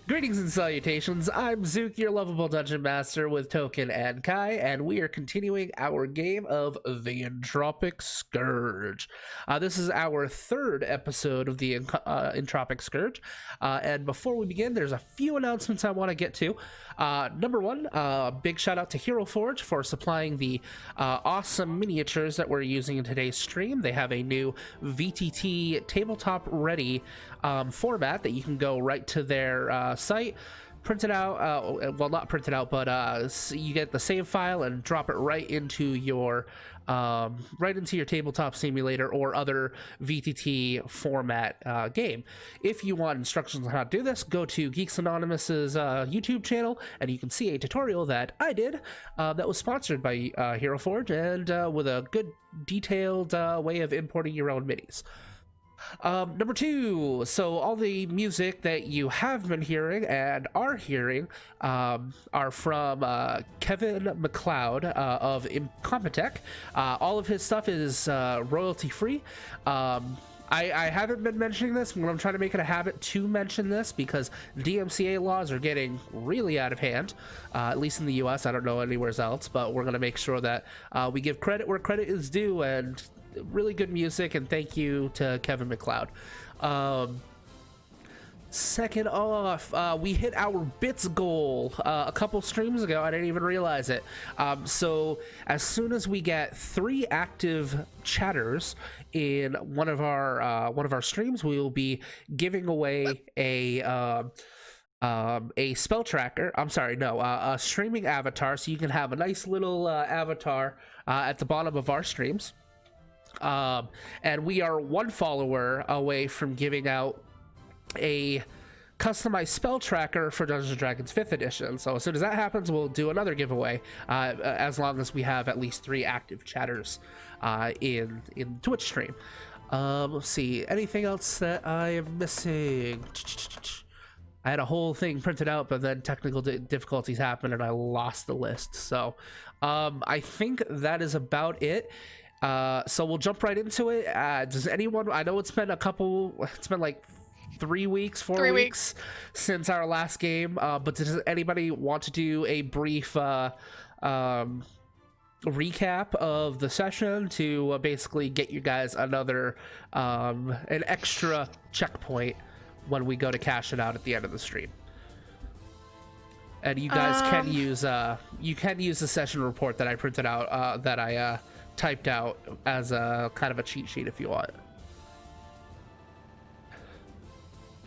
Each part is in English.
Greetings and salutations, I'm Zook, your lovable dungeon master with Token and Kai, and we are continuing our game of the Entropic Scourge. This is our third episode of the Entropic Scourge, and before we begin, there's a few announcements I want to get to. Number one, big shout out to Hero Forge for supplying the awesome miniatures that we're using in today's stream. They have a new VTT tabletop ready format that you can go right to their site, print it out, well, not print it out, but you get the save file and drop it right into your tabletop simulator or other VTT format game. If you want instructions on how to do this, go to Geeks Anonymous's YouTube channel and you can see a tutorial that I did that was sponsored by Hero Forge, and with a good detailed way of importing your own minis. Number two, so all the music that you have been hearing and are hearing are from Kevin MacLeod of Incompetech. All of his stuff is royalty free. I haven't been mentioning this, but I'm trying to make it a habit to mention this because DMCA laws are getting really out of hand, at least in the US. I don't know anywhere else, but we're going to make sure that we give credit where credit is due, and really good music, and thank you to Kevin MacLeod. Second off, we hit our bits goal a couple streams ago. I didn't even realize it. So as soon as we get 3 active chatters in one of our streams, we will be giving away a spell tracker. I'm sorry, no, a streaming avatar, so you can have a nice little avatar at the bottom of our streams. And we are 1 follower away from giving out a customized spell tracker for Dungeons & Dragons 5th edition. So as soon as that happens, we'll do another giveaway, as long as we have at least 3 active chatters in Twitch stream. Let's see, anything else that I am missing? I had a whole thing printed out, but then technical difficulties happened and I lost the list. So I think that is about it. So we'll jump right into it. Does anyone, I know it's been like 3 weeks, 4 weeks since our last game, but does anybody want to do a brief recap of the session to basically get you guys another an extra checkpoint when we go to cash it out at the end of the stream? And you guys can use the session report that I printed out, that I typed out as a kind of a cheat sheet if you want.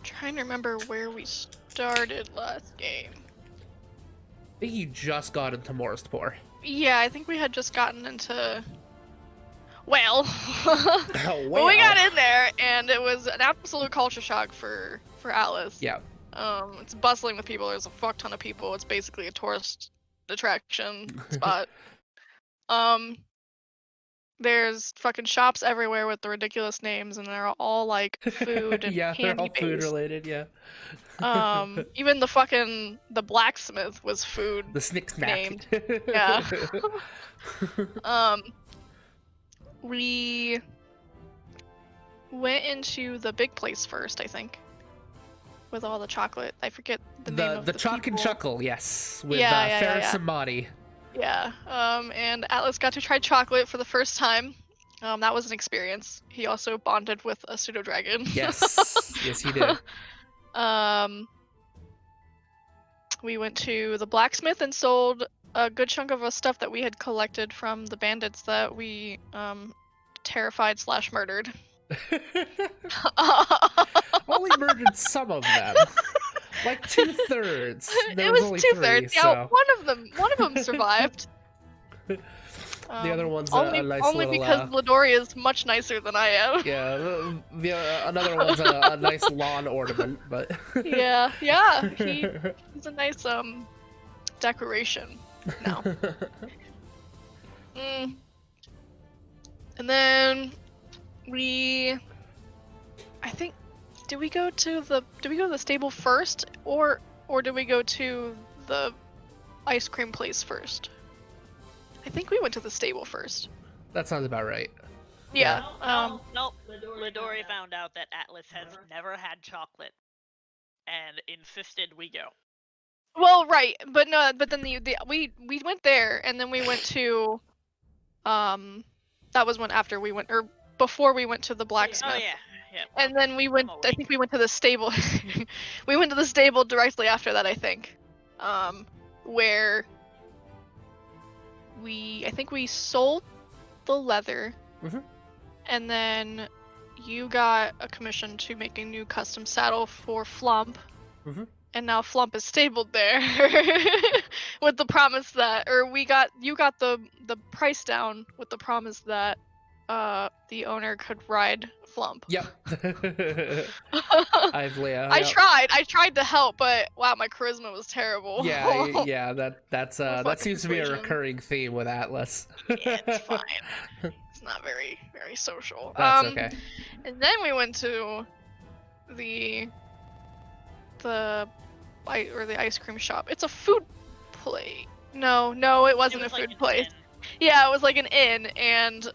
Trying to remember where we started last game. I think you just got into Morrisport. Yeah, I think we had just gotten into... Well, Oh, but well. we got in there, and it was an absolute culture shock for Atlas. Yeah. It's bustling with people. There's a fuck ton of people. It's basically a tourist attraction spot. There's fucking shops everywhere with the ridiculous names, and they're all like food and Yeah, they're all candy food based. related. Yeah. Even the blacksmith was food The Snick Snack. named. Yeah. We went into the big place first, I think, with all the chocolate. I forget the name of the Chalk people. and Chuckle, yes, with Yeah, Ferris and Marty. Yeah, and Atlas got to try chocolate for the first time. That was an experience. He also bonded with a pseudo dragon. Yes, yes, he did. We went to the blacksmith and sold a good chunk of the stuff that we had collected from the bandits that we terrified / murdered. Only murdered some of them, like 2/3. It was only 2/3. 3, Yeah, so. one of them survived. The other one's only, a nice only little, because Midori is much nicer than I am. Yeah, another one's a nice lawn ornament, but yeah, he's a nice decoration now. And then I think, did we go to the stable first, or did we go to the ice cream place first? I think we went to the stable first. that sounds about right. Yeah. Nope. Midori found out that Atlas has never had chocolate. and insisted we go. Well, right, but no, but then we went there, and then we went to, that was when after we went, or before we went to the blacksmith. Oh yeah. And then we went. I'm I think we went to the stable. We went to the stable directly after that. I think, where I think we sold the leather, and then you got a commission to make a new custom saddle for Flump, and now Flump is stabled there with the promise that, or you got the price down with the promise that the owner could ride Flump. Yep. Leah. I tried to help, but wow, my charisma was terrible. Yeah, that seems to be a persuasion. recurring theme with Atlas. Yeah, it's fine. It's not very social. That's okay. And then we went to the ice cream shop. It's a food place. No, it wasn't a food place. Yeah, it was like an inn, and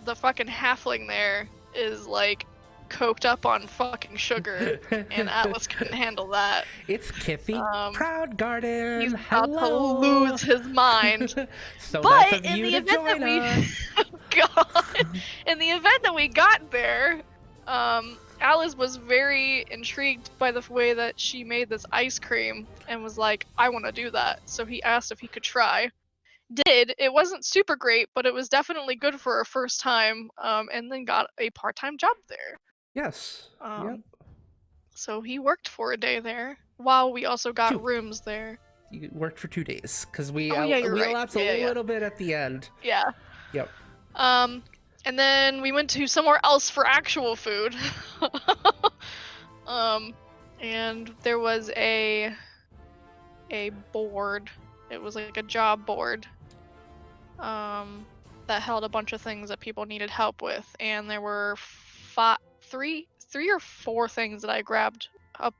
the fucking halfling there is like coked up on fucking sugar, and Atlas couldn't handle that. It's Kiffy Proud Garden. He's about to lose his mind. So but nice of in you the to event that join us. in the event that we got there, Alice was very intrigued by the way that she made this ice cream and was like, I want to do that. So he asked if he could try. Did. It wasn't super great, but it was definitely good for a first time, and then got a part-time job there. Yes. Yep. So he worked for a day there, while we also got rooms there. You worked for 2 days, because we elapsed a little bit at the end. Yeah. Yep. And then we went to somewhere else for actual food. And there was a board. It was like a job board. That held a bunch of things that people needed help with, and there were three or four things that I grabbed up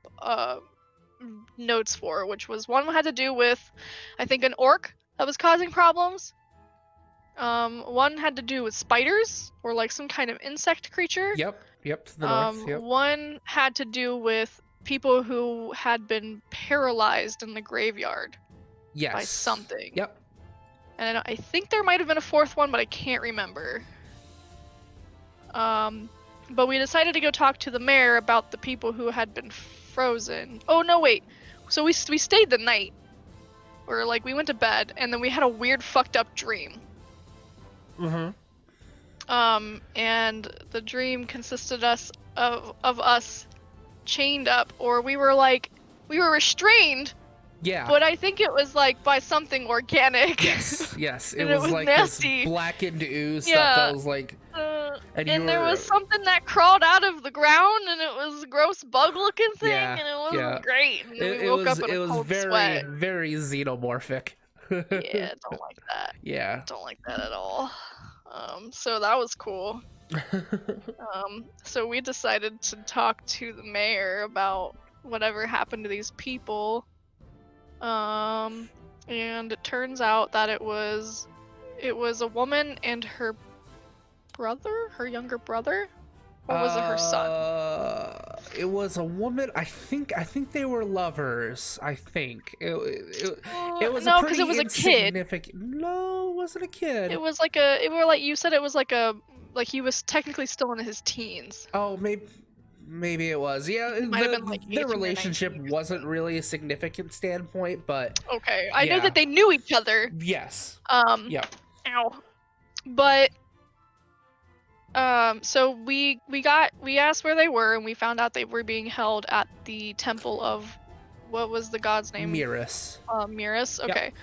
notes for, which was one had to do with, I think, an orc that was causing problems. One had to do with spiders, or like some kind of insect creature. Yep, to the north, yep. One had to do with people who had been paralyzed in the graveyard. Yes. By something. Yep. And I think there might have been a fourth one, but I can't remember. But we decided to go talk to the mayor about the people who had been frozen. Oh, no, wait. So we stayed the night. Or, like, we went to bed, and then we had a weird fucked up dream. And the dream consisted of us chained up, or we were restrained. Yeah. But I think it was like by something organic. Yes. It was like nasty. This blackened ooze stuff that was like. And there was something that crawled out of the ground, and it was a gross bug-looking thing, and it wasn't great. And we woke up in a cold sweat. Very xenomorphic. Yeah, don't like that. Yeah. Don't like that at all. So that was cool. So we decided to talk to the mayor about whatever happened to these people. And it turns out that it was a woman and her younger brother, or was it her son? It was a woman. I think they were lovers. I think it was no, because it was a kid. No, it wasn't a kid. It was like you said, it was like he was technically still in his teens. Oh, maybe it was. Yeah, their relationship wasn't really a significant standpoint, but okay, I know that they knew each other. Yes. Yeah. Ow. But so we asked where they were, and we found out they were being held at the temple of, what was the god's name? Miras. Miras. Okay. Yep.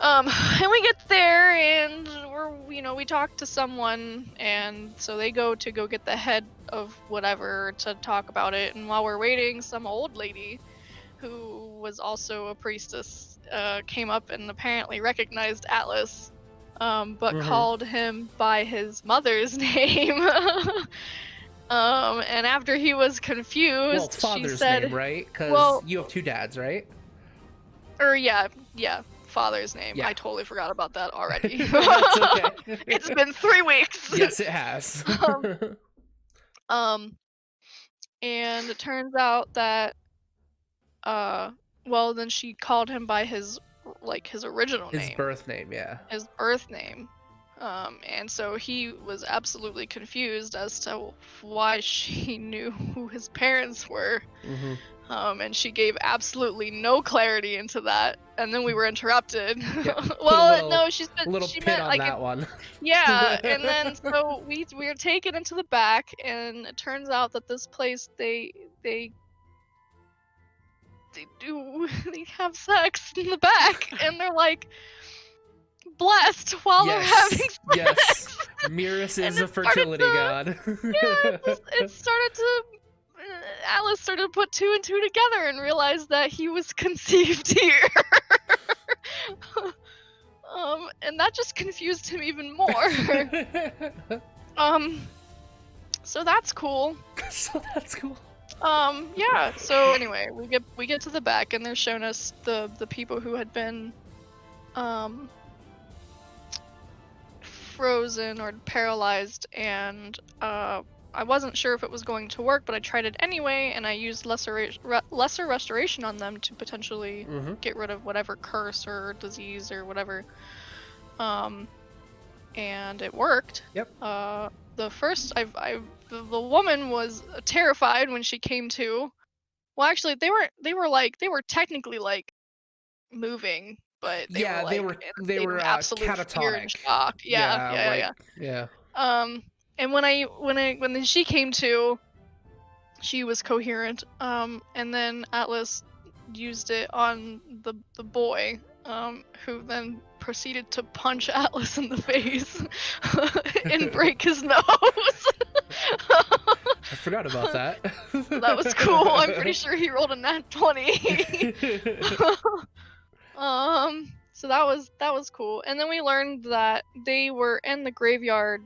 And we get there, and we talk to someone, and so they go get the head of whatever to talk about it. And while we're waiting, some old lady, who was also a priestess, came up and apparently recognized Atlas, but called him by his mother's name. And after he was confused, father's she said, name, right? Because you have 2 dads, right? Yeah. Father's name. Yeah. I totally forgot about that already. That's okay. It's been 3 weeks. Yes, it has. And it turns out that well, then she called him by his original His name, birth name, yeah. his birth name. And so he was absolutely confused as to why she knew who his parents were. Mm-hmm. And she gave absolutely no clarity into that. And then we were interrupted. Yeah, put Well, no, she pin meant on like that one. yeah. And then so we were taken into the back, and it turns out that this place they they have sex in the back, and they're like blessed while they're having sex. Yes. Mirus is a fertility god. It started to Alice started to put two and two together and realized that he was conceived here. And that just confused him even more. So that's cool. Yeah. So anyway, we get to the back, and they're showing us the people who had been frozen or paralyzed, and I wasn't sure if it was going to work, but I tried it anyway, and I used lesser restoration on them to potentially get rid of whatever curse or disease or whatever. And it worked. Yep. The first, the woman was terrified when she came to. Well, actually, they were technically like moving, but they were absolute fear and catatonic. shock. Yeah. And when she came to, she was coherent. And then Atlas used it on the boy, who then proceeded to punch Atlas in the face and break his nose. I forgot about that. That was cool. I'm pretty sure he rolled a nat 20. So that was cool. And then we learned that they were in the graveyard,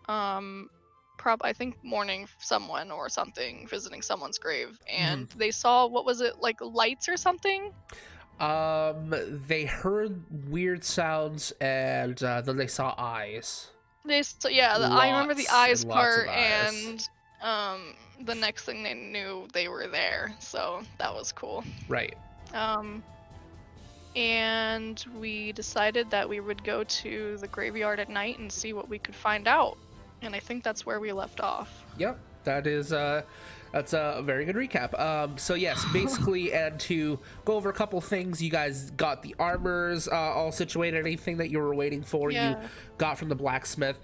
I think mourning someone or something, visiting someone's grave, and they saw, what was it, like lights or something? They heard weird sounds, and then they saw eyes. I remember the eyes part, eyes. And the next thing they knew, they were there. So that was cool. Right. And we decided that we would go to the graveyard at night and see what we could find out. And I think that's where we left off. Yep, that's a very good recap. So yes, basically, and to go over a couple things, you guys got the armors all situated. Anything that you were waiting for, you got from the blacksmith.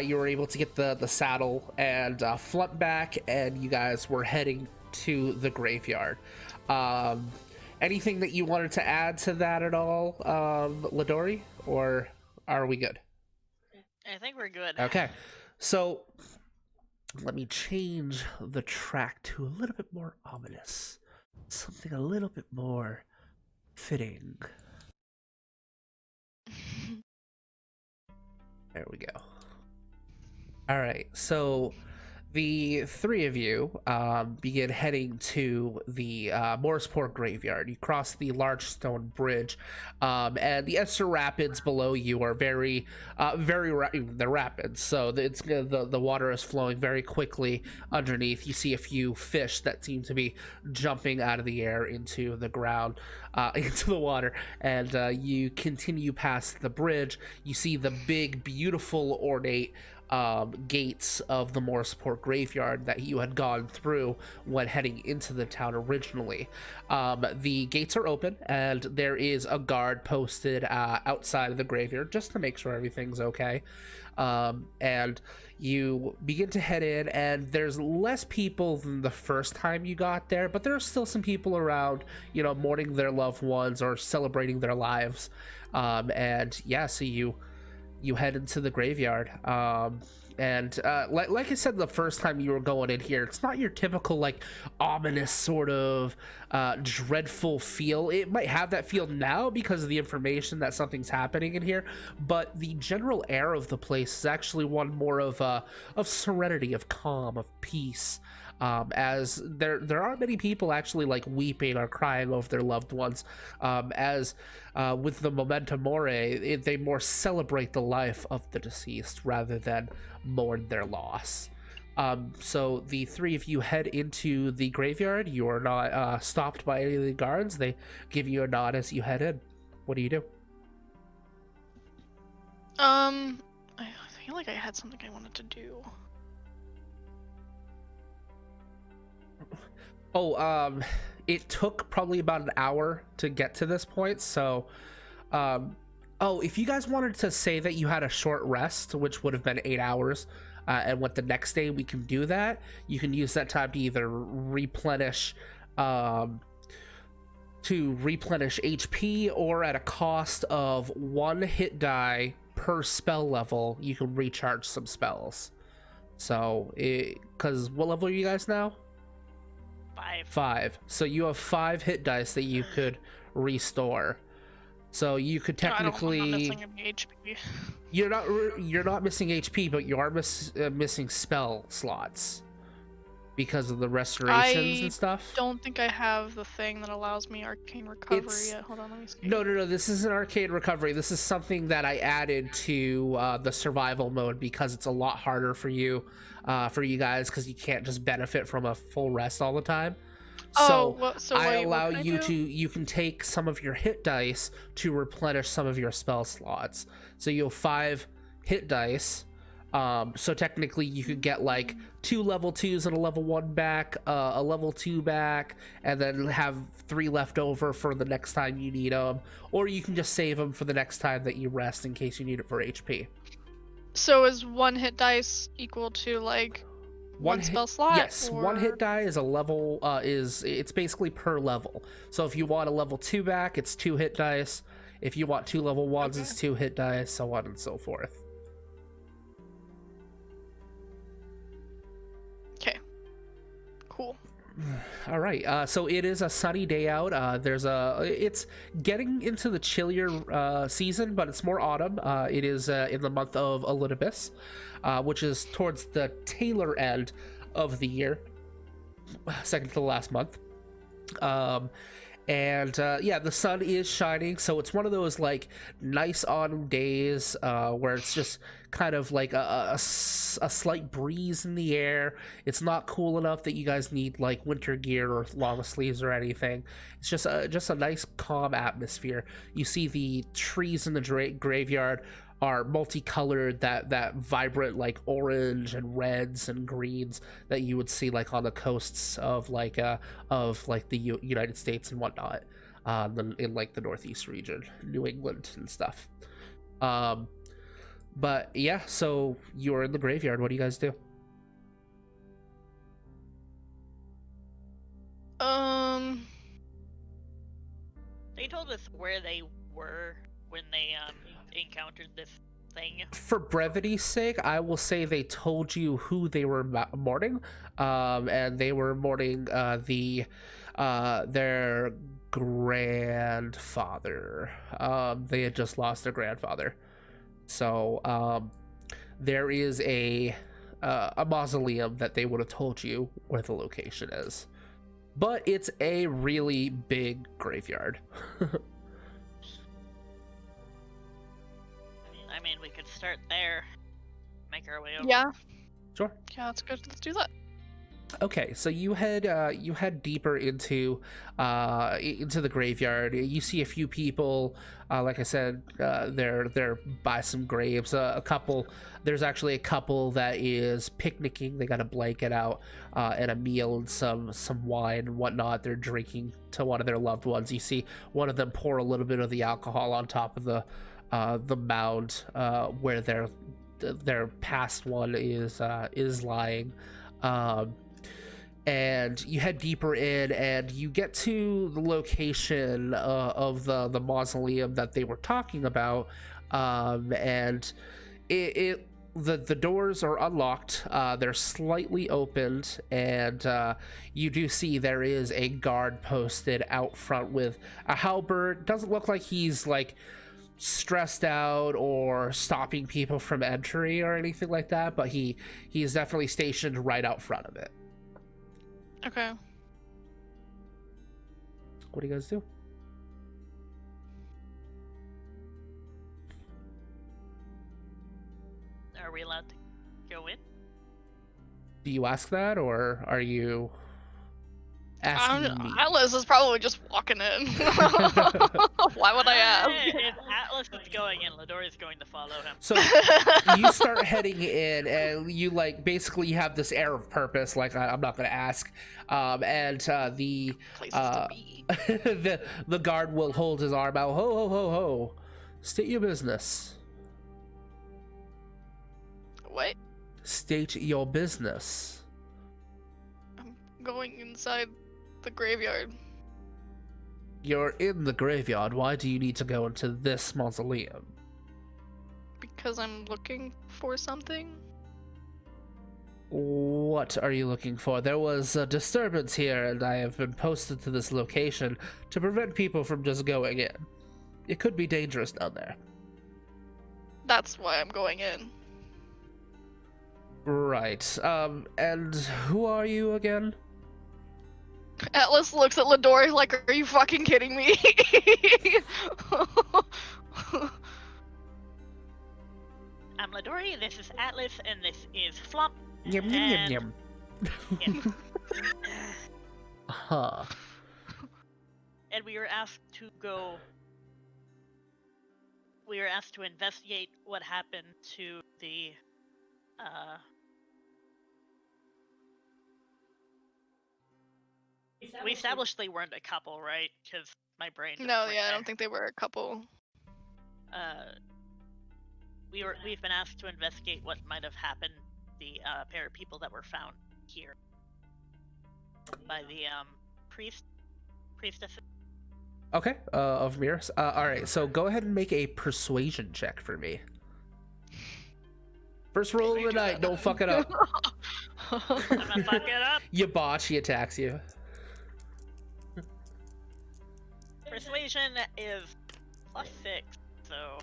You were able to get the saddle and flint back, and you guys were heading to the graveyard. Anything that you wanted to add to that at all, Ladori, or are we good? I think we're good. Okay, so let me change the track to a little bit more ominous, something a little bit more fitting. There we go. All right, so the three of you begin heading to the Morrisport graveyard. You cross the large stone bridge, and the Esther Rapids below you are very they're rapids, so the water is flowing very quickly underneath. You see a few fish that seem to be jumping out of the air into the ground, into the water, and you continue past the bridge. You see the big, beautiful, ornate gates of the Morrisport graveyard that you had gone through when heading into the town originally. The gates are open, and there is a guard posted outside of the graveyard just to make sure everything's okay. And you begin to head in, and there's less people than the first time you got there, but there's still some people around, mourning their loved ones or celebrating their lives. And yeah, so you head into the graveyard, and like I said the first time you were going in here, it's not your typical like ominous sort of dreadful feel. It might have that feel now because of the information that something's happening in here, but the general air of the place is actually one more of serenity, of calm, of peace. As there aren't many people actually like weeping or crying over their loved ones, as with the Memento Mori, they more celebrate the life of the deceased rather than mourn their loss. So the three of you head into the graveyard. You are not stopped by any of the guards. They give you a nod as you head in. What do you do? I feel like I had something I wanted to do. Oh, it took probably about an hour to get to this point, so oh, if you guys wanted to say that you had a short rest, which would have been 8 hours, and went the next day, we can do that. You can use that time to either replenish HP, or at a cost of 1 hit die per spell level, you can recharge some spells. So, because what level are you guys now? 5. So you have 5 hit dice that you could restore. So you could technically. I'm not missing any HP. You're not missing HP, but you are missing spell slots because of the restorations and stuff. I don't think I have the thing that allows me arcane recovery yet. Hold on, let me see. No. This isn't arcane recovery. This is something that I added to the survival mode because it's a lot harder for you guys, because you can't just benefit from a full rest all the time. So, I allow you to. You can take some of your hit dice to replenish some of your spell slots. So you have 5 hit dice. So technically you could get like 2 level 2s and a level 1 back, a level 2 back, and then have 3 left over for the next time you need them, or you can just save them for the next time that you rest in case you need it for HP. So is 1 hit dice equal to like one spell slot? Yes, or... 1 hit die is a level. It's basically per level. So if you want a level 2 back, it's 2 hit dice. If you want 2 level 1s, it's 2 hit dice, so on and so forth. Okay. Cool. All right. So it is a sunny day out. It's getting into the chillier season, but it's more autumn. It is in the month of Elidibus, which is towards the tailor end of the year, second to the last month. Yeah, the sun is shining, so it's one of those like nice autumn days where it's just kind of like a slight breeze in the air. It's not cool enough that you guys need like winter gear or long sleeves or anything. It's just a nice calm atmosphere. You see the trees in the graveyard are multicolored, that vibrant like orange and reds and greens that you would see like on the coasts of the United States and whatnot, in like the Northeast region, New England and stuff. But yeah, so you're in the graveyard. What do you guys do? They told us where they were when they encountered this thing. For brevity's sake, I will say they told you who they were mourning, and they were mourning their grandfather. They had just lost their grandfather, so there is a mausoleum that they would have told you where the location is, but it's a really big graveyard. I mean, we could start there, make our way over. Yeah. Sure. Yeah, that's good. Let's do that. Okay, so you head deeper into the graveyard. You see a few people. Like I said, they're by some graves. There's actually a couple that is picnicking. They got a blanket out and a meal and some wine and whatnot. They're drinking to one of their loved ones. You see one of them pour a little bit of the alcohol on top of the mound where their past one is lying. And you head deeper in, and you get to the location of the mausoleum that they were talking about, and the doors are unlocked. They're slightly opened, and you do see there is a guard posted out front with a halberd. Doesn't look like he's like stressed out or stopping people from entry or anything like that, but he is definitely stationed right out front of it. Okay. What do you guys do? Are we allowed to go in? Do you ask that, or are you asking me? Atlas is probably just walking in. Why would I ask? If Atlas is going in, Ladori is going to follow him. So you start heading in, and you like basically have this air of purpose, like I'm not gonna ask. And the Places to be. the guard will hold his arm out. Ho ho ho ho! State your business. What? State your business. I'm going inside the graveyard. You're in the graveyard. Why do you need to go into this mausoleum? Because I'm looking for something. What are you looking for? There was a disturbance here, and I have been posted to this location to prevent people from just going in. It could be dangerous down there. That's why I'm going in. Right. And who are you again? Atlas looks at Ladori like, are you fucking kidding me? I'm Ladori, this is Atlas, and this is Flop. Yum yum yum yum. Yeah. Huh. And we were asked to go. We were asked to investigate what happened to the. We established they weren't a couple, right? Because my brain. just No, went yeah, I there. don't think they were a couple. We've been asked to investigate what might have happened. The pair of people that were found here by the priestess. Okay. Of mirrors. All right. So go ahead and make a persuasion check for me. First roll of the night. Don't fuck it up. I'm gonna fuck it up. You botch. He attacks you. Persuasion is +6, so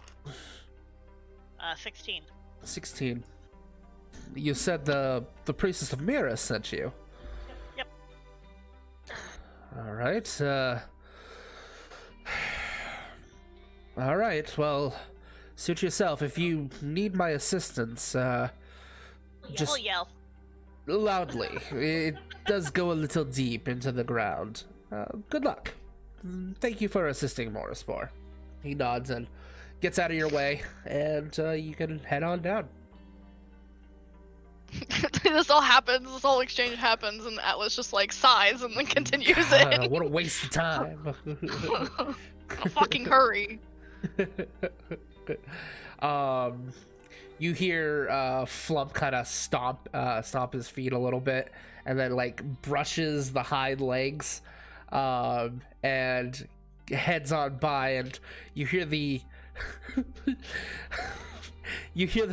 16. 16. You said the priestess of Mira sent you. Yep. All right. All right. Well, suit yourself. If you need my assistance, just We'll yell. loudly. It does go a little deep into the ground. Good luck. Thank you for assisting Morrispor. He nods and gets out of your way, and you can head on down. This all happens, this whole exchange happens, and Atlas just like sighs and then continues it. What a waste of time. I'll fucking hurry. You hear Flump kind of stomp his feet a little bit, and then like brushes the hind legs, and heads on by, and you hear the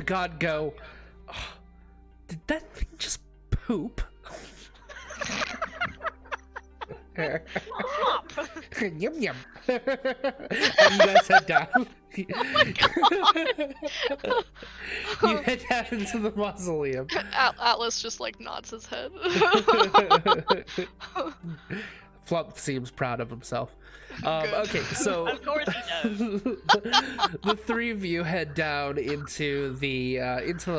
god go, "Oh, did that thing just poop?" Flop. Yum yum. And you guys head down. You head down into the mausoleum. Atlas just like nods his head. Flump seems proud of himself. Good. Okay, so Of course he does. the three of you head down into the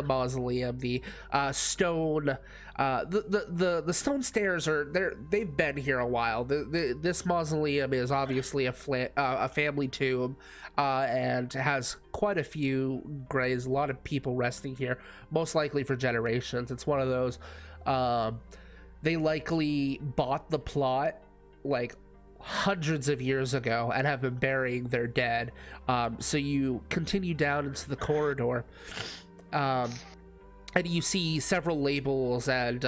mausoleum. The stone, the stone stairs they've been here a while. This mausoleum is obviously a family tomb, and has quite a few graves. A lot of people resting here, most likely for generations. It's one of those. They likely bought the plot like hundreds of years ago and have been burying their dead. So you continue down into the corridor, and you see several labels and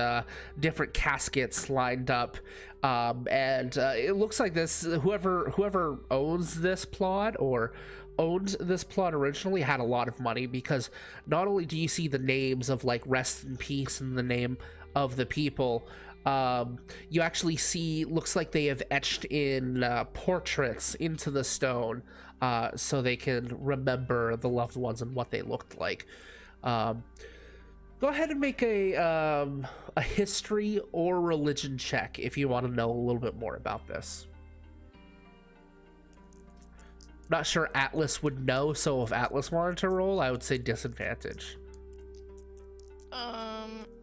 different caskets lined up, and it looks like this whoever owns this plot or owned this plot originally had a lot of money, because not only do you see the names of like rest in peace and the name of the people, you actually see, looks like they have etched in portraits into the stone, so they can remember the loved ones and what they looked like. Go ahead and make a history or religion check if you want to know a little bit more about this. Not sure Atlas would know, so if Atlas wanted to roll, I would say disadvantage.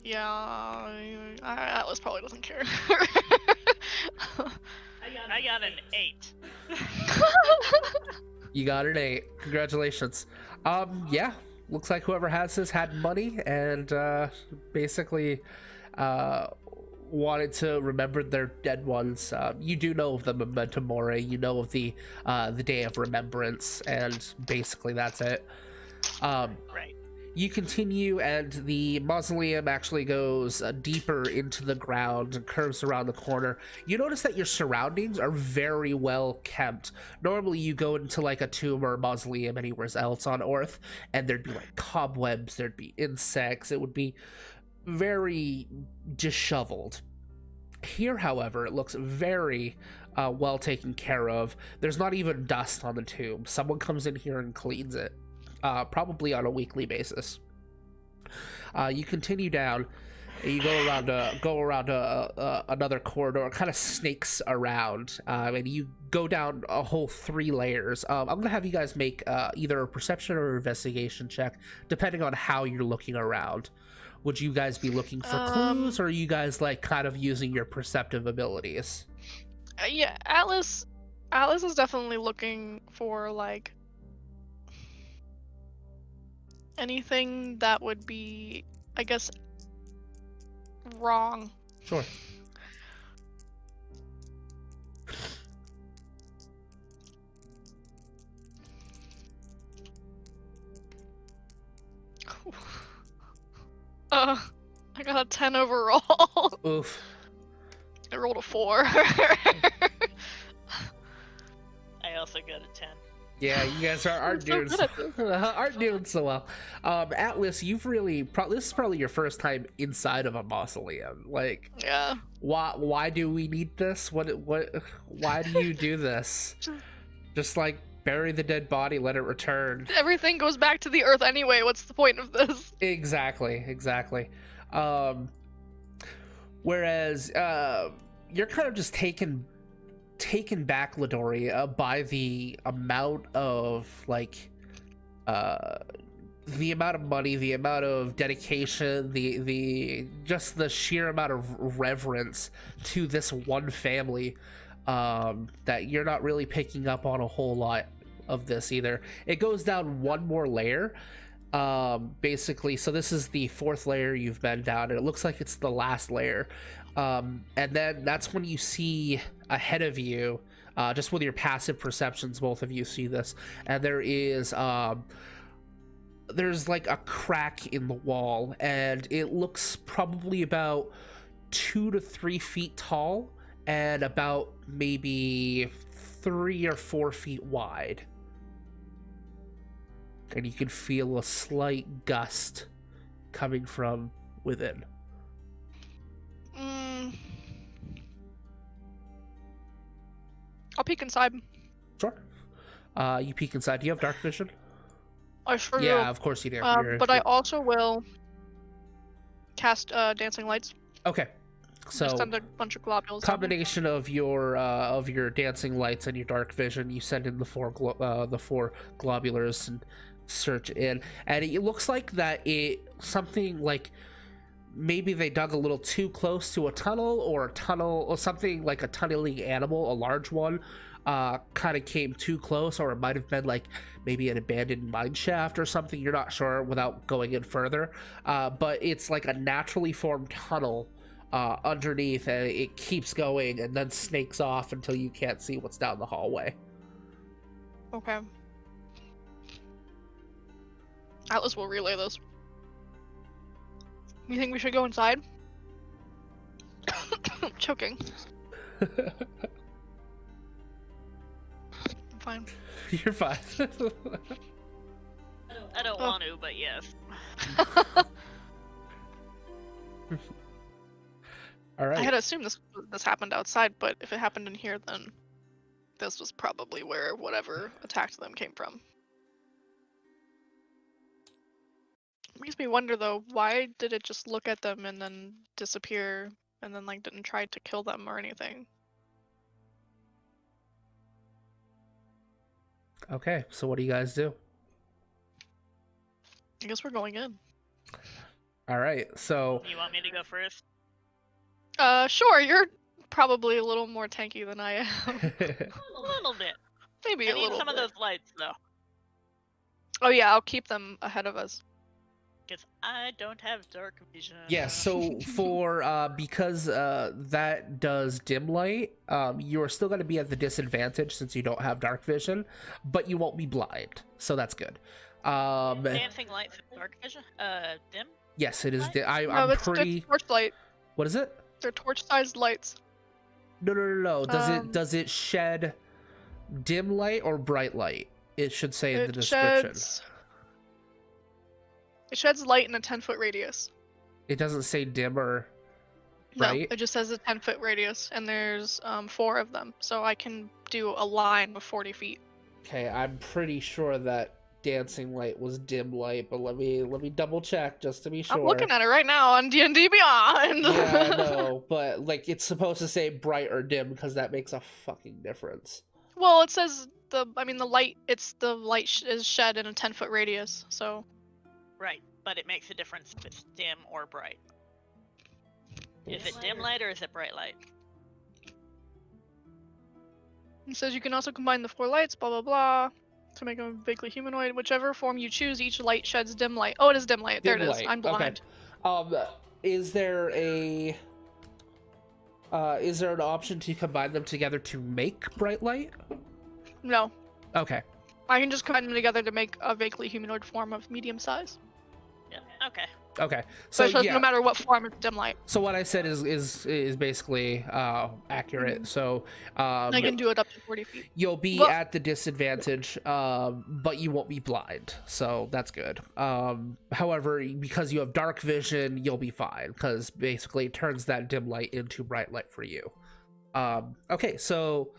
Yeah, Yeah, Atlas probably doesn't care. I got an 8. You got an 8. Congratulations. Yeah, looks like whoever has this had money and basically wanted to remember their dead ones. You do know of the Memento Mori, you know of the Day of Remembrance, and basically that's it. Right. You continue, and the mausoleum actually goes deeper into the ground and curves around the corner. You notice that your surroundings are very well kept. Normally, you go into like a tomb or a mausoleum anywhere else on Earth, and there'd be like cobwebs, there'd be insects, it would be very disheveled. Here, however, it looks very well taken care of. There's not even dust on the tomb. Someone comes in here and cleans it. Probably on a weekly basis. You continue down, and you go around another corridor. It kind of snakes around, and you go down a whole 3 layers. I'm gonna have you guys make either a perception or investigation check, depending on how you're looking around. Would you guys be looking for clues, or are you guys like kind of using your perceptive abilities? Yeah, Atlas is definitely looking for like anything that would be, I guess, wrong. Sure. I got a 10 overall. Oof. I rolled a 4. I also got a 10. Yeah, you guys aren't so doing good at this. aren't doing so well. Atlas, you've really this is probably your first time inside of a mausoleum. Like, Yeah. why do we need this? Why do you do this? Just like bury the dead body, let it return. Everything goes back to the earth anyway. What's the point of this? Exactly. Whereas you're kind of just taken back, Lidori, by the amount of like the amount of money, the amount of dedication, the just the sheer amount of reverence to this one family, that you're not really picking up on a whole lot of this either. It goes down one more layer, basically. So this is the 4th layer you've been down, and it looks like it's the last layer. And then that's when you see ahead of you, just with your passive perceptions, both of you see this, and there's like a crack in the wall, and it looks probably about 2 to 3 feet tall and about maybe 3 or 4 feet wide. And you can feel a slight gust coming from within. I'll peek inside. Sure. You peek inside. Do you have dark vision? I sure Yeah, will. of course you do. But I also will cast dancing lights. Okay. So Just send a bunch of globules. combination of your dancing lights and your dark vision, you send in the 4 globulars and search in, and it looks like that something like maybe they dug a little too close to a tunnel or something like a tunneling animal, a large one, kind of came too close, or it might have been like maybe an abandoned mine shaft or something. You're not sure without going in further, but it's like a naturally formed tunnel underneath, and it keeps going and then snakes off until you can't see what's down the hallway. Okay. Atlas will relay this. You think we should go inside? Choking. I'm fine. You're fine. I don't want to, but yes. All right. I had assumed this happened outside, but if it happened in here, then this was probably where whatever attacked them came from. Makes me wonder though, why did it just look at them and then disappear, and then like didn't try to kill them or anything? Okay, so what do you guys do? I guess we're going in. All right, so You want me to go first? Sure. You're probably a little more tanky than I am. A little bit. Maybe I a need little some of bit. those lights though, Oh yeah, I'll keep them ahead of us. because I don't have dark vision. yeah, so for because that does dim light, you're still going to be at the disadvantage since you don't have dark vision, but you won't be blind, so that's good. Dancing lights and dark vision. Dim. Yes, it is. Light? I'm No, it's pretty. torchlight. What is it? They're torch-sized lights. No. Um, Does it shed dim light or bright light? It should say in the It description. sheds light in a 10-foot radius. It doesn't say dim or No, bright. it just says a 10-foot radius, and there's 4 of them, so I can do a line of 40 feet. Okay, I'm pretty sure that dancing light was dim light, but let me double check just to be sure. I'm looking at it right now on D&D Beyond. Yeah, I know, but like it's supposed to say bright or dim because that makes a fucking difference. Well, it says the light. The light is shed in a 10-foot radius, so. Right, but it makes a difference if it's dim or bright. Is it dim light or is it bright light? It says you can also combine the 4 lights, blah blah blah, to make them vaguely humanoid. Whichever form you choose, each light sheds dim light. Oh, it is dim light. There it is. I'm blind. Okay. Is there an option to combine them together to make bright light? No, Okay. I can just combine them together to make a vaguely humanoid form of medium size. Yeah. Okay. Okay. So So it says yeah. no matter what form, it's dim light. So what I said is basically accurate. Mhm. So I can do it up to 40 feet. you'll be Well- at the disadvantage, but you won't be blind, so that's good. However, because you have dark vision, you'll be fine because basically it turns that dim light into bright light for you. Okay, so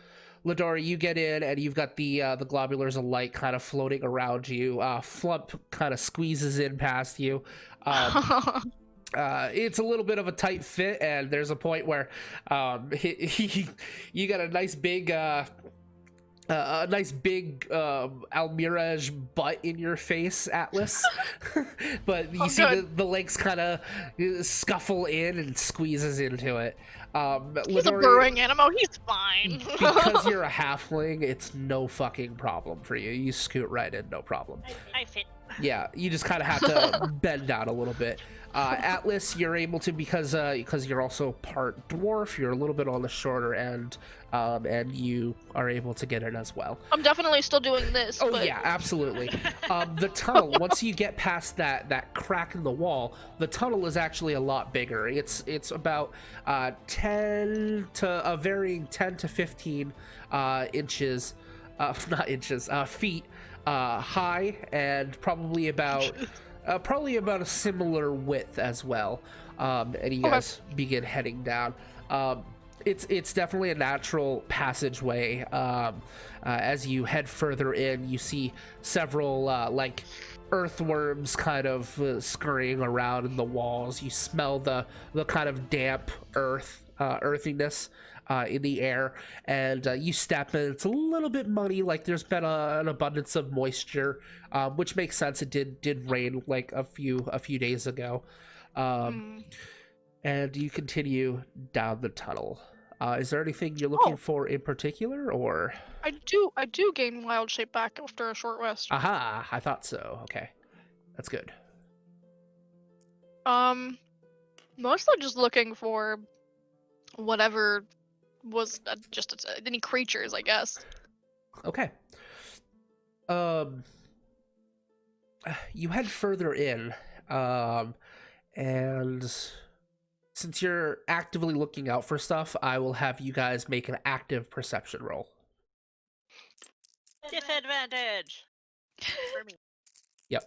Ladora, you get in and you've got the globulars of light kind of floating around you. Flump kind of squeezes in past you. It's a little bit of a tight fit, and there's a point where you got a nice big Almiraj butt in your face, Atlas. But you see the legs kind of scuffle in and squeezes into it. He's a burrowing animal. He's fine. Because you're a halfling, it's no fucking problem for you. You scoot right in, no problem. I fit. Yeah, you just kind of have to bend down a little bit. Atlas, you're able to because you're also part dwarf. You're a little bit on the shorter end, and you are able to get it as well. I'm definitely still doing this. Oh but... yeah, absolutely. The tunnel. Once you get past that crack in the wall, the tunnel is actually a lot bigger. It's about 10 to a varying 10 to 15 inches, not inches, feet high, and probably about a similar width as well. And you guys begin heading down. It's definitely a natural passageway. As you head further in, you see several like earthworms kind of scurrying around in the walls. You smell the kind of damp earthiness in the air, and you step in. It's a little bit muddy, like there's been an abundance of moisture, which makes sense. It did rain like a few days ago. And you continue down the tunnel. Is there anything you're looking for in particular, or? I do gain wild shape back after a short rest. Aha! I thought so. Okay, that's good. Mostly just looking for whatever was just any creatures, I guess. Okay. You head further in, and since you're actively looking out for stuff, I will have you guys make an active perception roll. Disadvantage. For me. Yep.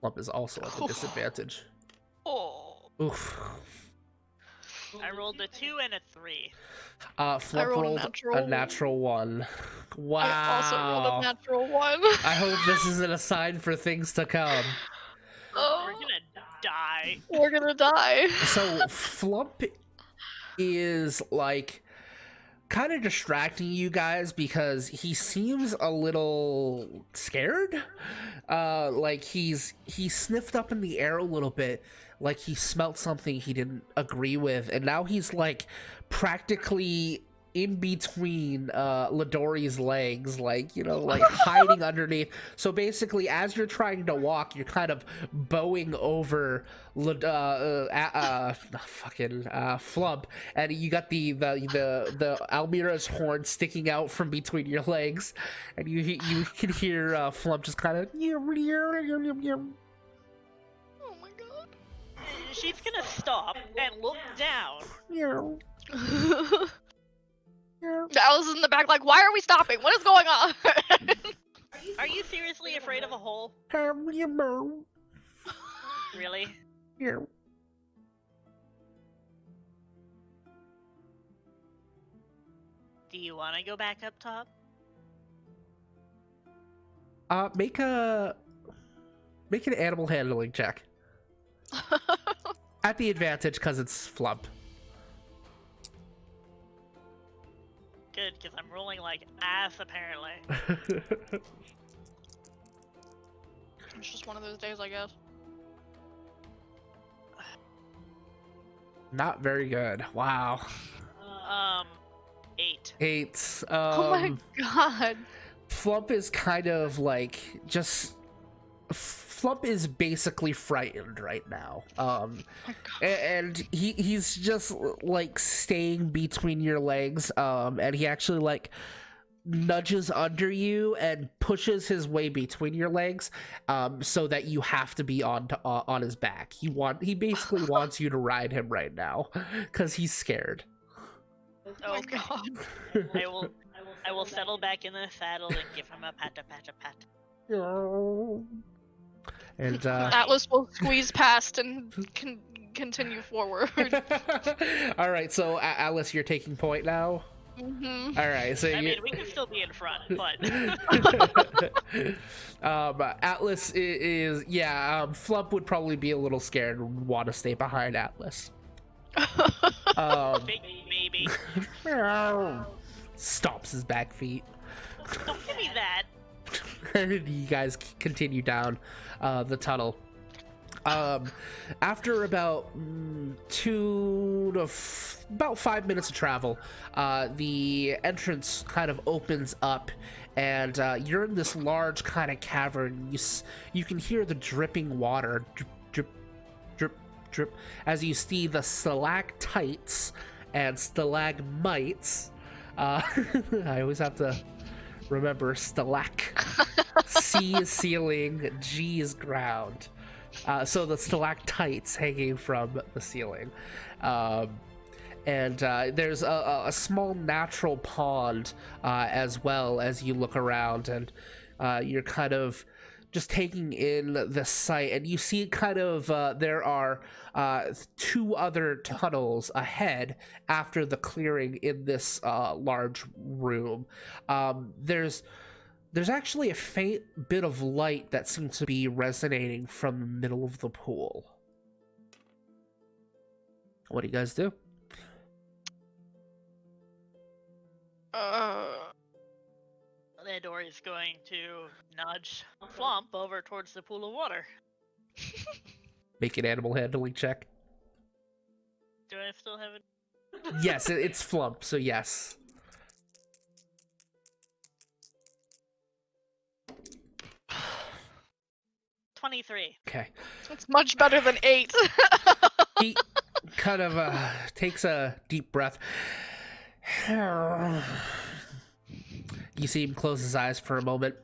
Lump is also at the disadvantage. Oh. Oof. I rolled a 2 and a 3. Flump rolled a natural 1. Wow. I also rolled a natural 1. I hope this isn't a sign for things to come. Oh, We're gonna die. we're gonna die. So Flump is like kind of distracting you guys because he seems a little scared. Like he sniffed up in the air a little bit, like he smelt something he didn't agree with, and now he's like practically in between Ladori's legs, like, you know, like hiding underneath. So basically, as you're trying to walk, you're kind of bowing over Flump, and you got the Almira's horn sticking out from between your legs, and you can hear Flump just kind of. Oh my god. She's gonna stop and look down. Alice is in the back like, why are we stopping? What is going on? Are you seriously afraid of a hole? Really? Do you want to go back up top? Make an animal handling check. At the advantage, because it's Flump. Good, because I'm rolling like ass, apparently. It's just one of those days, I guess. Not very good. Wow. 8. 8. Oh my god. Flump is kind of like Flump is basically frightened right now. And he's just like staying between your legs. And he actually like nudges under you and pushes his way between your legs, so that you have to be on his back. He basically wants you to ride him right now because he's scared. Oh my god. I will settle back in the saddle and give him a pat. And Atlas will squeeze past and continue forward. all right, so Alice, you're taking point now. Mm-hmm. All right, so I mean, we can still be in front, but Atlas is Flump would probably be a little scared and want to stay behind Atlas. maybe. Stomps his back feet. Don't give me that. You guys continue down the tunnel. After about 5 minutes of travel, the entrance kind of opens up, and you're in this large kind of cavern. You can hear the dripping water, drip, drip, drip, as you see the stalactites and stalagmites. I always have to remember C is ceiling, G is ground. So the stalactites hanging from the ceiling. And there's a small natural pond as well as you look around, and you're kind of just taking in the sight, and you see kind of there are 2 other tunnels ahead after the clearing in this large room. There's actually a faint bit of light that seems to be resonating from the middle of the pool. What do you guys do? Leodor is going to nudge Flump over towards the pool of water. Make an animal handling check. Do I still have it? Yes, it's Flump, so yes. $23. Okay. It's much better than 8. He kind of takes a deep breath. You see him close his eyes for a moment,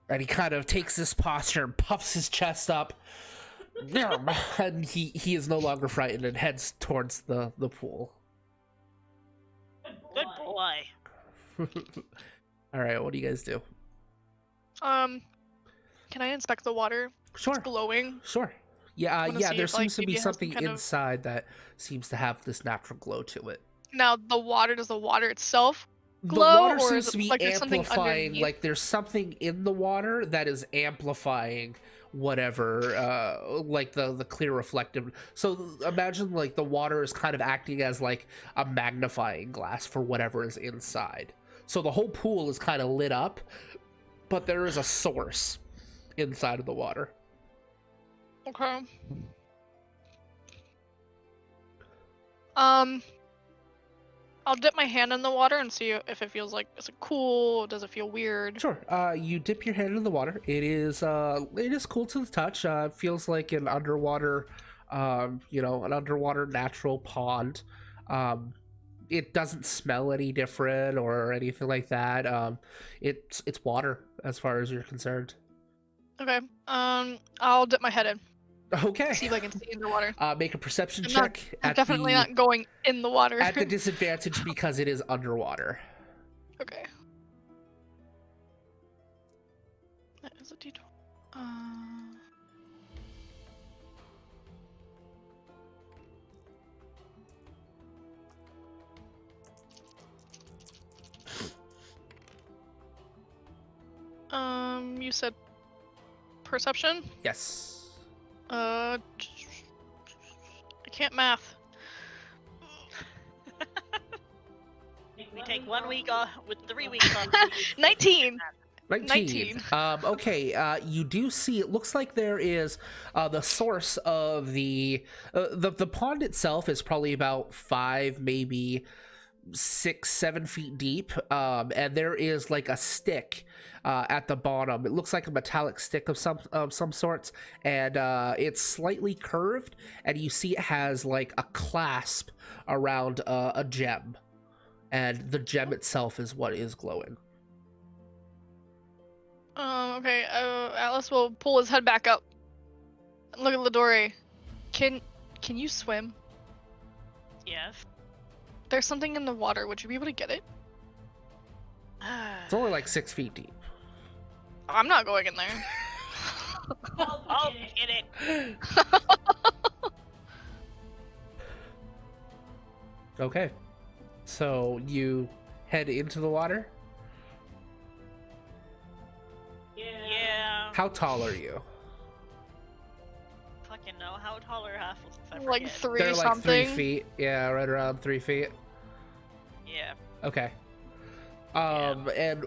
and he kind of takes this posture and puffs his chest up, and he is no longer frightened and heads towards the pool. Good boy. All right, what do you guys do? Can I inspect the water? Sure. It's glowing. Sure. Yeah, Wanna yeah. see There if, like, seems to maybe be it has some something kind of- inside that seems to have this natural glow to it. Now, does the water itself The glow, water or seems is to it be like there's something amplifying. underneath? Like there's something in the water that is amplifying whatever, like the clear reflective. So imagine like the water is kind of acting as like a magnifying glass for whatever is inside. So the whole pool is kind of lit up, but there is a source inside of the water. Okay. I'll dip my hand in the water and see if it feels like, is it cool? Does it feel weird? Sure. You dip your hand in the water. It is cool to the touch. It feels like an underwater, an underwater natural pond. It doesn't smell any different or anything like that. It's water as far as you're concerned. Okay. I'll dip my head in. Okay. See if I can see underwater. Make a perception I'm check. I'm definitely not going in the water. At the disadvantage because it is underwater. Okay. That is a D12. You said perception? Yes. I can't math. We take 1 week off with 3 weeks off. 19. 19. Okay, you do see, it looks like there is the source of the pond itself is probably about 5, maybe 6, 7 feet deep, and there is like a stick at the bottom. It looks like a metallic stick of some sorts, and it's slightly curved, and you see it has like a clasp around a gem, and the gem itself is what is glowing. Okay, Atlas will pull his head back up and look at Lidori. Can you swim? Yes. There's something in the water. Would you be able to get it? It's only like 6 feet deep. I'm not going in there. I'll get it. Okay, so you head into the water. Yeah. How tall are you? Fucking know. How tall are halflings? I Like forget. 3 They're like something. 3 feet. Yeah, right around 3 feet. Yeah. Okay. And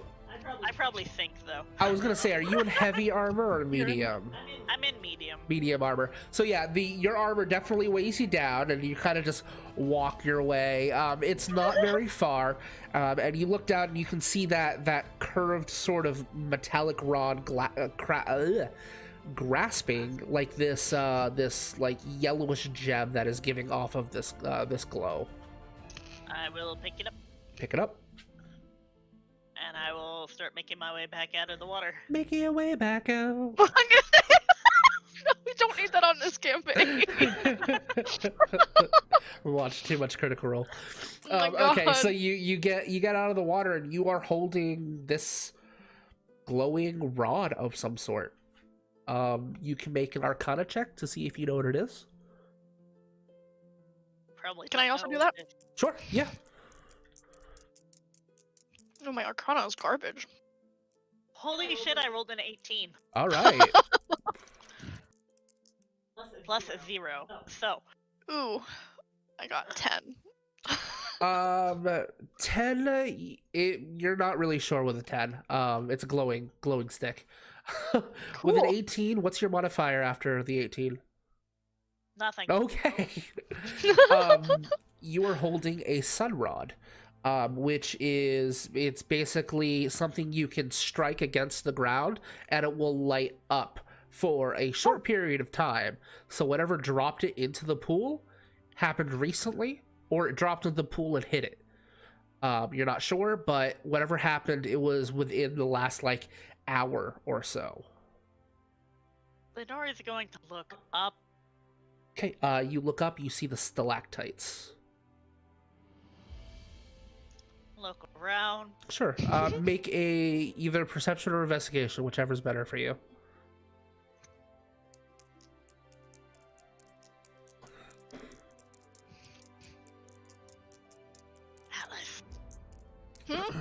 I probably think though. I was gonna say, are you in heavy armor or medium? I'm in medium. Medium armor. So yeah, your armor definitely weighs you down, and you kind of just walk your way. It's not very far, and you look down and you can see that curved sort of metallic rod grasping like this like yellowish gem that is giving off of this glow. I will pick it up Pick it up. and I will start making my way back out of the water. Making your way back out. We don't need that on this campaign. We watched too much Critical Role. Oh my Okay, God. so you get out of the water and you are holding this glowing rod of some sort. You can make an Arcana check to see if you know what it is. Probably. Can don't I also know do what that? it is. Sure, yeah. Oh, my Arcana is garbage. Holy shit! I rolled an 18 All right. plus a 0. So Ooh, I got 10. 10. You're not really sure with a 10. It's a glowing stick. With an Cool. 18, what's your modifier after the 18? nothing. Okay. You are holding a sun rod, which it's basically something you can strike against the ground and it will light up for a short period of time. So whatever dropped it into the pool happened recently, or it dropped into the pool and hit it. You're not sure, but whatever happened, it was within the last like hour or so. Lenore is going to look up. Okay, you look up, you see the stalactites. Look around. Sure. Make either perception or investigation, whichever's better for you. Alice, Hmm?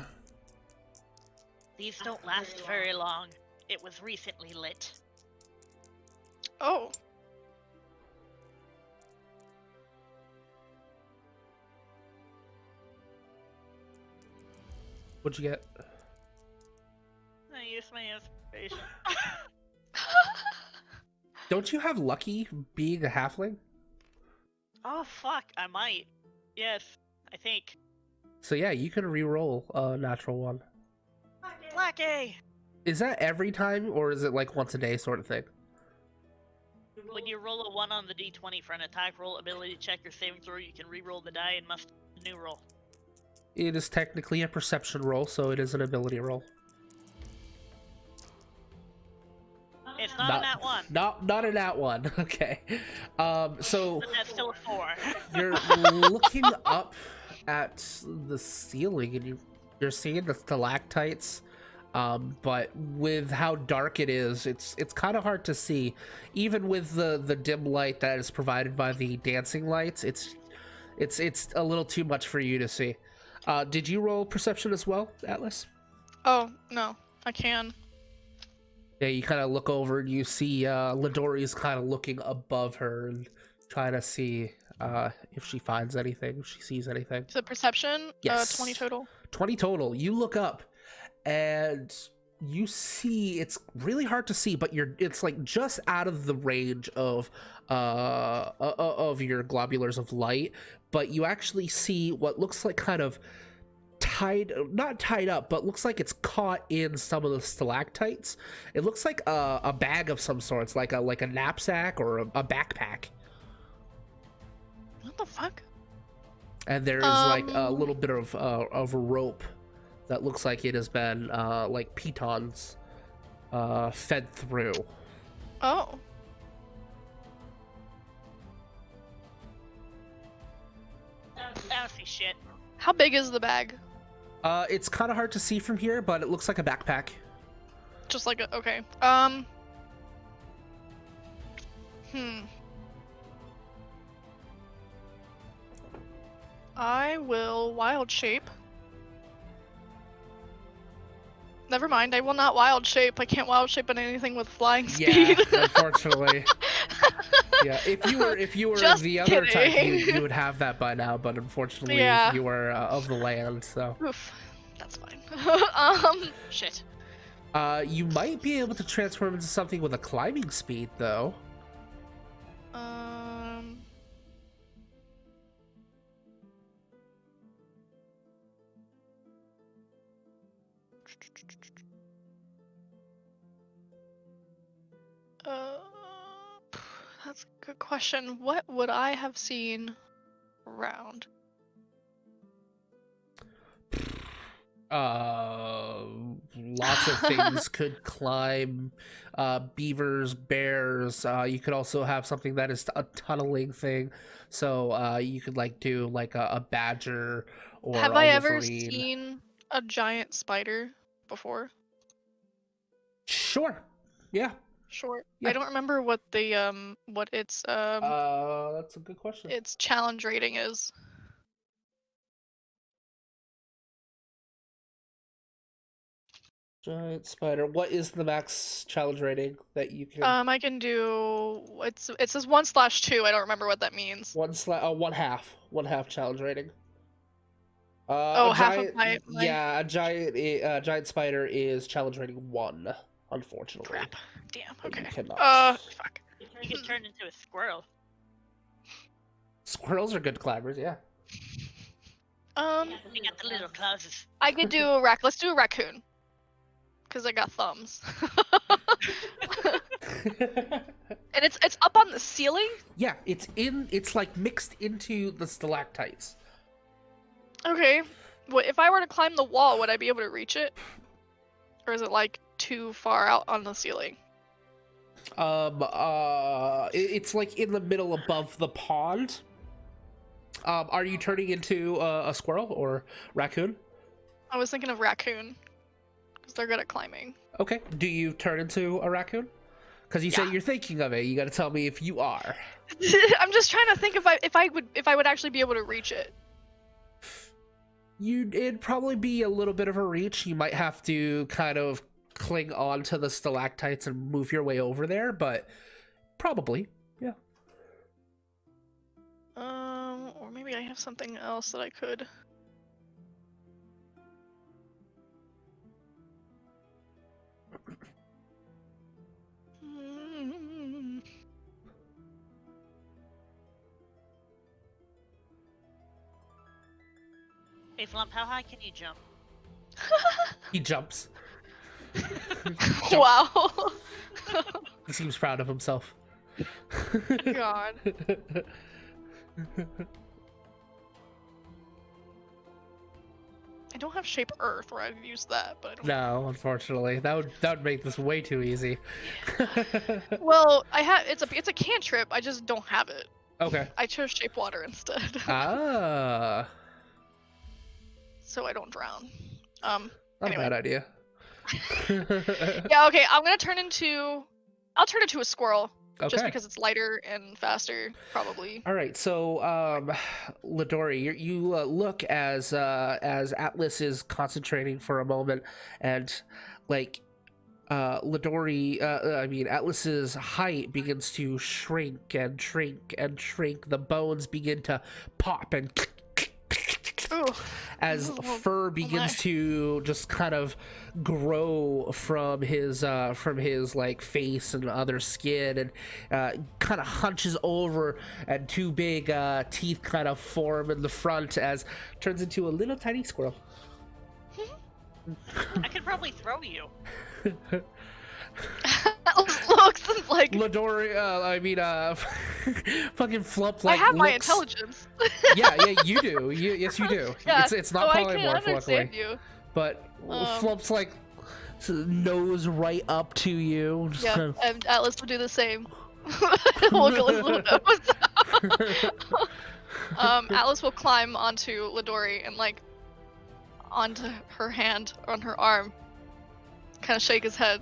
these don't last very long. It was recently lit. Oh. What'd you get? I use my inspiration. Don't you have lucky being a halfling? Oh fuck, I might. Yes, I think. So yeah, you can re-roll a natural one. Lucky! Is that every time, or is it like once a day sort of thing? When you roll a 1 on the d20 for an attack roll, ability check, or saving throw, you can re-roll the die and must a new roll. It is technically a perception roll, so it is an ability roll. It's not a nat 1. Not a nat 1. Okay. So But that's still a 4. you're looking up at the ceiling, and you're seeing the stalactites. But with how dark it is, it's kind of hard to see. Even with the dim light that is provided by the dancing lights, it's a little too much for you to see. Did you roll perception as well, Atlas? Oh, no. I can. Yeah, you kind of look over and you see Lidori's kind of looking above her and trying to see if she finds anything, if she sees anything. Is it perception? Yes. 20 total. 20 total. You look up and you see, it's really hard to see, but it's like just out of the range of your globulars of light, but you actually see what looks like kind of not tied up, but looks like it's caught in some of the stalactites. It looks like a bag of some sorts, like a knapsack or a backpack. What the fuck? And there is like a little bit of a rope that looks like it has been like pitons fed through. Oh. I don't see shit. How big is the bag? It's kind of hard to see from here, but it looks like a backpack. Just like a, okay. I will wild shape. Never mind, I will not wild shape. I can't wild shape on anything with flying speed. Yeah, unfortunately. Yeah, if you were Just the other type, kidding. you would have that by now, but unfortunately Yeah. you are of the land, so. Oof. That's fine. Shit. You might be able to transform into something with a climbing speed, though. That's a good question. What would I have seen around? Lots of things could climb. Beavers, bears. You could also have something that is a tunneling thing. So you could like do like a badger or Have a I ever wolverine. seen a giant spider before? Sure. Yeah. Sure. Yeah. I don't remember what the what its That's a good question. its challenge rating is. Giant spider. What is the max challenge rating that you can? I can do it says 1/2. I don't remember what that means. One half challenge rating. Oh, a half giant, of my yeah, a giant spider is challenge rating 1, unfortunately. crap. Damn. But Okay. you cannot. Fuck. You get turned into a squirrel. Squirrels are good climbers, yeah. You got the little clauses. I could do a let's do a raccoon. Cause I got thumbs. And it's up on the ceiling? Yeah, it's like mixed into the stalactites. Okay. What if I were to climb the wall, would I be able to reach it? Or is it like too far out on the ceiling? It's like in the middle above the pond. Are you turning into a squirrel or raccoon? I was thinking of raccoon. Because they're good at climbing. Okay. Do you turn into a raccoon? Because you say Yeah. you're thinking of it. You got to tell me if you are. I'm just trying to think if I would actually be able to reach it. It'd probably be a little bit of a reach. You might have to kind of cling on to the stalactites and move your way over there, but Probably. Yeah. Or maybe I have something else that I could. Hey, Flump, how high can you jump? He jumps. Wow. He seems proud of himself. God. I don't have shape earth where I'd use that, but I don't. No, unfortunately, that would make this way too easy. Well, I have it's a cantrip. I just don't have it. Okay. I chose shape water instead. Ah. So I don't drown. Not Anyway. a bad idea. Yeah, okay, I'll turn into a squirrel. Okay. Just because it's lighter and faster, probably. All right, so Ladori, you look as Atlas is concentrating for a moment, and like Ladori, I mean Atlas's height begins to shrink and shrink and shrink. The bones begin to pop and Ooh. as fur begins to just kind of grow from his like face and other skin, and kind of hunches over, and two big teeth kind of form in the front as turns into a little tiny squirrel. I could probably throw you. Looks like Ladori, fucking Flump like I have my looks... intelligence. yeah, you do. Yes, you do. Yeah, It's not so I can polymorph, luckily. understand you. But Flump's like nose right up to you. Just Yeah, kind of... and Atlas will do the same. We'll go with nose. Atlas will climb onto Ladori and like onto her hand on her arm, kind of shake his head,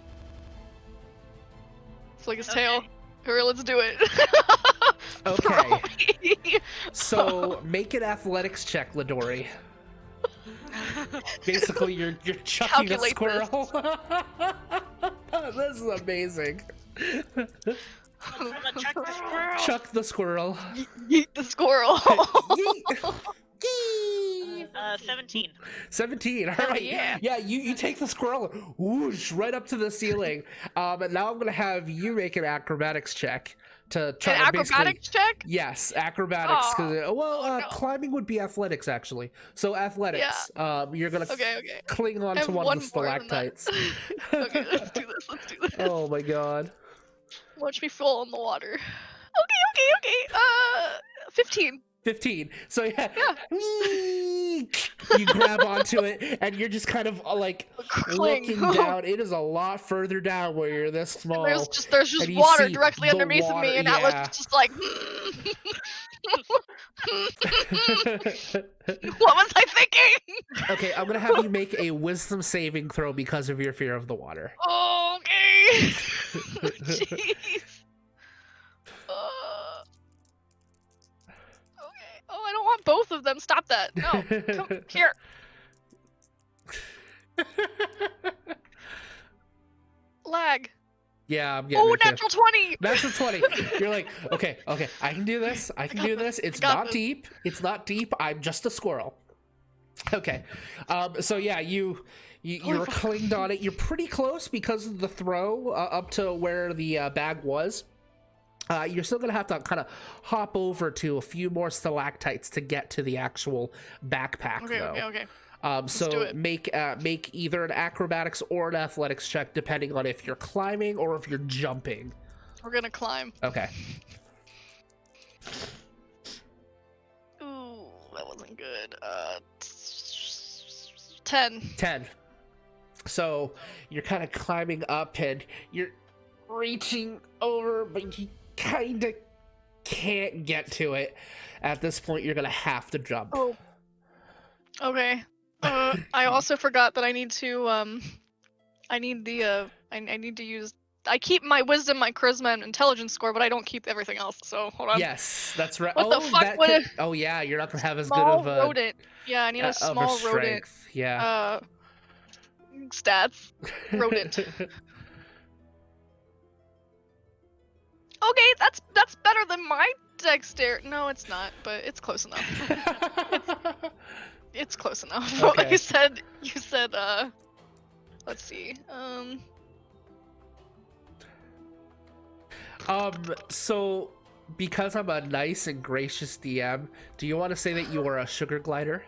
flick his tail. Hurry, let's do it. Okay. So make an athletics check, Ladori. Basically, you're chucking a Calculate squirrel. This is amazing. Chuck the squirrel. Chuck the squirrel. Yeet the squirrel. Yeet. Yee. 17. 17. All Hell right. yeah. Yeah, you take the squirrel, whoosh, right up to the ceiling. And now I'm gonna have you make an acrobatics check to try An to acrobatics check? Yes, acrobatics. Oh, No. no. Climbing would be athletics actually. So athletics. You're gonna Okay. cling on I to have one of the more than that. stalactites. Okay, let's do this. Oh my god. Watch me fall in the water. Okay. 15. 15. So yeah. You grab onto it, and you're just kind of like Cling. looking down. It is a lot further down where you're this small. There's just and you water see directly the underneath of water, me, and yeah. Atlas is just like. What was I thinking? Okay, I'm gonna have you make a wisdom saving throw because of your fear of the water. Okay. Jeez. Okay. Oh, I don't want both of them. Stop that. No. Come here. Lag. Yeah, I'm getting Oh, it too. natural 20. Natural 20. You're like, okay, I can do this. I can do this. It's got not this. deep. It's not deep. I'm just a squirrel. Okay. So yeah, you're clinged on it. You're pretty close because of the throw up to where the bag was. You're still gonna have to kind of hop over to a few more stalactites to get to the actual backpack, though. Okay. So do it. make either an acrobatics or an athletics check, depending on if you're climbing or if you're jumping. We're gonna climb. Okay. Ooh, that wasn't good. 10. 10. So you're kind of climbing up and you're reaching over, but you kind of can't get to it. At this point, you're gonna have to jump. Oh. Okay. I also forgot that I need to I need to use. I keep my wisdom, my charisma, and intelligence score, but I don't keep everything else. So hold on. Yes, that's right. What the fuck would a Oh yeah, you're not gonna have as good small of a rodent? Yeah, I need a of small rodent. strength. Yeah. Stats. Rodent. Okay, that's better than my dexterity. No, it's not, but it's close enough. It's close enough. Okay. You said let's see. So because I'm a nice and gracious DM, do you want to say that you are a sugar glider?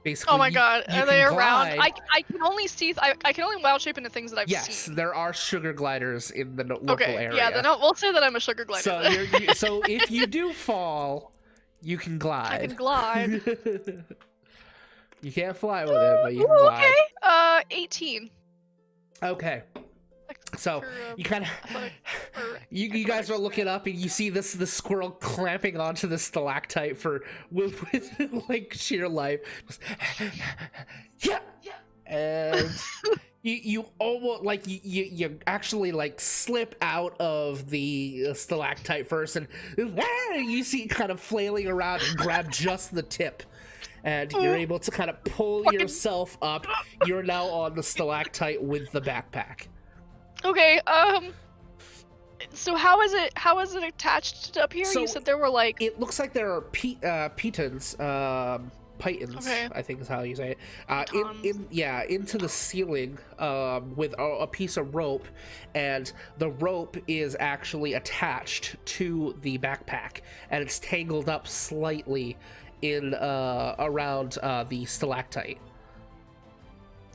Basically, Oh my god, you are they can around? glide. I can only see I can only wild shape into things that I've Yes, seen. there are sugar gliders in the local Okay, area. yeah, then we'll say that I'm a sugar glider. So then. so if you do fall, you can glide. I can glide. You can't fly with it, but you can Ooh, glide. okay. 18. Okay. So For, you kind of athletic- or you guys are athletics. looking up and you see the squirrel clamping onto the stalactite with like sheer life. Just, yeah. And you almost like you actually like slip out of the stalactite first, and you see it kind of flailing around and grab just the tip, and you're able to kind of pull yourself up. You're now on the stalactite with the backpack. Okay, so how is it attached up here? So You said there were like it looks like there are pitons, pitons, Okay. I think is how you say it. Pitons. Into the ceiling with a piece of rope, and the rope is actually attached to the backpack, and it's tangled up slightly in around the stalactite.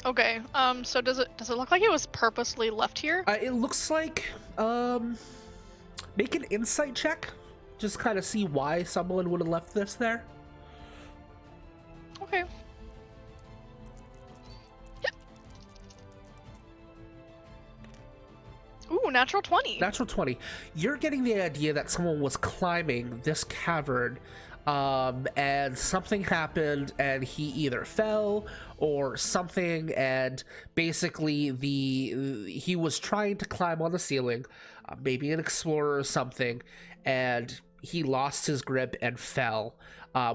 Okay, so does it look like it was purposely left here? It looks like make an insight check, just kind of see why someone would have left this there. Okay. Yep. Ooh, natural 20. Natural 20. You're getting the idea that someone was climbing this cavern, and something happened, and he either fell or something, and basically he was trying to climb on the ceiling, maybe an explorer or something, and he lost his grip and fell,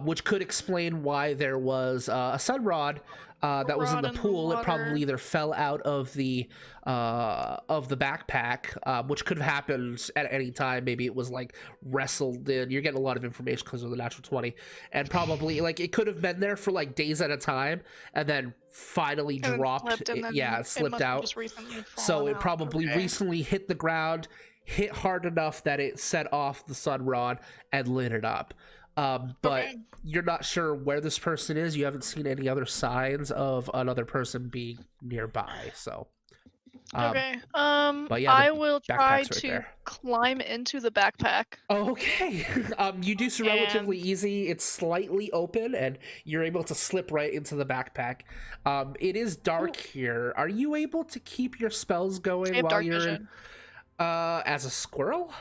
which could explain why there was a sun rod that was in the pool. It probably either fell out of the backpack, which could have happened at any time. Maybe it was like wrestled in. You're getting a lot of information because of the natural 20, and probably like it could have been there for like days at a time, and then finally And then dropped. slipped, and then It slipped must have out. just recently So fallen it out. probably Okay. recently hit the ground, hit hard enough that it set off the sun rod and lit it up. But Okay. you're not sure where this person is. You haven't seen any other signs of another person being nearby. So, Okay. but yeah, I the will try backpack's right to there. climb into the backpack. Okay. You do so relatively easy. It's slightly open, and you're able to slip right into the backpack. It is dark here. Are you able to keep your spells going I have while dark you're vision. as a squirrel?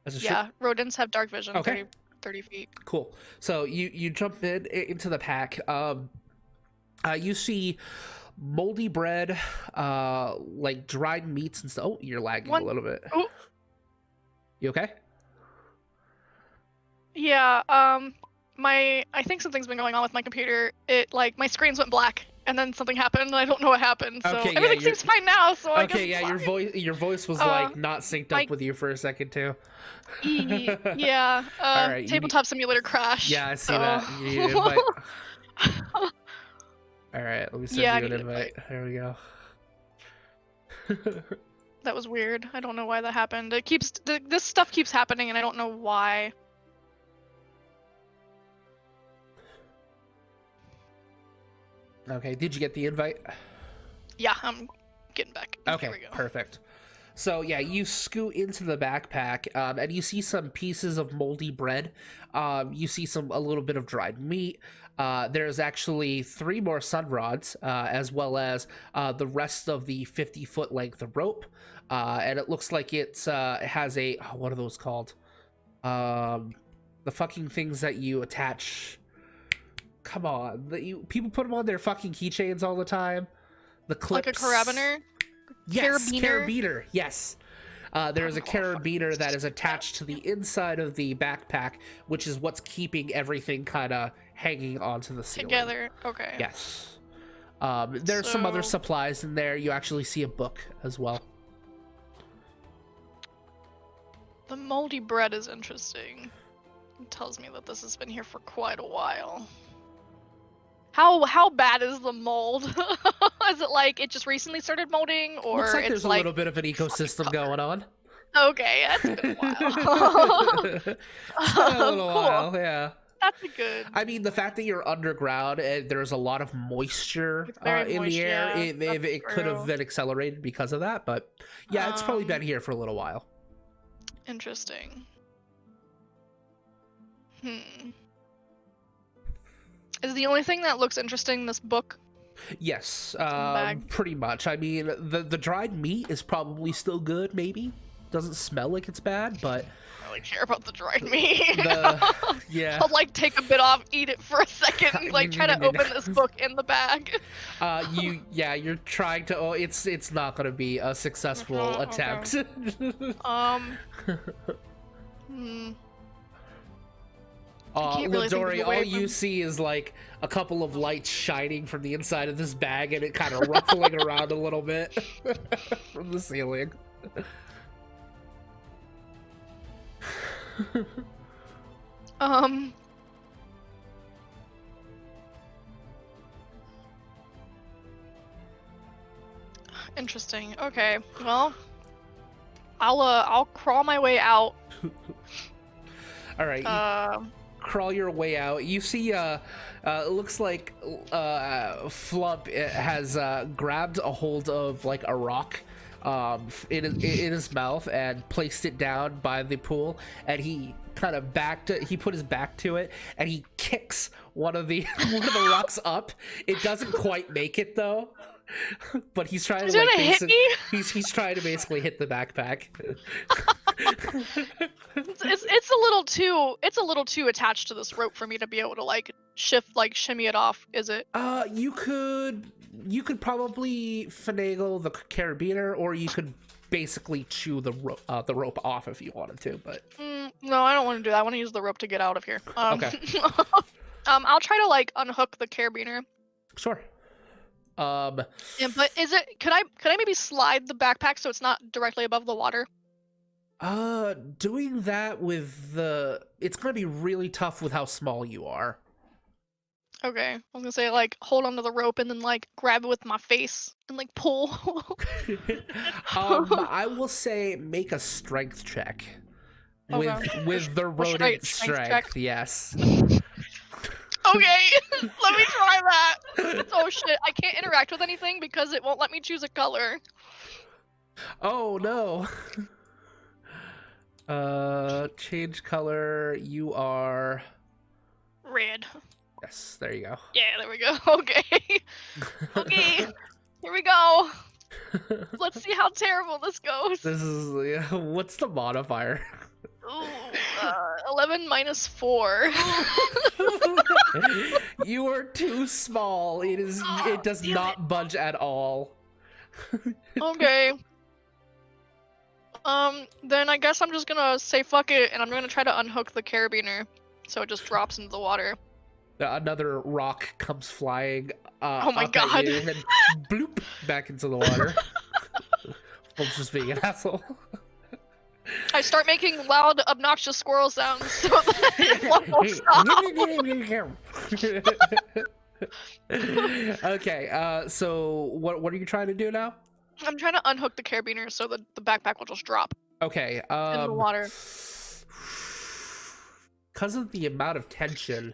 As a Yeah, rodents have dark vision. Okay. 30 feet. Cool. So you jump into the pack. You see moldy bread, like dried meats and stuff. Oh, you're lagging a little bit. Oh. You okay? Yeah, I think something's been going on with my computer. It like my screens went black, and then something happened, and I don't know what happened. So Okay, yeah, everything seems fine now. So I guess Okay, yeah, it's your voice was Uh, like not synced up like- with you for a second too. fine. Yeah. All right, you Tabletop simulator crash. Yeah, I see so- that. You need an invite. All right, let me send Yeah, I you an need an invite. There we go. That was weird. I don't know why that happened. This stuff keeps happening, and I don't know why. Okay, did you get the invite? Yeah, I'm getting back. Okay, Here we go. perfect. So yeah, you scoot into the backpack, and you see some pieces of moldy bread. You see a little bit of dried meat. There's actually 3 more sun rods, as well as the rest of the 50-foot length of rope. And it looks like it has a what are those called? The fucking things that you attach. Come on, people put them on their fucking keychains all the time. The clips. Like a carabiner. Yes, Carabiner? carabiner. Yes. There's a carabiner that is attached to the inside of the backpack, which is what's keeping everything kind of hanging onto the ceiling. Together. Okay. Yes. There's some other So- supplies in there. You actually see a book as well. The moldy bread is interesting. It tells me that this has been here for quite a while. How bad is the mold? Is it like it just recently started molding, or Looks like it's there's a like little bit of an ecosystem going on. okay, that's been a while. It's been a little Cool. while, yeah. That's a good. I mean, the fact that you're underground and there's a lot of moisture It's very in moist, the air, yeah, it could have true. been accelerated because of that. But yeah, it's probably been here for a little while. Interesting. Is the only thing that looks interesting in this book? Yes, bag. pretty much. I mean, the dried meat is probably still good. Maybe doesn't smell like it's bad, but I don't really care about the dried meat. Yeah. I'll like take a bit off, eat it for a second, like try to open this book in the bag. You're trying to. Oh, it's not gonna be a successful attempt. Can't really think of Lidori, a way all you see is like a couple of lights shining from the inside of this bag and it kind of ruffling around a little bit from the ceiling. Interesting. Okay. Well, I'll crawl my way out. All right. Crawl your way out. You see, it looks like Flump has grabbed a hold of like a rock in his mouth and placed it down by the pool, and he kind of he put his back to it, and he kicks one of the rocks up. It doesn't quite make it though. But he's trying to like hit me? he's trying to basically hit the backpack. It's a little too attached to this rope for me to be able to like shimmy it off, is it? You could probably finagle the carabiner, or you could basically chew the rope off if you wanted to, but no, I don't want to do that. I want to use the rope to get out of here. Okay. I'll try to like unhook the carabiner. Sure. But is it? Could I maybe slide the backpack so it's not directly above the water? Doing that with it's gonna be really tough with how small you are. Okay, I was gonna say like hold onto the rope and then like grab it with my face and like pull. I will say make a strength check with the rodent strength. Yes. Okay, let me try that. Oh shit, I can't interact with anything because it won't let me choose a color. Oh no. Change color. You are red. Yes, there you go. Yeah, there we go. Okay. Okay, here we go. Let's see how terrible this goes. This is what's the modifier? Ooh, 11 minus 4. You are too small. It does not budge at all. Okay. Then I guess I'm just gonna say fuck it, and I'm gonna try to unhook the carabiner, so it just drops into the water. Another rock comes flying. Oh my up god! at you and then bloop back into the water. I'm just being an asshole. I start making loud, obnoxious squirrel sounds so that it won't stop. Okay, so what are you trying to do now? I'm trying to unhook the carabiner so that the backpack will just drop Okay, in the water. Because of the amount of tension,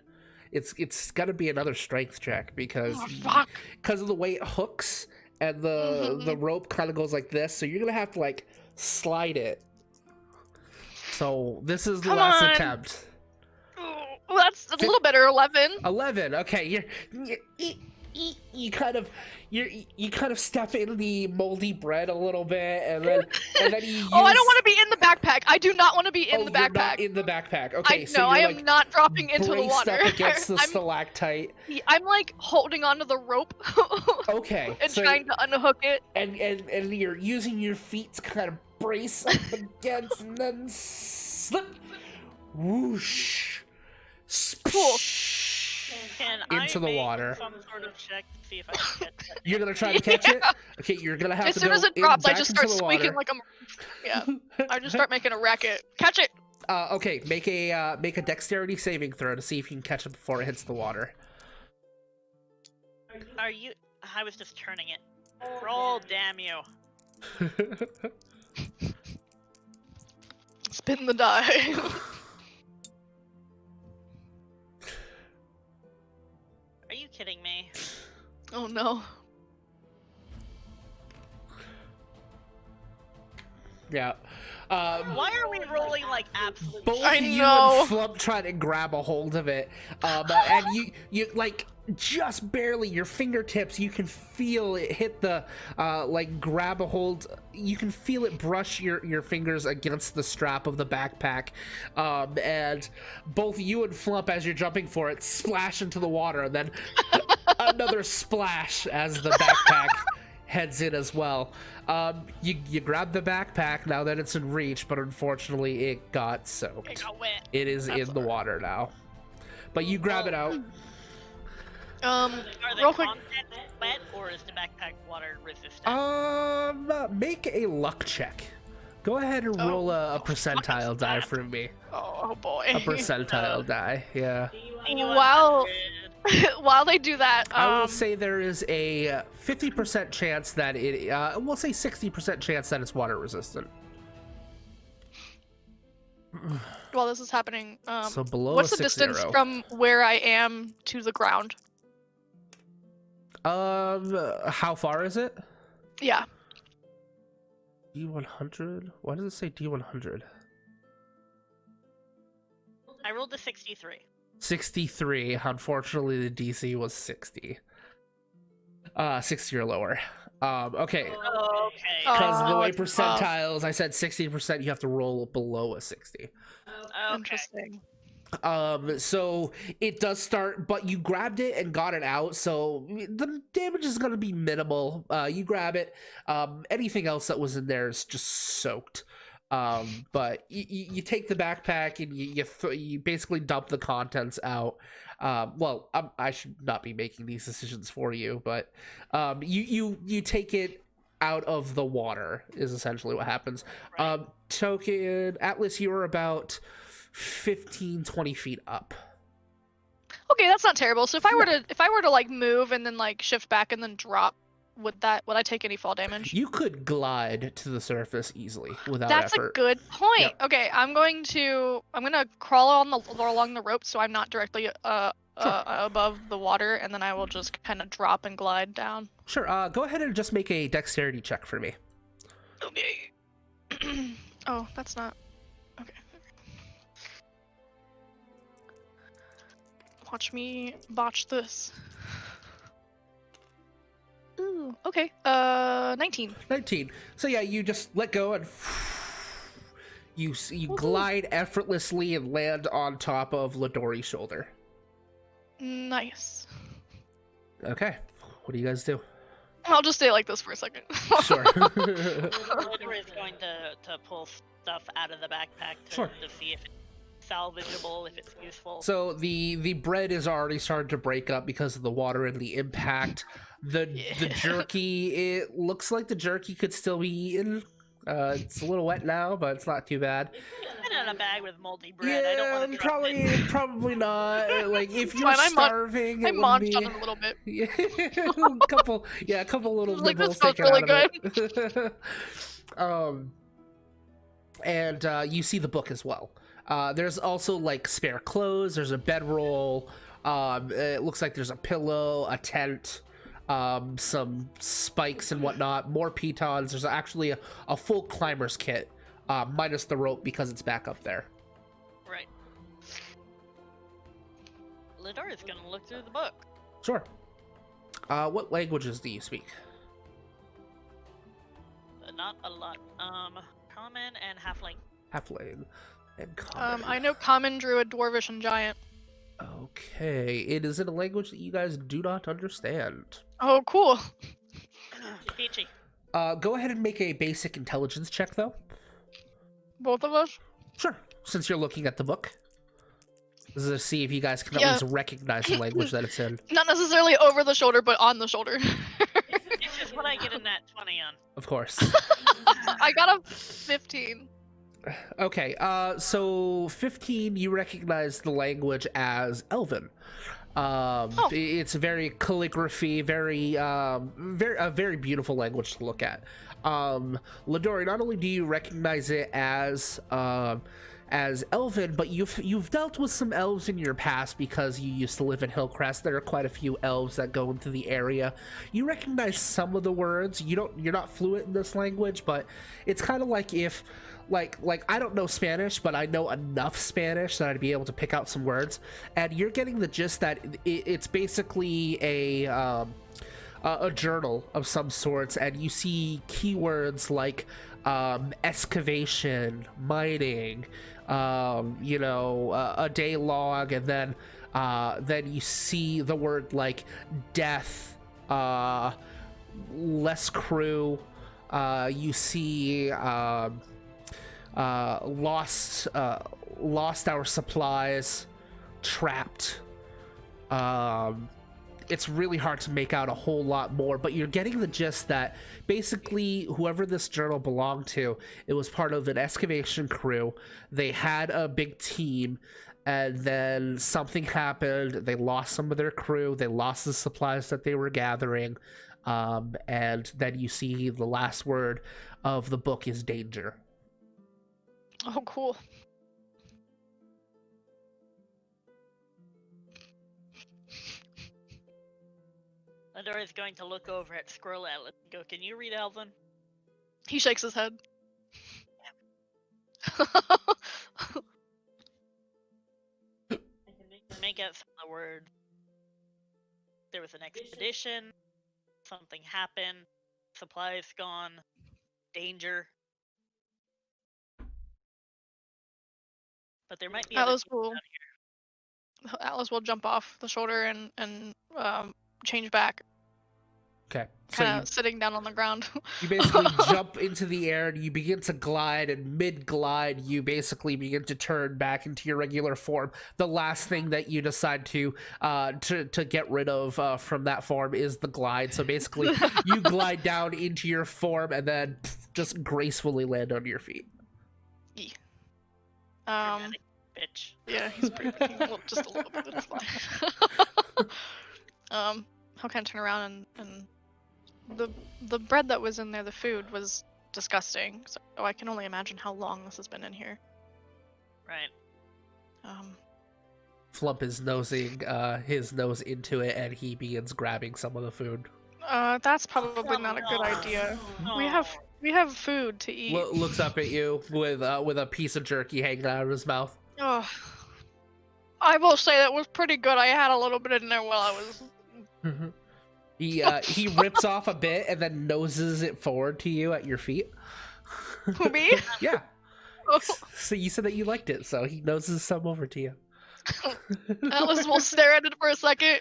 it's gotta be another strength check because of the way it hooks and the rope kind of goes like this, so you're gonna have to like slide it. So this is the last attempt. Well, that's a little better. 11. 11. Okay, you kind of step in the moldy bread a little bit, and then you use... Oh, I don't want to be in the backpack. I do not want to be in the backpack. You're not in the backpack. Okay, so I you're am not dropping into the water. Up against the stalactite. I'm like holding onto the rope. Okay. And trying to unhook it. And you're using your feet to kind of brace up against, and then slip. Whoosh. Cool. Can into I the make water. some sort of check to see if I can catch that? You're gonna try to catch it. Okay, you're gonna have As to soon go as it drops, I back just into start the squeaking water. like I just start making a racket. Catch it! Okay, make a dexterity saving throw to see if you can catch it before it hits the water. Are you? I was just turning it. Roll, damn you. Spin the die. Are you kidding me? Oh no. Yeah. Why are we rolling like absolute? Both I you know. and Flump try to grab a hold of it, and you like just barely your fingertips. You can feel it hit the like grab a hold. You can feel it brush your fingers against the strap of the backpack, and both you and Flump, as you're jumping for it, splash into the water, and then another splash as the backpack heads in as well. You grab the backpack now that it's in reach, but unfortunately it got soaked. It got wet. It is That's in the water now. But you grab it out. Are the Real quick. contents wet, or is the backpack water resistant? Make a luck check. Go ahead and roll a percentile die for me. Oh boy. A percentile die, yeah. Wow. While they do that, I will say there is a 50% chance that it, we'll say 60% chance that it's water resistant. while this is happening, So below what's a the distance 6-0. from where I am to the ground? How far is it? Yeah. D100? Why does it say D100? I rolled a 63. 63. Unfortunately, the DC was 60. 60 or lower. Okay. Okay. Because the way it's percentiles, I said 60%, you have to roll below a 60. Okay. Interesting. So it does start, but you grabbed it and got it out, so the damage is going to be minimal. You grab it. Anything else that was in there is just soaked. But you take the backpack and you basically dump the contents out. Well, I should not be making these decisions for you, but you take it out of the water is essentially what happens. Right. Token Atlas, you are about 15-20 feet up. Okay, that's not terrible. So if I were to like move and then like shift back and then drop, would I take any fall damage? You could glide to the surface easily without That's effort. a good point. Yep. Okay, I'm gonna crawl along the rope so I'm not directly above the water, and then I will just kind of drop and glide down. Sure. Go ahead and just make a dexterity check for me. Okay. Oh, that's not. Okay. Watch me botch this. Ooh, okay. 19. 19. So yeah, you just let go and you glide effortlessly and land on top of Ladori's shoulder. Nice. Okay. What do you guys do? I'll just stay like this for a second. Sure. Lidor is going to pull stuff out of the backpack Sure. to see if it's salvageable, if it's useful. So the bread is already starting to break up because of the water and the impact. The jerky, it looks like the jerky could still be eaten. It's a little wet now, but it's not too bad. It's been in a bag with moldy bread. I don't want to probably not. Like if you're fine, starving, I it would munched be on it a little bit. yeah, a couple little Like, nibbles this taken smells out of it. And you see the book as well. There's also like spare clothes. There's a bedroll. It looks like there's a pillow, a tent, some spikes and whatnot, more pitons. There's actually a full climber's kit, minus the rope because it's back up there. Right. Lidor is going to look through the book. Sure. What languages do you speak? Not a lot. Common and halfling. Halfling and common. I know Common, Druid, Dwarvish, and Giant. Okay, it is in a language that you guys do not understand. Oh, cool. Peachy. Go ahead and make a basic intelligence check, though. Both of us? Sure, since you're looking at the book. This is to see if you guys can at Yeah. least recognize the language that it's in. Not necessarily over the shoulder, but on the shoulder. It's just what I get in that 20 on. Of course. I got a 15. Okay, so 15, you recognize the language as Elven. It's very calligraphy, very a very beautiful language to look at. Ladori, not only do you recognize it as Elven, but you've dealt with some elves in your past because you used to live in Hillcrest. There are quite a few elves that go into the area. You recognize some of the words. You're not fluent in this language, but it's kind of like if like I don't know Spanish, but I know enough Spanish that I'd be able to pick out some words. And you're getting the gist that it's basically a journal of some sorts, and you see keywords like excavation, mining, a day log, and then you see the word like death, less crew. You see lost our supplies, trapped. It's really hard to make out a whole lot more, but you're getting the gist that basically whoever this journal belonged to, it was part of an excavation crew. They had a big team, and then something happened. They lost some of their crew. They lost the supplies that they were gathering. And then you see the last word of the book is danger. Oh, cool. Ladora is going to look over at Squirrel Atlas and go, "Can you read Elven?" He shakes his head. I can make out some of the words. There was an expedition. Something happened. Supplies gone. Danger. But there might be other people down here. Atlas will jump off the shoulder and change back, Okay, kind of sitting down on the ground. you basically jump into the air and you begin to glide, and mid-glide you basically begin to turn back into your regular form. The last thing that you decide to get rid of from that form is the glide. So basically you glide down into your form and then just gracefully land on your feet. Dramatic bitch. Yeah, he's pretty well, just a little bit. It's fine. He'll kind of turn around and the bread that was in there, the food was disgusting. So I can only imagine how long this has been in here. Right. Flump is nosing his nose into it, and he begins grabbing some of the food. That's probably not a good idea. We have food to eat. Looks up at you with a piece of jerky hanging out of his mouth. Oh, I will say that was pretty good. I had a little bit in there while I was. He rips off a bit and then noses it forward to you at your feet. Who, me? Yeah. Oh. So you said that you liked it, so he noses some over to you. Atlas will stare at it for a second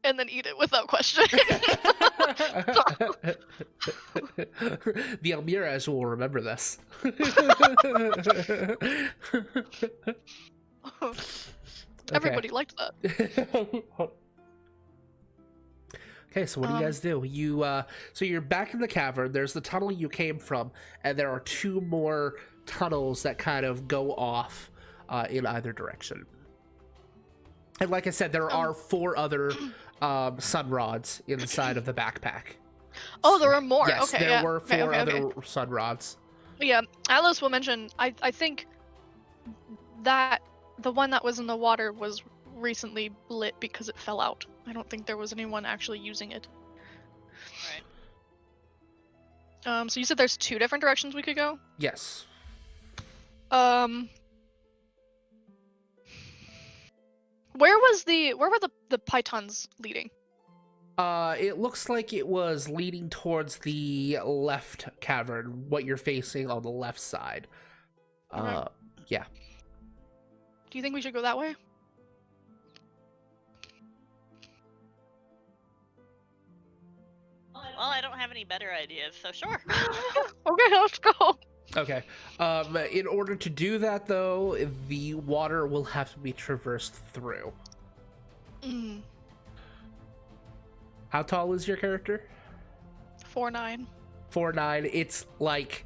and then eat it without question. The Almiras will remember this. Everybody liked that. Okay, so what do you guys do? So you're back in the cavern. There's the tunnel you came from, and there are two more tunnels that kind of go off in either direction. And like I said, there are 4 other sun rods inside of the backpack. Oh, there were more. Yes, okay, there were 4 okay. other sun rods. Yeah, Atlas will mention. I think that the one that was in the water was recently lit because it fell out. I don't think there was anyone actually using it. Right. So you said there's 2 different directions we could go? Yes. Where were the pythons leading? It looks like it was leading towards the left cavern, what you're facing on the left side. Okay. Yeah. Do you think we should go that way? Well, I don't have any better ideas, so sure. Okay, let's go. Okay. In order to do that, though, the water will have to be traversed through. Mm. How tall is your character? 4'9". 4'9". It's like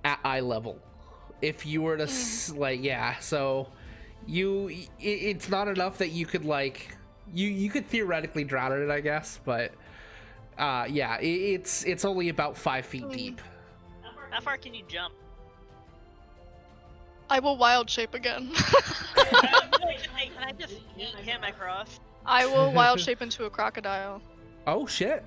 at eye level. If you were to like, yeah. So it's not enough that you could like you could theoretically drown in it, I guess, but yeah, it's only about 5 feet deep. How far can you jump? I will wild shape again. Can I just eat him across? I will wild shape into a crocodile. Oh shit!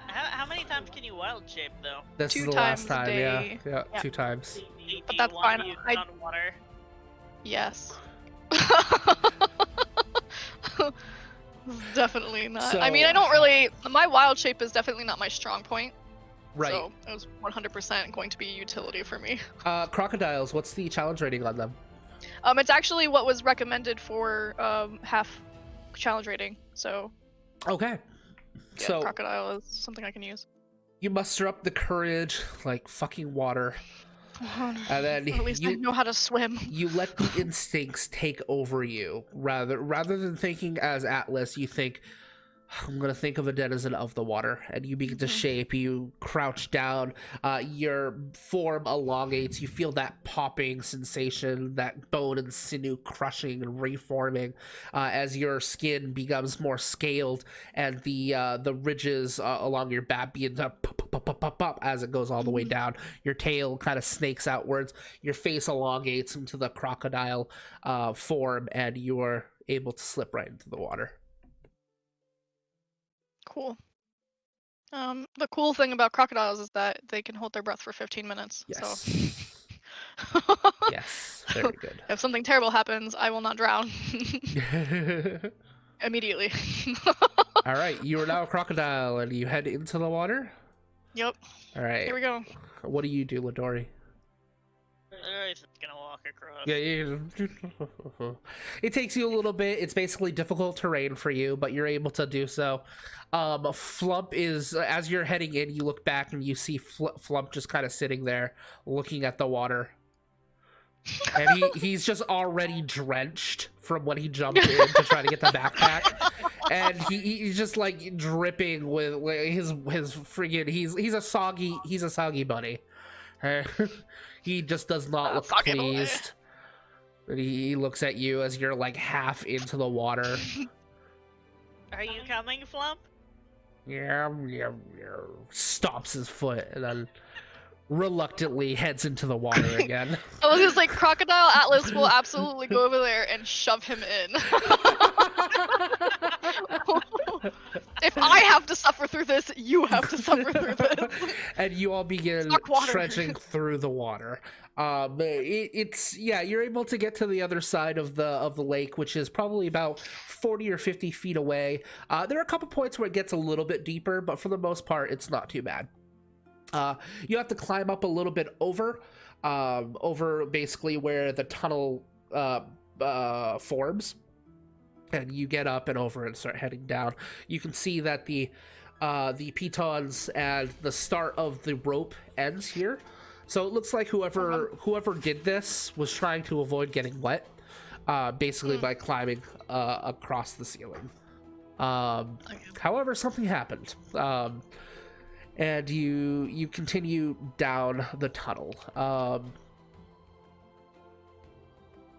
How many times can you wild shape though? This is 2 the last times a time, day. yeah, Yeah. 2 times. Do But you that's want fine, to use I- it on water? Yes. Definitely not. I So- mean, I don't really. My wild shape is definitely not my strong point. Right. So it was 100% going to be utility for me. Crocodiles. What's the challenge rating on them? It's actually what was recommended for half challenge rating. So Okay. yeah, So crocodile is something I can use. you muster up the courage, like fucking water, and then At least I know how to swim. you let the instincts take over you. Rather than thinking as Atlas, you think, I'm gonna think of a denizen of the water, and you begin to shape. You crouch down, your form elongates. You feel that popping sensation, that bone and sinew crushing and reforming, as your skin becomes more scaled, and the ridges along your back begin to pop as it goes all the way down. Your tail kind of snakes outwards. Your face elongates into the crocodile form, and you are able to slip right into the water. Cool. The cool thing about crocodiles is that they can hold their breath for 15 minutes. Yes. So Yes, very good. if something terrible happens, I will not drown immediately. All right, you are now a crocodile, and you head into the water. Yep. All right, Here we go. what do you do, Lidori? Otherwise, it's gonna walk across. Yeah, it takes you a little bit. It's basically difficult terrain for you, but you're able to do so. Flump is, as you're heading in, you look back and you see Flump just kind of sitting there looking at the water. And he's just already drenched from when he jumped in to try to get the backpack. And he's just like dripping with his friggin' he's a soggy bunny. He just does not look fucking pleased. And he looks at you as you're like half into the water. Are you coming, Flump? Yeah, stops his foot and then reluctantly heads into the water again. I was just like, Crocodile Atlas will absolutely go over there and shove him in. If I have to suffer through this, you have to suffer through this. And you all begin Suck water. trenching through the water. It's you're able to get to the other side of the lake, which is probably about 40 or 50 feet away. There are a couple points where it gets a little bit deeper, but for the most part, it's not too bad. You have to climb up a little bit over basically where the tunnel forms, and you get up and over and start heading down. You can see that the pitons and the start of the rope ends here, so it looks like whoever did this was trying to avoid getting wet, basically by climbing across the ceiling. However, something happened. And you continue down the tunnel.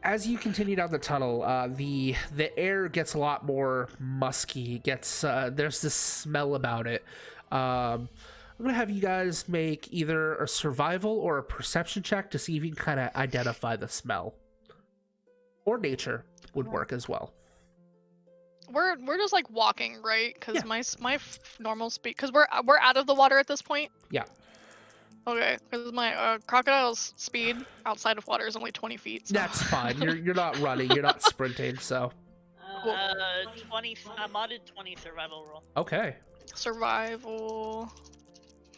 As you continue down the tunnel, the air gets a lot more musky. There's this smell about it. I'm gonna have you guys make either a survival or a perception check to see if you can kind of identify the smell. Or nature would work as well. We're just like walking, right? Because Yeah. my normal speed, because we're out of the water at this point. Yeah. Okay, because my crocodile's speed outside of water is only 20 feet. So. That's fine. You're not running. You're not sprinting. So 20. Modded 20 survival roll. okay. Survival.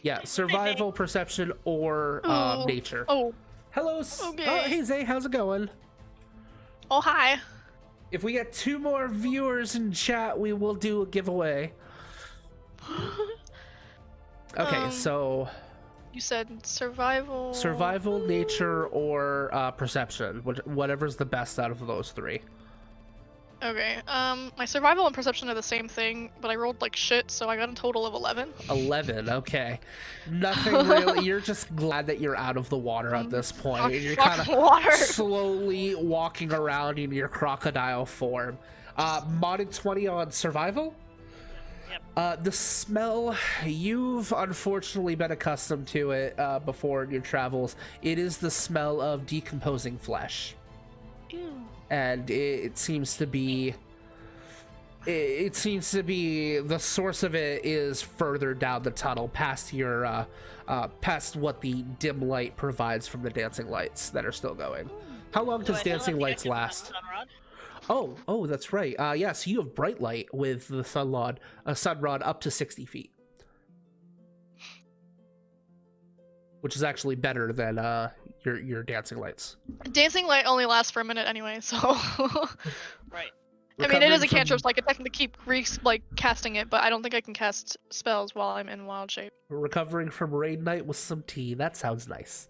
Yeah, survival, perception, or Ooh. nature. Oh, Hello. Okay. Oh, hey Zay, how's it going? oh hi. If we get 2 more viewers in chat, we will do a giveaway. Okay, so You said survival. Survival, nature, or perception. Whatever's the best out of those three. Okay. My survival and perception are the same thing, but I rolled like shit, so I got a total of 11. 11. Okay. Nothing really. You're just glad that you're out of the water at this point. You're kind of water. slowly walking around in your crocodile form. Modded 20 on survival. The smell, you've unfortunately been accustomed to it before in your travels. It is the smell of decomposing flesh. Ew. And it seems to be the source of it is further down the tunnel past your past what the dim light provides from the dancing lights that are still going. How long does dancing lights last? Oh, that's right. Yeah, so you have bright light with the sunrod up to 60 feet. Which is actually better than your dancing lights. Dancing light only lasts for a minute anyway, so. Right. I mean, it is a cantrip, so I could technically keep casting it, but I don't think I can cast spells while I'm in wild shape. Recovering from raid night with some tea. That sounds nice.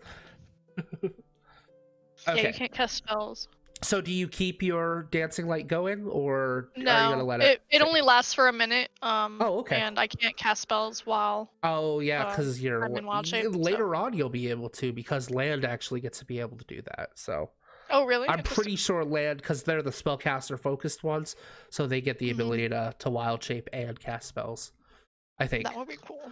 Okay. Yeah, you can't cast spells. So do you keep your dancing light going, or No, are you gonna let it? It only lasts for a minute. Oh, okay. And I can't cast spells while. Oh, yeah, because I'm in wild shape. Later on you'll be able to, because land actually gets to be able to do that. So. Oh, really? I'm pretty sure land, because they're the spellcaster focused ones, so they get the ability to wild shape and cast spells. I think. That would be cool.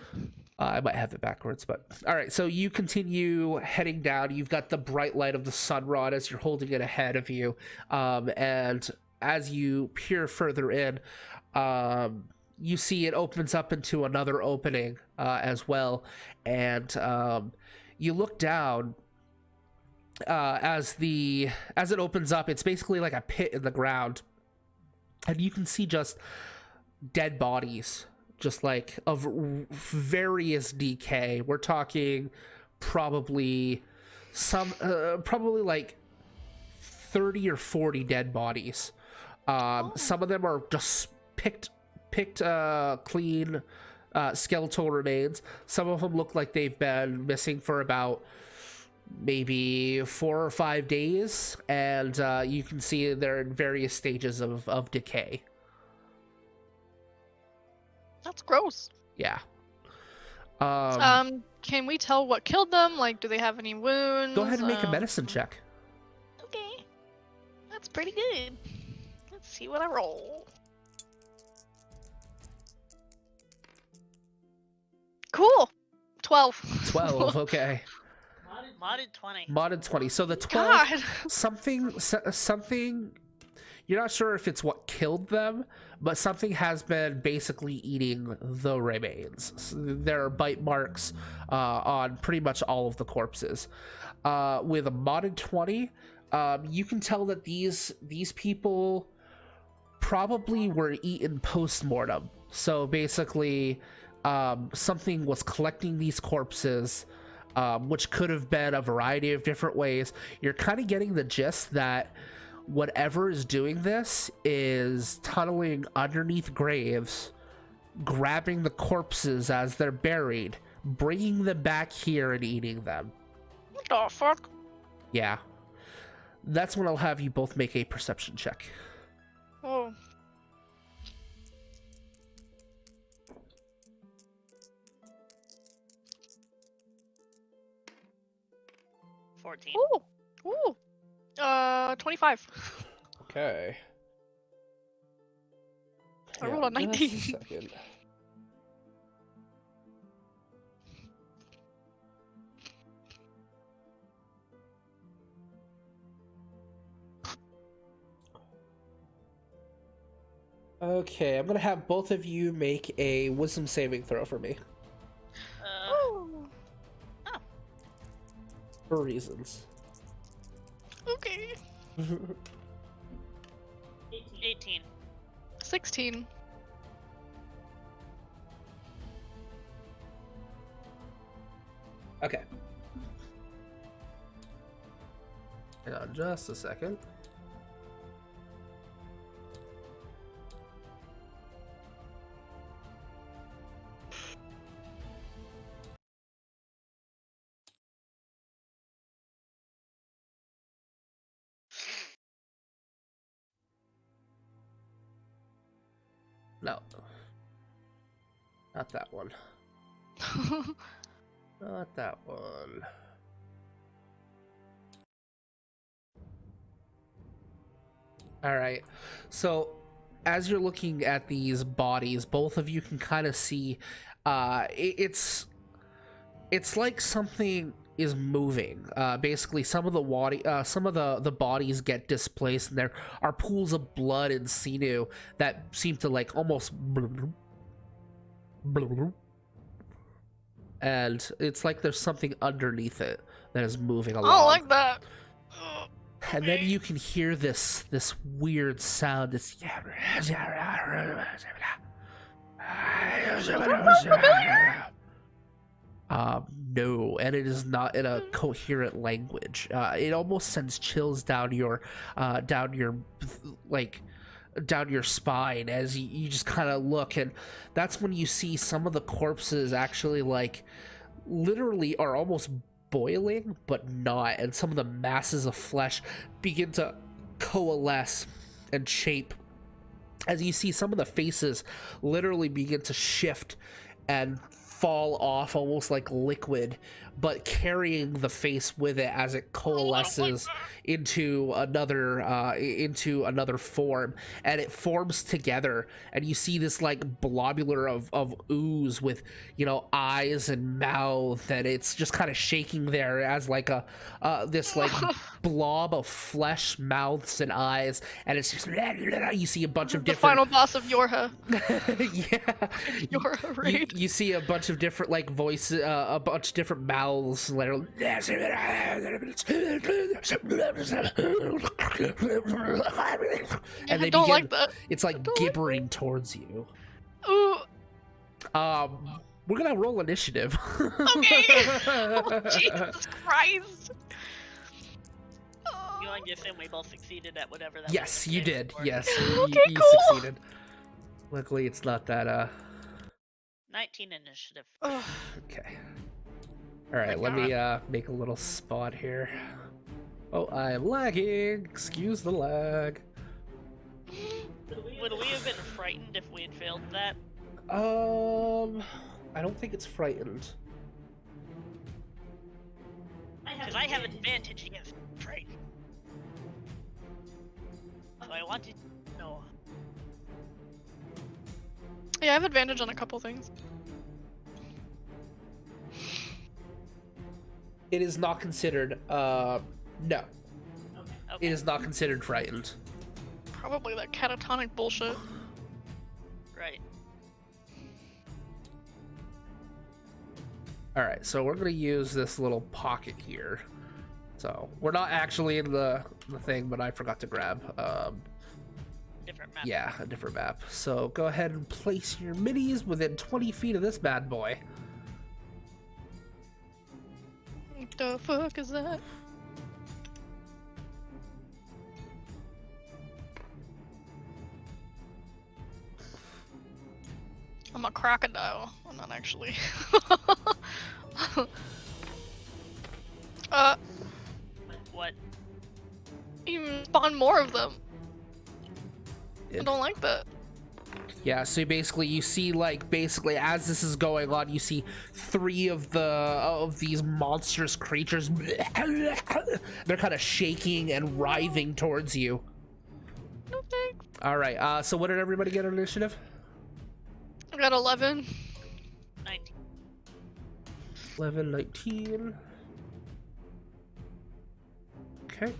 I might have it backwards, but all right. So you continue heading down. You've got the bright light of the sun rod as you're holding it ahead of you, and as you peer further in, you see it opens up into another opening as well, and you look down. As it opens up, it's basically like a pit in the ground, and you can see just dead bodies, just like of various decay. We're talking probably like 30 or 40 dead bodies. Some of them are just picked clean skeletal remains. Some of them look like they've been missing for about maybe 4 or 5 days, and you can see they're in various stages of decay. That's gross. Yeah. Can we tell what killed them? Like, do they have any wounds? Go ahead and make a medicine check. Okay. That's pretty good. Let's see what I roll. Cool. 12. 12, okay. Modded 20. Modded 20. So the 12, God. something, you're not sure if it's what killed them, but something has been basically eating the remains. So there are bite marks on pretty much all of the corpses. With a modded 20, you can tell that these people probably were eaten post-mortem. So basically, something was collecting these corpses, which could have been a variety of different ways. You're kind of getting the gist that whatever is doing this is tunneling underneath graves, grabbing the corpses as they're buried, bringing them back here and eating them. What the fuck? Yeah. That's when I'll have you both make a perception check. Oh. Ooh. 25. Okay. I rolled a 19. Just a second. Okay, I'm gonna have both of you make a wisdom saving throw for me. Oh. For reasons. Okay. 18. 16. Okay. Hang on just a second. No. Not that one. Not that one. All right. So as you're looking at these bodies, both of you can kind of see it's like something is moving. Basically, some of the bodies get displaced, and there are pools of blood and sinew that seem to like almost, and it's like there's something underneath it that is moving I along. don't like that. Ugh. And then you can hear this weird sound. This no, and it is not in a coherent language. It almost sends chills down your spine as you just kind of look, and that's when you see some of the corpses actually like literally are almost boiling, but not, and some of the masses of flesh begin to coalesce and shape as you see some of the faces literally begin to shift and fall off almost like liquid, but carrying the face with it as it coalesces into another form, and it forms together, and you see this like blobular of ooze with, you know, eyes and mouth, and it's just kind of shaking there as like a this like blob of flesh, mouths and eyes, and it's just you see a bunch of The different final boss of Yorha. yeah, Yorha raid. you see a bunch of different like voices, a bunch of different mouths, literally. And they don't begin, like that. it's like gibbering towards you. Ooh. We're gonna roll initiative. Okay. Oh, Jesus Christ. You want to assume we both succeeded at whatever that Yes, was you did. for. Yes, Okay, you cool. succeeded. Luckily, it's not that. 19 initiative. Ugh. Okay. All right, my let me make a little spot here. Oh, I'm lagging. Excuse the lag. Would we have been frightened if we had failed that? I don't think it's frightened. Because I have advantage against frightened. So I wanted to know. Yeah, I have advantage on a couple things. It is not considered. No, Okay. it is not considered frightened. Probably that catatonic bullshit. Right. All right, so we're gonna use this little pocket here. So we're not actually in the thing, but I forgot to grab. Different map. Yeah, a different map. So go ahead and place your minis within 20 feet of this bad boy. What the fuck is that? I'm a crocodile. I'm not actually. What? You spawn more of them. I It- don't like that. Yeah, so basically you see like basically as this is going on, you see three of these monstrous creatures. They're kind of shaking and writhing towards you. No thanks. All right, so what did everybody get on initiative? I got 11. 19. 11, 19. Okay.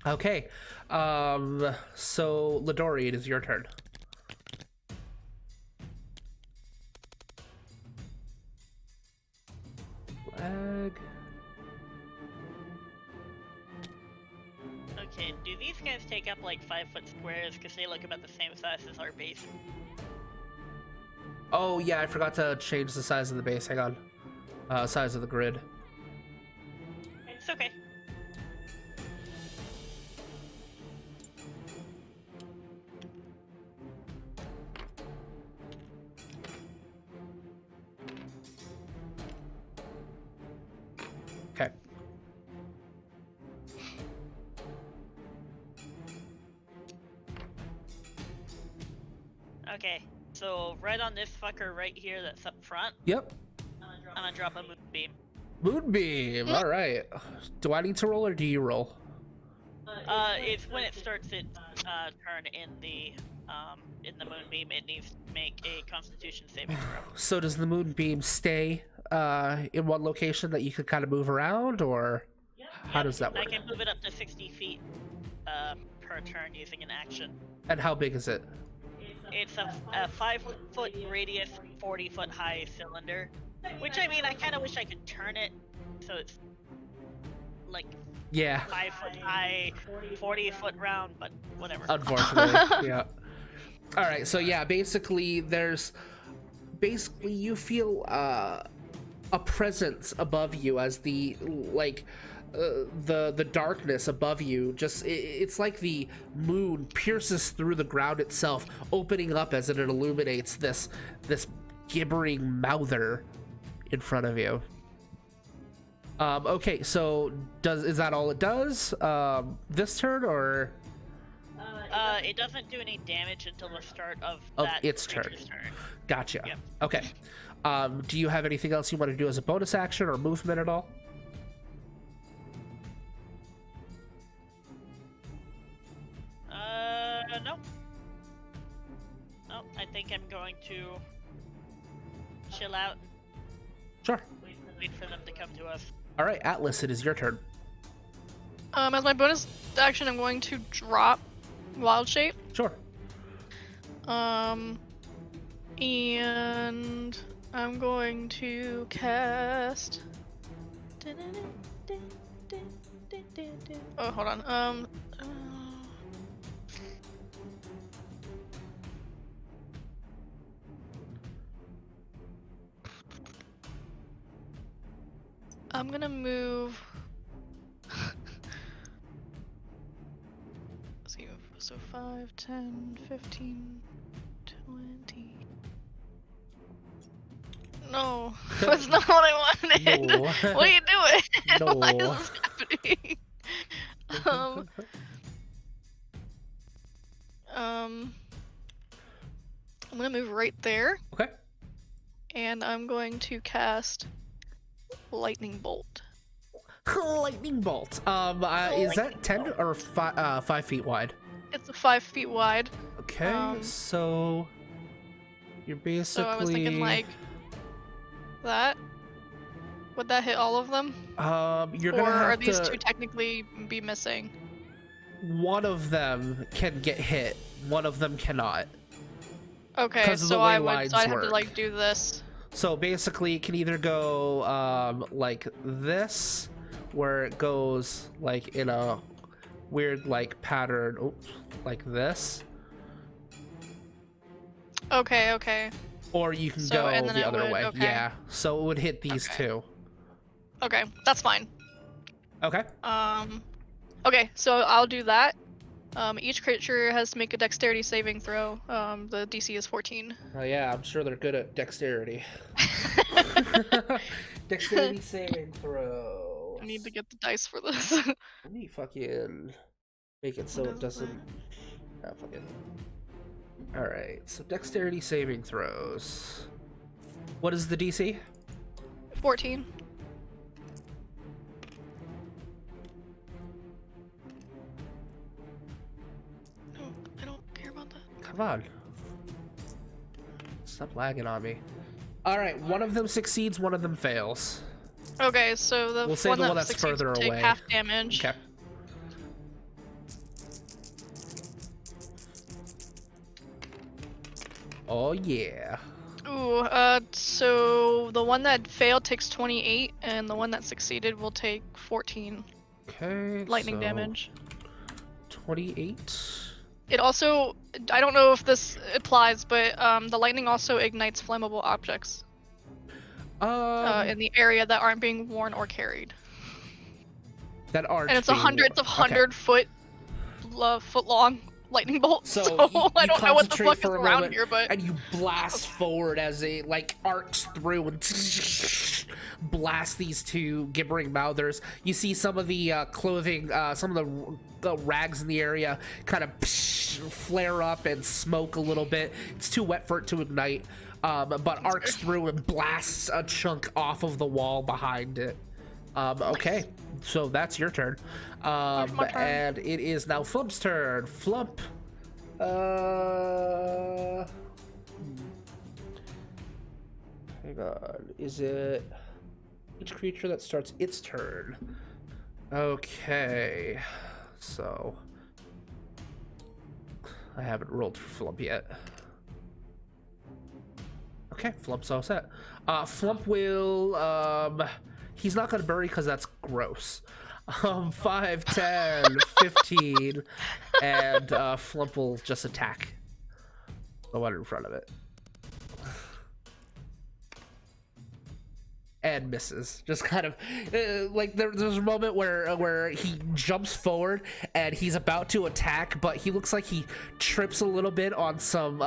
Okay. So Ladori, it is your turn. Lag. Okay, do these guys take up like 5-foot squares because they look about the same size as our base? Oh yeah, I forgot to change the size of the base. Hang on. Size of the grid. It's okay. Okay, so right on this fucker right here that's up front, Yep. I'm gonna drop a moonbeam. Moonbeam. All right. Do I need to roll or do you roll? It's when it starts its turn in the moonbeam, it needs to make a Constitution saving throw. So does the moonbeam stay in one location that you could kind of move around, or how does that work? I can move it up to 60 feet per turn using an action. And how big is it? It's a 5-foot radius, 40-foot high cylinder. Which, I mean, I kind of wish I could turn it so it's like Yeah. 5-foot high, 40-foot round, but whatever. Unfortunately, yeah. All right, so yeah, basically you feel a presence above you as the the darkness above you it's like the moon pierces through the ground itself, opening up as it illuminates this gibbering mouther in front of you. Okay, so is that all it does this turn, or It doesn't do any damage until the start of its turn? Gotcha. Yep. Okay. Do you have anything else you want to do as a bonus action or movement at all? No. No, I think I'm going to chill out, Sure. wait for them to come to us. All right, Atlas, it is your turn. As my bonus action, I'm going to drop Wild Shape. Sure. And I'm going to cast. Oh, hold on. I'm gonna move. Let's see, so 5, 10, 15, 20. No, that's not what I wanted. No. What are you doing? No. Why is this happening? I'm gonna move right there, Okay. and I'm going to cast Lightning Bolt. Lightning bolt. Is that 10 or 5 feet wide? It's 5 feet wide. Okay, so you're basically. So I was thinking like that. Would that hit all of them? You're Or gonna have are these to. two technically be missing? One of them can get hit. One of them cannot. Okay, 'Cause of the so way I lines have to work. like do this. So basically, it can either go like this, where it goes like in a weird like pattern, oops, like this, Okay, okay. or you can So, and go then the it other would- way. okay. Yeah, so it would hit these Okay. two. Okay, that's fine. Okay. Okay, so I'll do that. Each creature has to make a dexterity saving throw. The DC is 14. Oh yeah, I'm sure they're good at dexterity. Dexterity saving throw. I need to get the dice for this. Let me fucking make it so What it is doesn't. Ah, fuck it. All right, so dexterity saving throws. What is the DC? 14. No, I don't care about that. Come on. Stop lagging on me. All right, one of them succeeds, one of them fails. Okay, so the We'll say one the that one that's succeeds further will take away. half damage. Okay. Oh yeah. Ooh, so the one that failed takes 28, and the one that succeeded will take 14 Okay. lightning so damage. 28. It also, I don't know if this applies, but the lightning also ignites flammable objects in the area that aren't being worn or carried. that aren't. And it's being 100 foot long lightning bolt. So So, you I don't know what the concentrate fuck is for a around moment, here, but and you blast forward as it like arcs through and blast these two gibbering mouthers. You see some of the clothing, some of the rags in the area kind of flare up and smoke a little bit. It's too wet for it to ignite, but arcs through and blasts a chunk off of the wall behind it. Okay, so that's your turn. My turn. And it is now Flump's turn. Flump. Hang on. Is it each creature that starts its turn? Okay. So I haven't rolled for Flump yet. Okay, Flump's all set. Flump will he's not gonna bury because that's gross. 5, 10, 15, and Flump will just attack the one in front of it. And misses. Just kind of like there's a moment where he jumps forward and he's about to attack, but he looks like he trips a little bit on some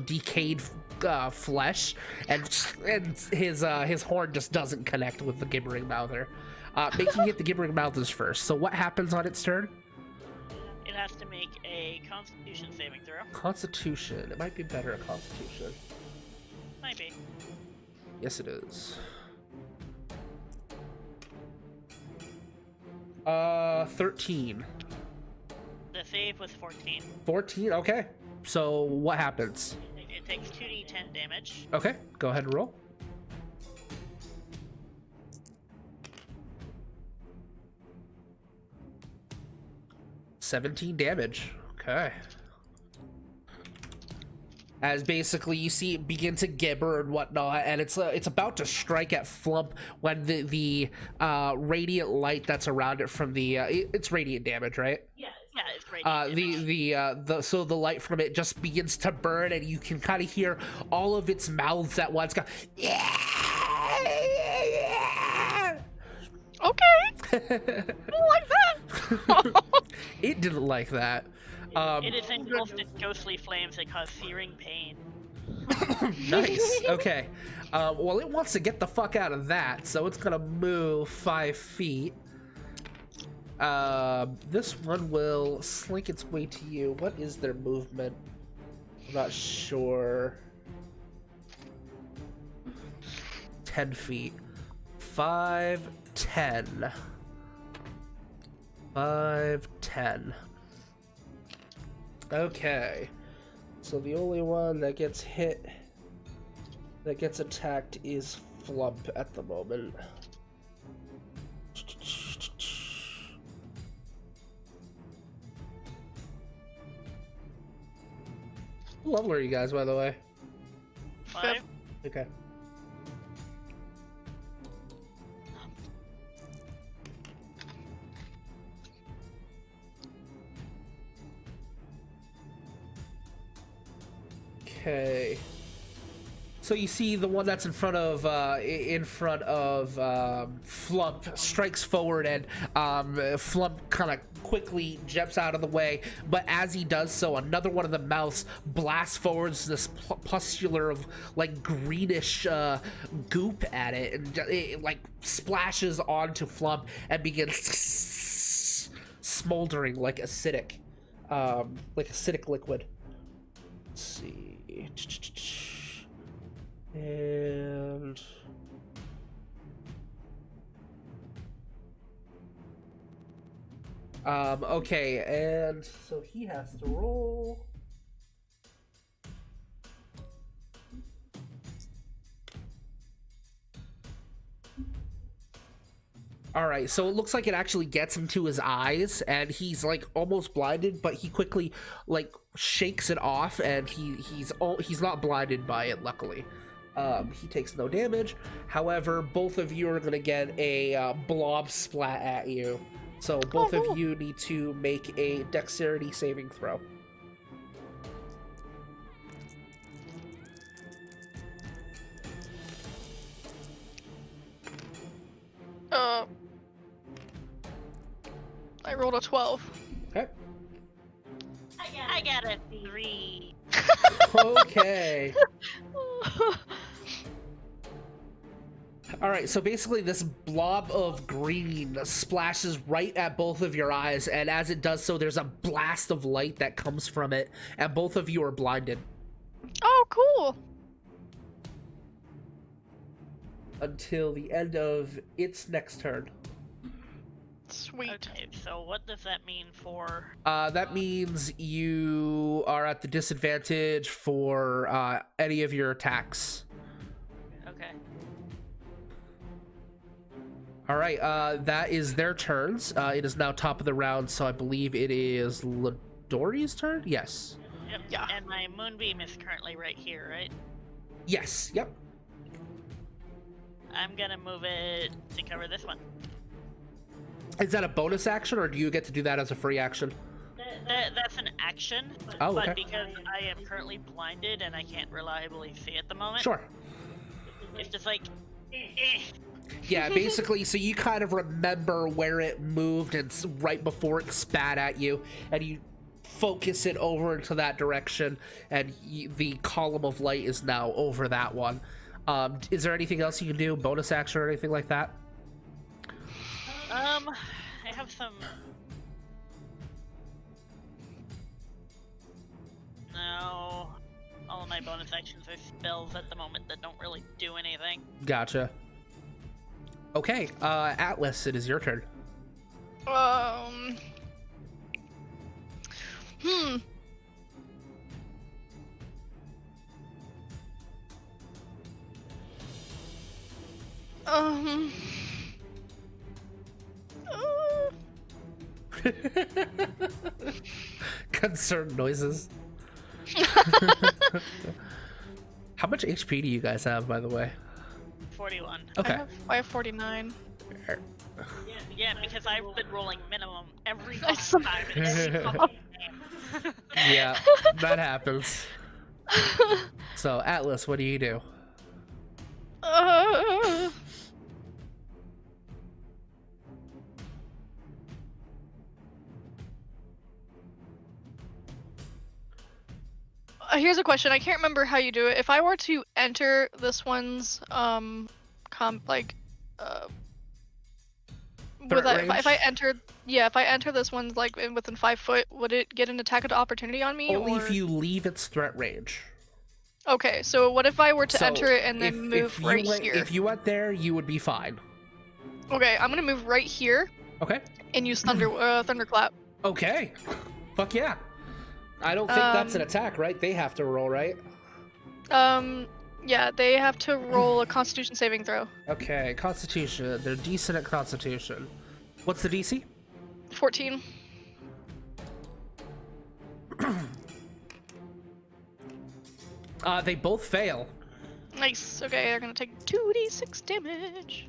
decayed flesh, and his horn just doesn't connect with the gibbering mouther, making it the gibbering mouthers first. So what happens on its turn? It has to make a Constitution saving throw. Constitution. It might be better at Constitution. Might be. Yes, it is. 13. The save was 14. 14. Okay. So what happens? It takes 2d10 damage. Okay, go ahead and roll. $17 damage. Okay. As basically you see it begin to gibber and whatnot, and it's about to strike at Flump when the radiant light that's around it from the it's radiant damage, right? Yeah, it's radiant So the light from it just begins to burn, and you can kind of hear all of its mouths at once go, yeah. Okay. I don't like that. It didn't like that. It is engulfed in ghostly flames that cause searing pain. Nice. Okay. Well, it wants to get the fuck out of that, so it's gonna move 5 feet. This one will slink its way to you. What is their movement? I'm not sure. 10 feet. 5, 10. 5, 10. Okay. So the only one that gets hit, that gets attacked, is Flump at the moment. What level are you guys, by the way? 5. Okay. Okay. So you see the one that's in front of Flump strikes forward, and Flump kind of quickly jumps out of the way. But as he does so, another one of the mouths blasts forwards this pustular of like greenish goop at it, and it like splashes onto Flump and begins smoldering like acidic liquid. Let's see. And okay, and so he has to roll. All right, so it looks like it actually gets him to his eyes, and he's like almost blinded, but he quickly like shakes it off, and he's not blinded by it, luckily. He takes no damage. However, both of you are gonna get a blob splat at you, so both of you need to make a dexterity saving throw. I rolled a 12. Okay. I got a 3. Okay. All right, so basically this blob of green splashes right at both of your eyes, and as it does so, there's a blast of light that comes from it, and both of you are blinded. Oh, cool. Until the end of its next turn. Sweet. Okay, so what does that mean for... That means you are at the disadvantage for any of your attacks. Okay. All right, that is their turns. It is now top of the round, so I believe it is Ladori's turn? Yes. Yep. Yeah. And my moonbeam is currently right here, right? Yes, yep. I'm gonna move it to cover this one. Is that a bonus action, or do you get to do that as a free action? That's an action, Oh, but okay. because I am currently blinded and I can't reliably see at the moment, Sure. it's just like... Yeah, basically, so you kind of remember where it moved and right before it spat at you, and you focus it over into that direction, and the column of light is now over that one. Is there anything else you can do, bonus action or anything like that? I have some... No. All of my bonus actions are spells at the moment that don't really do anything. Gotcha. Okay, Atlas, it is your turn. Hmm. Um. Concerned noises. How much HP do you guys have, by the way? 41. Okay. I have 49. Yeah, because I've been rolling minimum every I fucking time in every fucking game. Yeah, that happens. So, Atlas, what do you do? Here's a question. I can't remember how you do it. If I were to enter this one's if I entered, yeah, if I enter this one's like within 5 foot, would it get an attack of opportunity on me? Only or... if you leave its threat range. Okay, so what if I were to So enter it and then move right here? If you went there, you would be fine. Okay, I'm gonna move right here Okay. and use thunderclap. Okay. Fuck yeah. I don't think that's an attack, right? They have to roll, right? Yeah, they have to roll a Constitution saving throw. Okay, Constitution. They're decent at Constitution. What's the DC? 14. They both fail. Nice. Okay, they're gonna take 2d6 damage.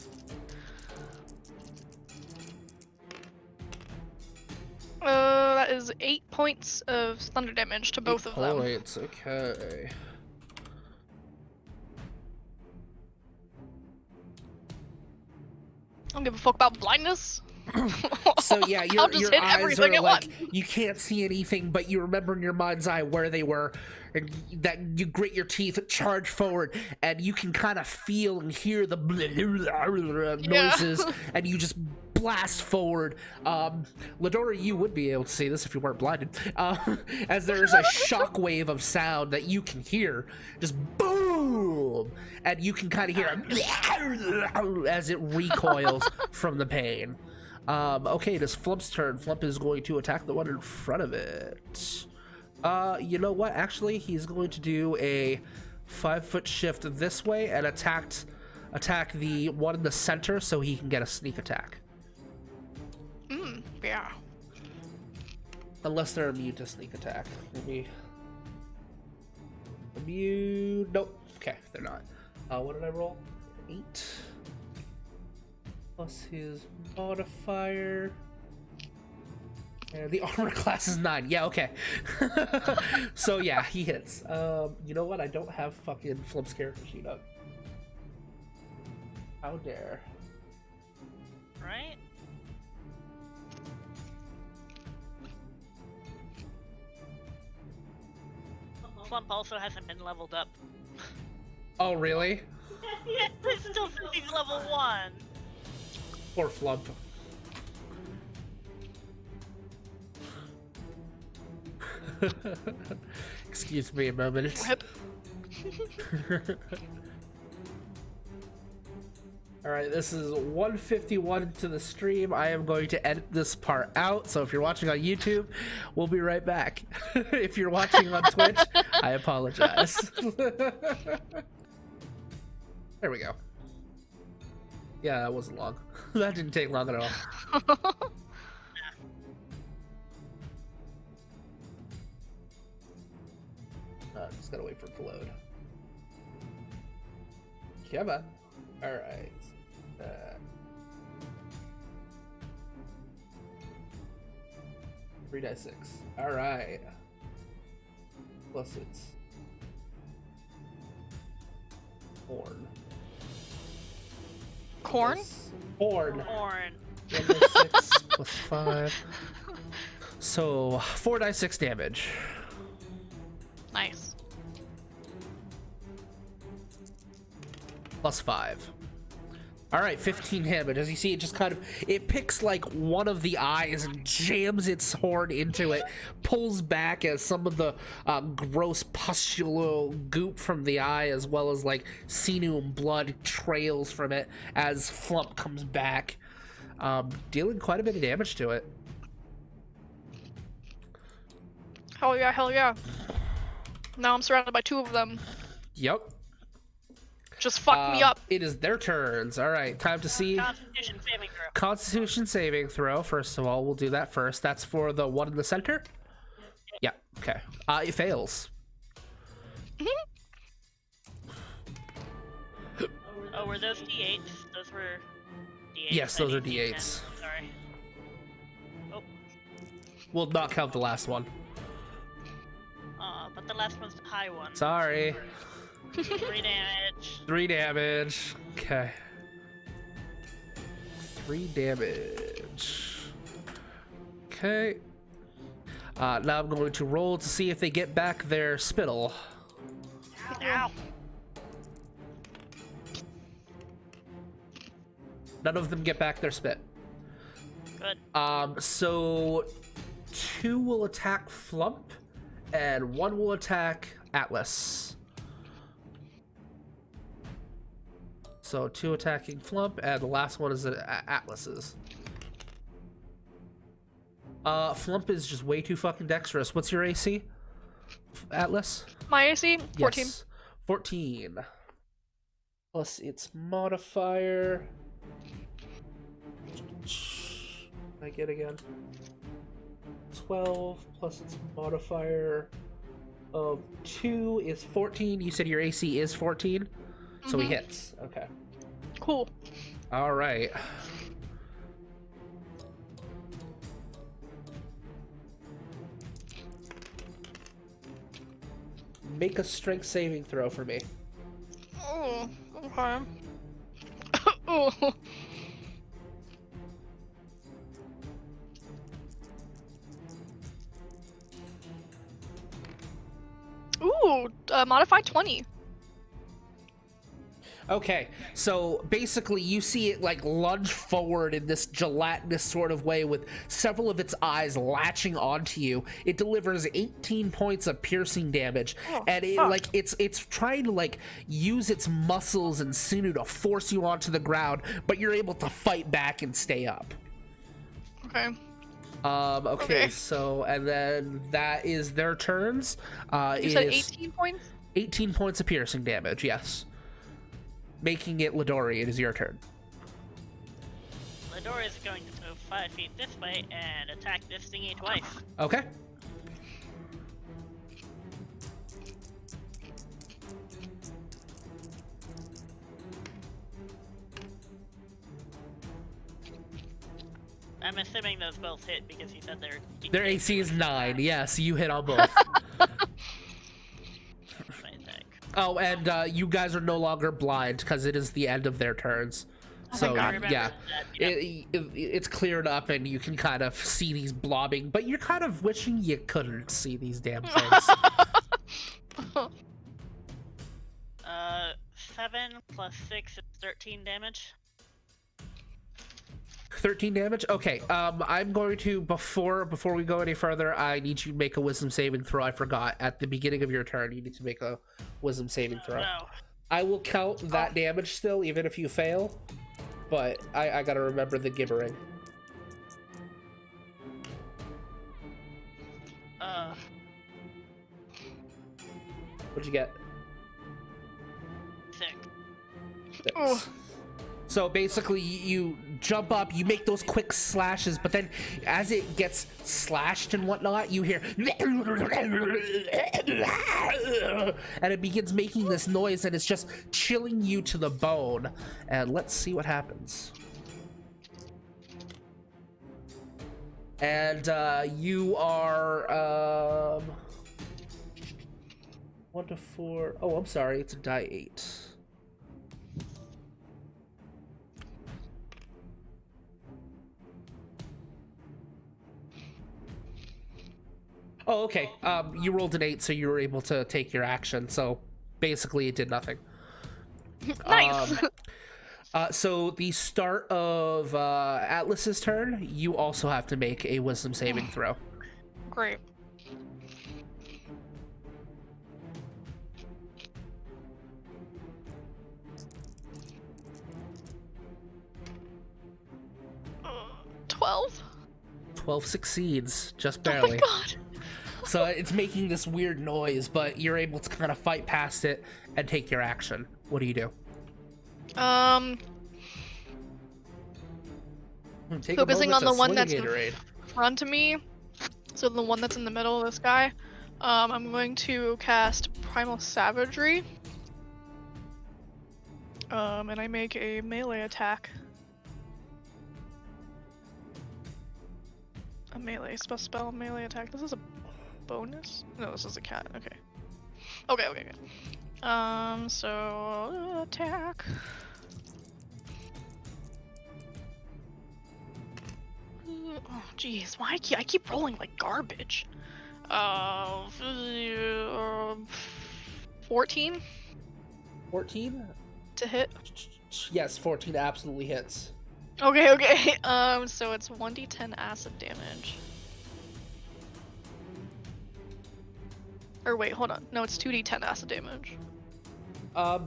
That is 8 points of thunder damage to both of them. Points, okay. I don't give a fuck about blindness. So yeah, I'll your just hit eyes everything are at like, once. you can't see anything, but you remember in your mind's eye where they were, and that you grit your teeth, charge forward, and you can kind of feel and hear the noises, and you just blast forward. Ladora, you would be able to see this if you weren't blinded, as there's a shockwave of sound that you can hear, just boom, and you can kind of hear it as it recoils from the pain. Okay, it is Flump's turn. Flump is going to attack the one in front of it. You know what? Actually, he's going to do a 5-foot shift this way and attack the one in the center so he can get a sneak attack. Yeah. Unless they're immune to sneak attack. Maybe. Immune. Nope. Okay, they're not. What did I roll? 8. Plus his modifier. And the armor class is 9. Yeah, okay. So yeah, he hits. You know what? I don't have fucking Flump's character sheet up. How dare. Right? Flump also hasn't been leveled up. Oh, really? Yeah, it still says he's level 1. Poor Flump. Excuse me a moment. Rip. All right, this is 151 to the stream. I am going to edit this part out, so if you're watching on YouTube, we'll be right back. If you're watching on Twitch, I apologize. There we go. Yeah, that wasn't long. That didn't take long at all. Just gotta wait for it to load. Come on. All right. 3d6. All right. Plus it's corn. Corn? Corn. Corn. 1d6 plus 5. So 4d6 damage. Nice. Plus 5. All right, 15 damage. As you see, it just kind of, it picks like one of the eyes and jams its horn into it, pulls back as some of the gross pustular goop from the eye, as well as like sinew and blood trails from it as Flump comes back, dealing quite a bit of damage to it. Hell yeah, hell yeah. Now I'm surrounded by 2 of them. Yep. Just fuck me up. It is their turns. All right, time to see. Constitution saving throw. Constitution saving throw. First of all, we'll do that first. That's for the one in the center? Yeah, okay. It fails. Oh, were those D8s? Those were D8s. Yes, those are D8s. Sorry. Oh, We'll not count the last one. but the last one's the high one. Sorry. 3 damage. 3 damage. Okay. 3 damage. Okay. Now I'm going to roll to see if they get back their spittle. Ow. None of them get back their spit. Good. So 2 will attack Flump, and 1 will attack Atlas. So 2 attacking Flump, and the last one is Atlas's. Flump is just way too fucking dexterous. What's your AC, Atlas? My AC? 14. Yes. 14. Plus its modifier. I get again. 12 plus its modifier of 2 is 14. You said your AC is 14? So he hits. Okay. Cool. All right. Make a strength saving throw for me. Oh, okay. Oh. Ooh, modified 20. Okay, so basically you see it like lunge forward in this gelatinous sort of way with several of its eyes latching onto you. It delivers 18 points of piercing damage, and it like it's trying to like use its muscles and sinew to force you onto the ground, but you're able to fight back and stay up. Okay. Okay, so and then that is their turns. You said 18 points? 18 points of piercing damage, yes. Making it Lidori, it is your turn. Lidori is going to move 5 feet this way and attack this thingy twice. Okay. I'm assuming those both hit because you said Their AC is 9, yes, you hit on both. Oh, and you guys are no longer blind because it is the end of their turns. So yeah, it's cleared up and you can kind of see these blobbing, but you're kind of wishing you couldn't see these damn things. 7 7 plus 6 is 13 damage. 13 damage. Okay. I'm going to before we go any further, I need you to make a wisdom saving throw. I forgot at the beginning of your turn. You need to make a wisdom saving throw. No. I will count that damage still, even if you fail. But I gotta remember the gibbering. What'd you get? 6. 6. Oh. So basically, you jump up, you make those quick slashes, but then as it gets slashed and whatnot, you hear, and it begins making this noise, and it's just chilling you to the bone. And let's see what happens. And you are 1 to 4. Oh, I'm sorry, it's a die 8. Oh, okay. You rolled an 8, so you were able to take your action. So basically, it did nothing. Nice. So the start of Atlas's turn, you also have to make a wisdom saving throw. Great. Uh, 12? 12 succeeds, just Oh my barely. god. So it's making this weird noise, but you're able to kind of fight past it and take your action. What do you do? Take a Focusing moment on the to one swing that's a in Gatorade. front of me, so the one that's in the middle of this guy, I'm going to cast Primal Savagery. And I make a melee attack. A melee spell melee attack. This is a bonus? No, this is a cat. Okay. Okay. So attack. Oh, jeez, why I keep rolling like garbage. 14 14? to hit. Yes, 14 absolutely hits. Okay. So it's 1d10 acid damage. Or wait, hold on. No, it's 2d10 acid damage.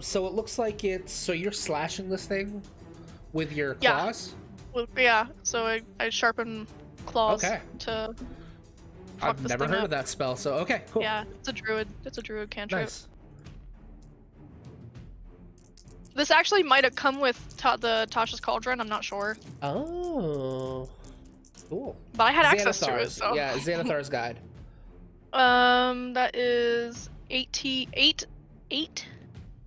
So it looks like so you're slashing this thing with your claws? Well, yeah, so I sharpen claws Okay. to fuck I've this never thing heard up. of that spell, so okay, cool. Yeah, it's a druid. It's a druid cantrip. Nice. This actually might have come with the Tasha's Cauldron, I'm not sure. Oh. Cool. But I had access to it, Xanathar's- so. Yeah, Xanathar's Guide. That is 8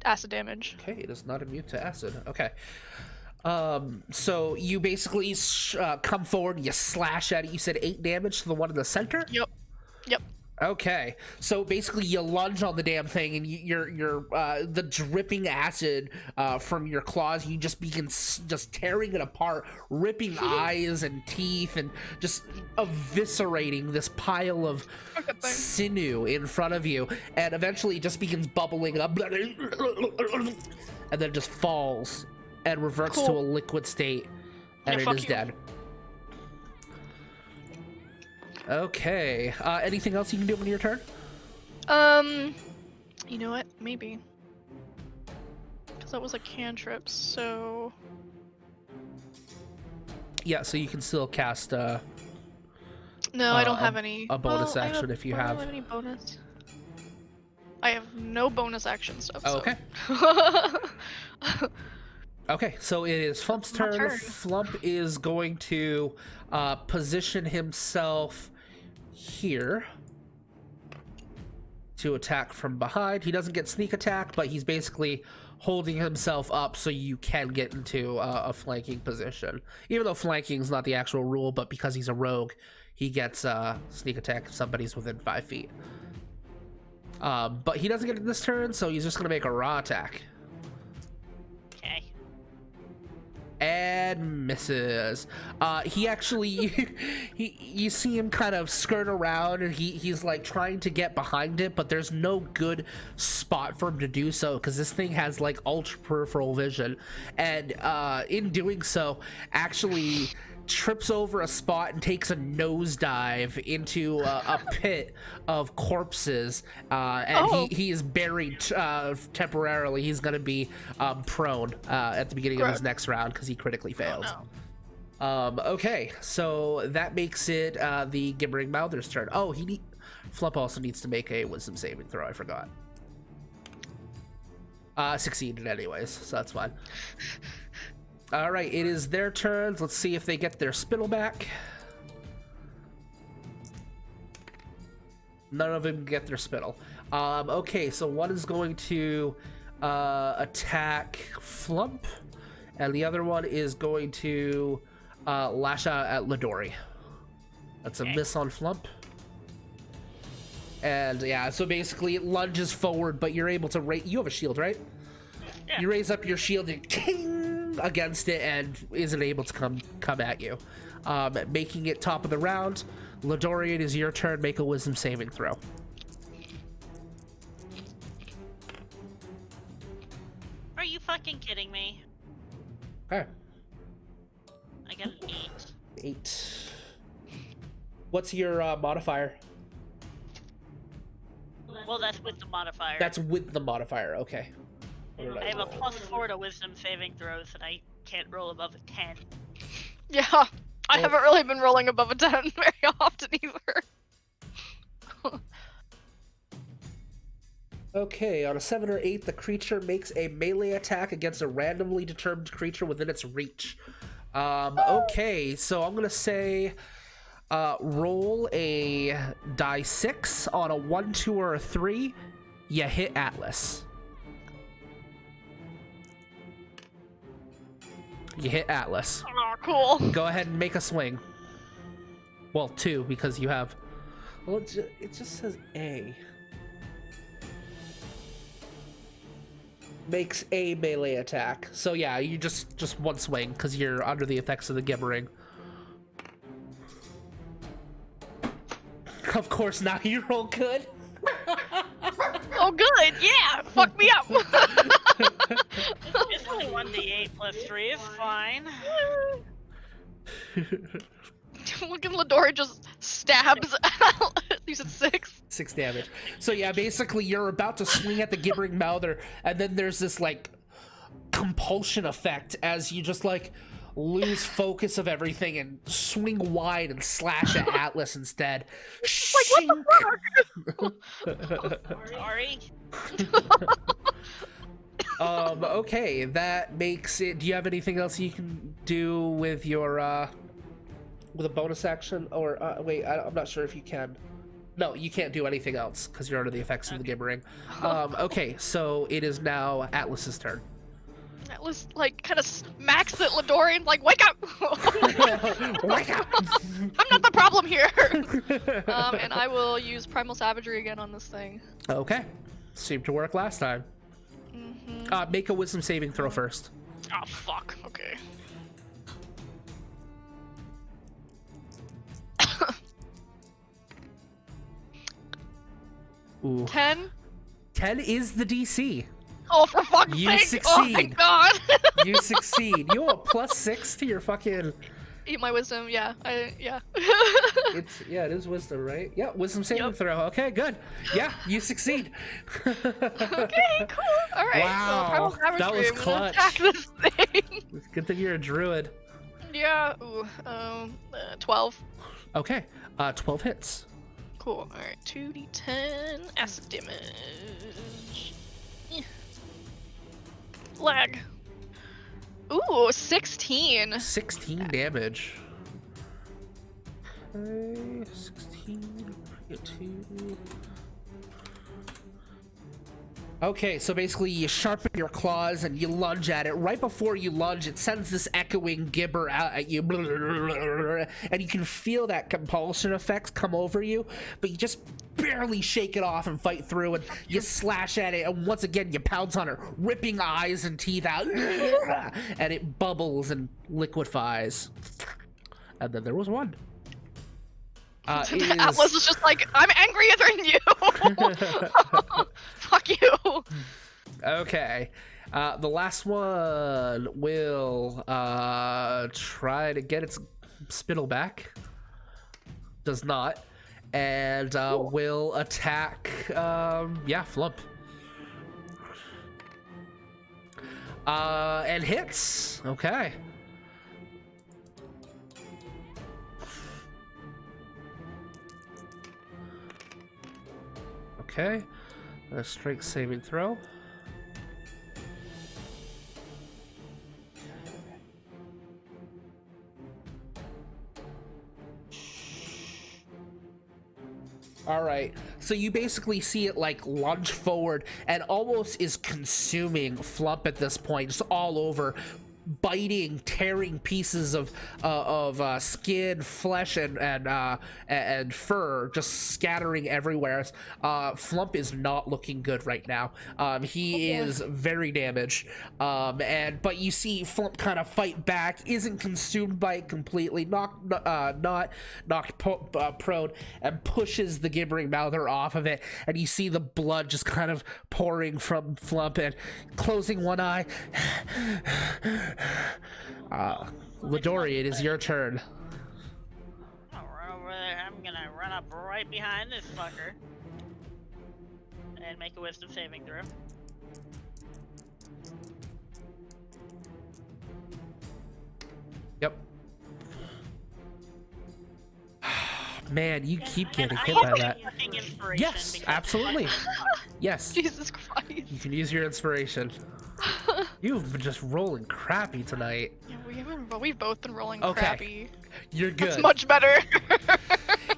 acid damage. Okay, it is not immune to acid. Okay. So you basically come forward, you slash at it. You said 8 damage to the one in the center? Yep. Okay, so basically you lunge on the damn thing, and you're the dripping acid from your claws. You just begin just tearing it apart, ripping eyes and teeth, and just eviscerating this pile of sinew in front of you. And eventually, it just begins bubbling up, and then just falls and reverts to a liquid state, and Yeah, it is fuck you. dead. Okay. Anything else you can do on your turn? You know what? Maybe. Because that was a cantrip, so. Yeah, so you can still cast No, I don't have any. a bonus Well, action if you I don't have. have any bonus. I have no bonus action stuff. Oh, so. okay. Okay, so it is Flump's My turn. turn. Flump is going to position himself here to attack from behind. He doesn't get sneak attack, but he's basically holding himself up so you can get into a flanking position. Even though flanking is not the actual rule, but because he's a rogue, he gets sneak attack if somebody's within 5 feet. But he doesn't get it this turn, so he's just going to make a raw attack. Okay. and misses. He actually, you see him kind of skirt around, and he's like trying to get behind it, but there's no good spot for him to do so because this thing has like ultra peripheral vision, and in doing so, actually trips over a spot and takes a nosedive into a pit of corpses, and he is buried temporarily. He's gonna be prone at the beginning of his next round because he critically failed. Okay, so that makes it the gibbering mouther's turn. Oh, Flump also needs to make a wisdom saving throw. I forgot. Succeeded anyways, so that's fine. All right, it is their turns. Let's see if they get their spittle back. None of them get their spittle. Okay, so one is going to attack Flump, and the other one is going to lash out at Lidori. That's a miss on Flump. And yeah, so basically it lunges forward, but you're able to you have a shield, right? Yeah. You raise up your shield and ting against it and isn't able to come at you. Making it top of the round. Lidori, it is your turn. Make a wisdom saving throw. Are you fucking kidding me? Okay. I got an 8. 8. What's your modifier? Well, that's with the modifier. That's with the modifier, okay. I have a +4 to wisdom saving throws, and I can't roll above a 10. Yeah, I haven't really been rolling above a 10 very often either. Okay, on a 7 or 8, the creature makes a melee attack against a randomly determined creature within its reach. Okay, so I'm gonna say roll a die 6. On a 1, 2, or a 3, you hit Atlas. You hit Atlas. Oh, cool. Go ahead and make a swing. Well, 2, because you have... Well, it just says A. Makes a melee attack. So yeah, you just one swing, because you're under the effects of the gibbering. Of course, now you roll good. Oh, good. Yeah. Fuck me up. It's only 1d8 plus 3 is fine. Look at Lidori just stabs. You said 6. 6 damage. So yeah, basically you're about to swing at the gibbering mouther, and then there's this like compulsion effect as you just like lose focus of everything and swing wide and slash at Atlas instead. Like, what the fuck? Sorry. Okay, that makes it. Do you have anything else you can do with your with a bonus action? Or wait, I'm not sure if you can. No, you can't do anything else because you're under the effects of the gibbering. Okay, so it is now Atlas's turn. Atlas like kind of smacks at Lidori and like, wake up! Wake up! I'm not the problem here. And I will use Primal Savagery again on this thing. Okay, seemed to work last time. Make a wisdom saving throw first. Oh fuck. Okay. Ooh. 10? 10 is the DC. Oh, for fuck's You sake! succeed. Oh my god! You succeed. You have a +6 to your fucking... Eat my wisdom, yeah. Yeah. It is wisdom, right? Yeah, wisdom saving throw. Okay, good. Yeah, you succeed. Okay, cool. Alright, Wow, so Primal that was Savagery, I'm gonna clutch. attack this thing. Good thing you're a druid. Yeah, ooh, 12. Okay, 12 hits. Cool, alright, 2d10 acid damage. Lag. Ooh, 16. 16 damage. Okay, 16, get 2. Okay, so basically you sharpen your claws and you lunge at it. Right before you lunge, it sends this echoing gibber out at you. And you can feel that compulsion effect come over you, but you just barely shake it off and fight through, and you slash at it, and once again you pounce on her, ripping eyes and teeth out. And it bubbles and liquefies. And then there was one. Atlas is just like, I'm angrier than you. Fuck you. Okay. The last one will try to get its spittle back. Does not. And will attack, Flump. And hits. Okay. Okay, a strength saving throw. All right, so you basically see it like lunge forward and almost is consuming Flump at this point, just all over, biting, tearing pieces of skin, flesh, and fur, just scattering everywhere. Flump is not looking good right now. He is very damaged, but you see Flump kind of fight back, isn't consumed by it completely, not knocked prone, and pushes the gibbering mouther off of it, and you see the blood just kind of pouring from Flump, and closing one eye. Lidori, it is your turn. I'll run over there. I'm gonna run up right behind this fucker and make a wisdom saving throw. Yep. Man, you keep getting hit I by am that. using inspiration Yes, because absolutely. Yes, Jesus Christ. you can use your inspiration. You've been just rolling crappy tonight. Yeah, we've both been rolling Okay. crappy. You're good. That's much better.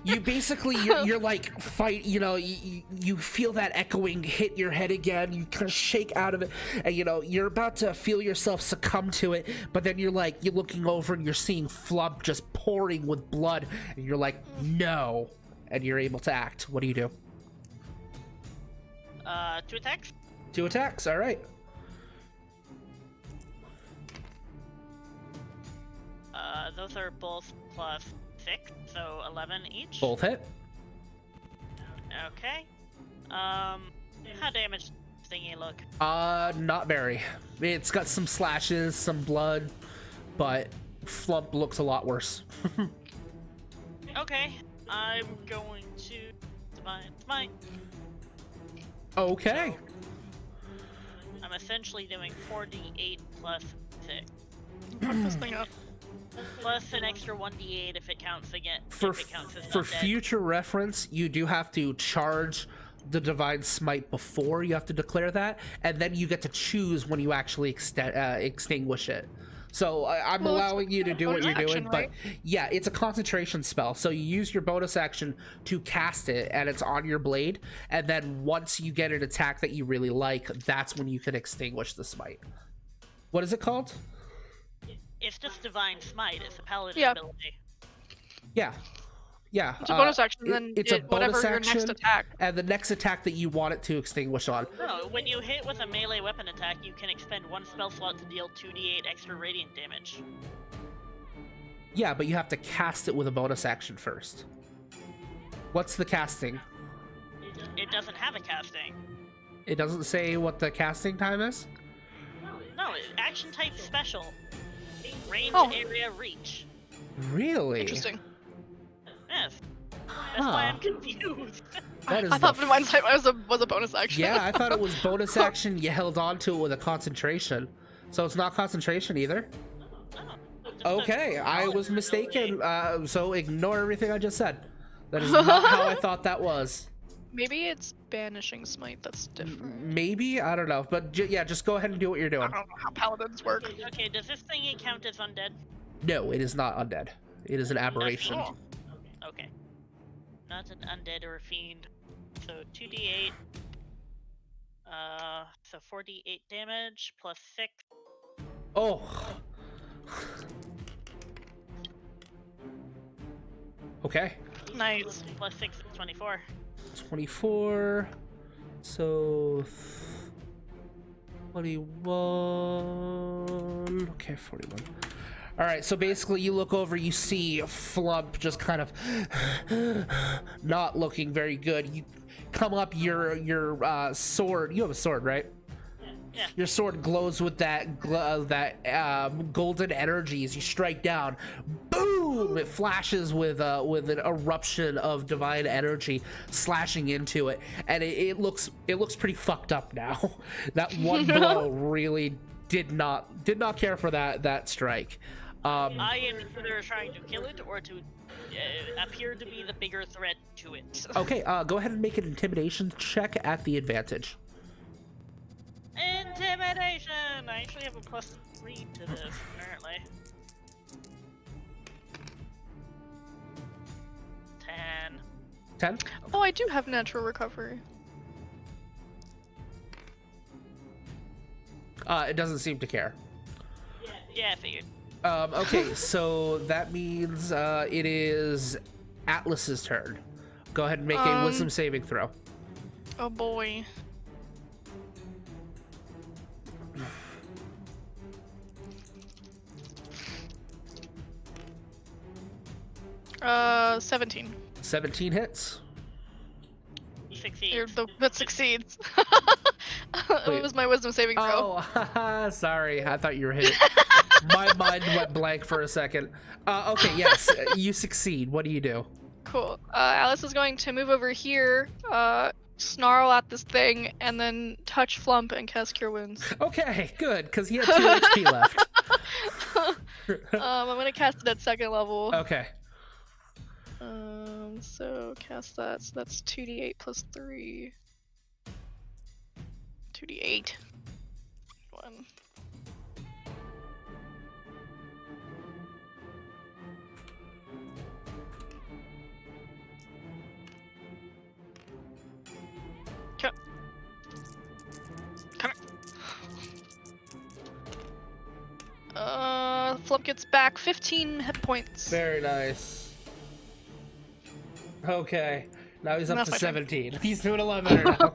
You basically, you're like fight, you feel that echoing hit your head again, you kind of shake out of it, and you're about to feel yourself succumb to it, but then you're looking over and you're seeing Flump just pouring with blood, and you're like, no, and you're able to act. What do you do? 2 attacks. 2 attacks, all right. Those are both plus 6, so 11 each. Both hit. Okay. How damaged thingy look? Not very. It's got some slashes, some blood, but Flump looks a lot worse. Okay, I'm going to Divine Smite. Okay. I'm essentially doing 4d8 plus 6. Fuck this thing up. Plus an extra 1d8 if it counts again. For if it counts as for undead. future reference, you do have to charge the Divine Smite before you have to declare that, and then you get to choose when you actually extinguish it. So I'm Well, allowing you to do what you're bonus doing, action, right? but yeah, it's a concentration spell. So you use your bonus action to cast it, and it's on your blade. And then once you get an attack that you really like, that's when you can extinguish the smite. What is it called? It's just Divine Smite. It's a paladin Yeah. ability. Yeah. Yeah. It's a bonus action, then it's a whatever bonus your action, next attack. and the next attack that you want it to extinguish on. No, when you hit with a melee weapon attack, you can expend 1 spell slot to deal 2d8 extra radiant damage. Yeah, but you have to cast it with a bonus action first. What's the casting? It doesn't have a casting. It doesn't say what the casting time is? No, action type special. Range, Oh. area, reach. Really? Interesting. Yes. That's why I'm confused. That is I thought the Divine Sight was a bonus action. Yeah, I thought it was bonus action. You held on to it with a concentration. So it's not concentration either? Just a Okay, I paladin was mistaken. ability. So ignore everything I just said. That is not how I thought that was. Maybe it's Banishing Smite that's different. Maybe? I don't know. But yeah, just go ahead and do what you're I doing. don't know how paladins work. Okay, does this thingy count as undead? No, it is not undead. It is an aberration. Oh. Okay. Not an undead or a fiend. So 2d8. So 48 damage plus 6. Oh. Okay. Nice. Plus 6 is 24. 24. So 41. Okay, 41. All right, so basically you look over, you see Flump just kind of not looking very good. You come up, your sword, you have a sword, right? Yeah. Your sword glows with that golden energy as you strike down. Boom! It flashes with an eruption of divine energy slashing into it, and it looks pretty fucked up now. That one blow really did not care for that strike. I am either trying to kill it or to appear to be the bigger threat to it. Okay, go ahead and make an intimidation check at the advantage. Intimidation! I actually have a +3 to this, apparently. 10. 10? Oh, I do have natural recovery. It doesn't seem to care. Yeah, I figured. Okay, so that means it is Atlas's turn. Go ahead and make a wisdom saving throw. Oh boy. 17. 17 hits. Succeeds. That succeeds. Wait. It was my wisdom saving throw. Oh, sorry. I thought you were hitting. My mind went blank for a second. Okay, yes, you succeed. What do you do? Cool. Alice is going to move over here, snarl at this thing, and then touch Flump and cast Cure Wounds. Okay, good, because he had 2 HP left. I'm gonna cast it at 2nd level. Okay. So cast that. So that's 2d8 plus 3. 2d8. 1. Come here. Flump gets back 15 hit points. Very nice. Okay. Now he's up That's to my turn. 17. He's doing a lot better now.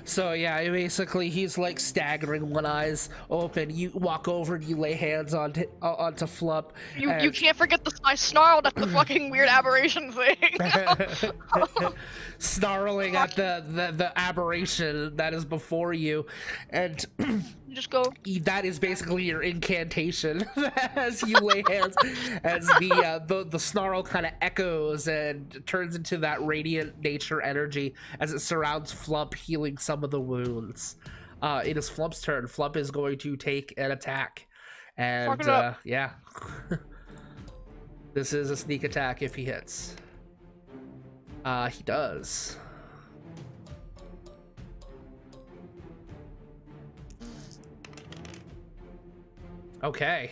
So yeah, basically he's like staggering, one eye's open. You walk over and you lay hands onto Flump. You can't forget I snarled at the fucking weird aberration thing. Snarling at the aberration that is before you, and You just go. that is basically your incantation as you lay hands, as the snarl kind of echoes and turns into that radiant nature energy as it surrounds Flump, healing some of the wounds. It is Flump's turn. Flump is going to take an attack, and Fuck it up. yeah. This is a sneak attack if he hits. He does. Okay.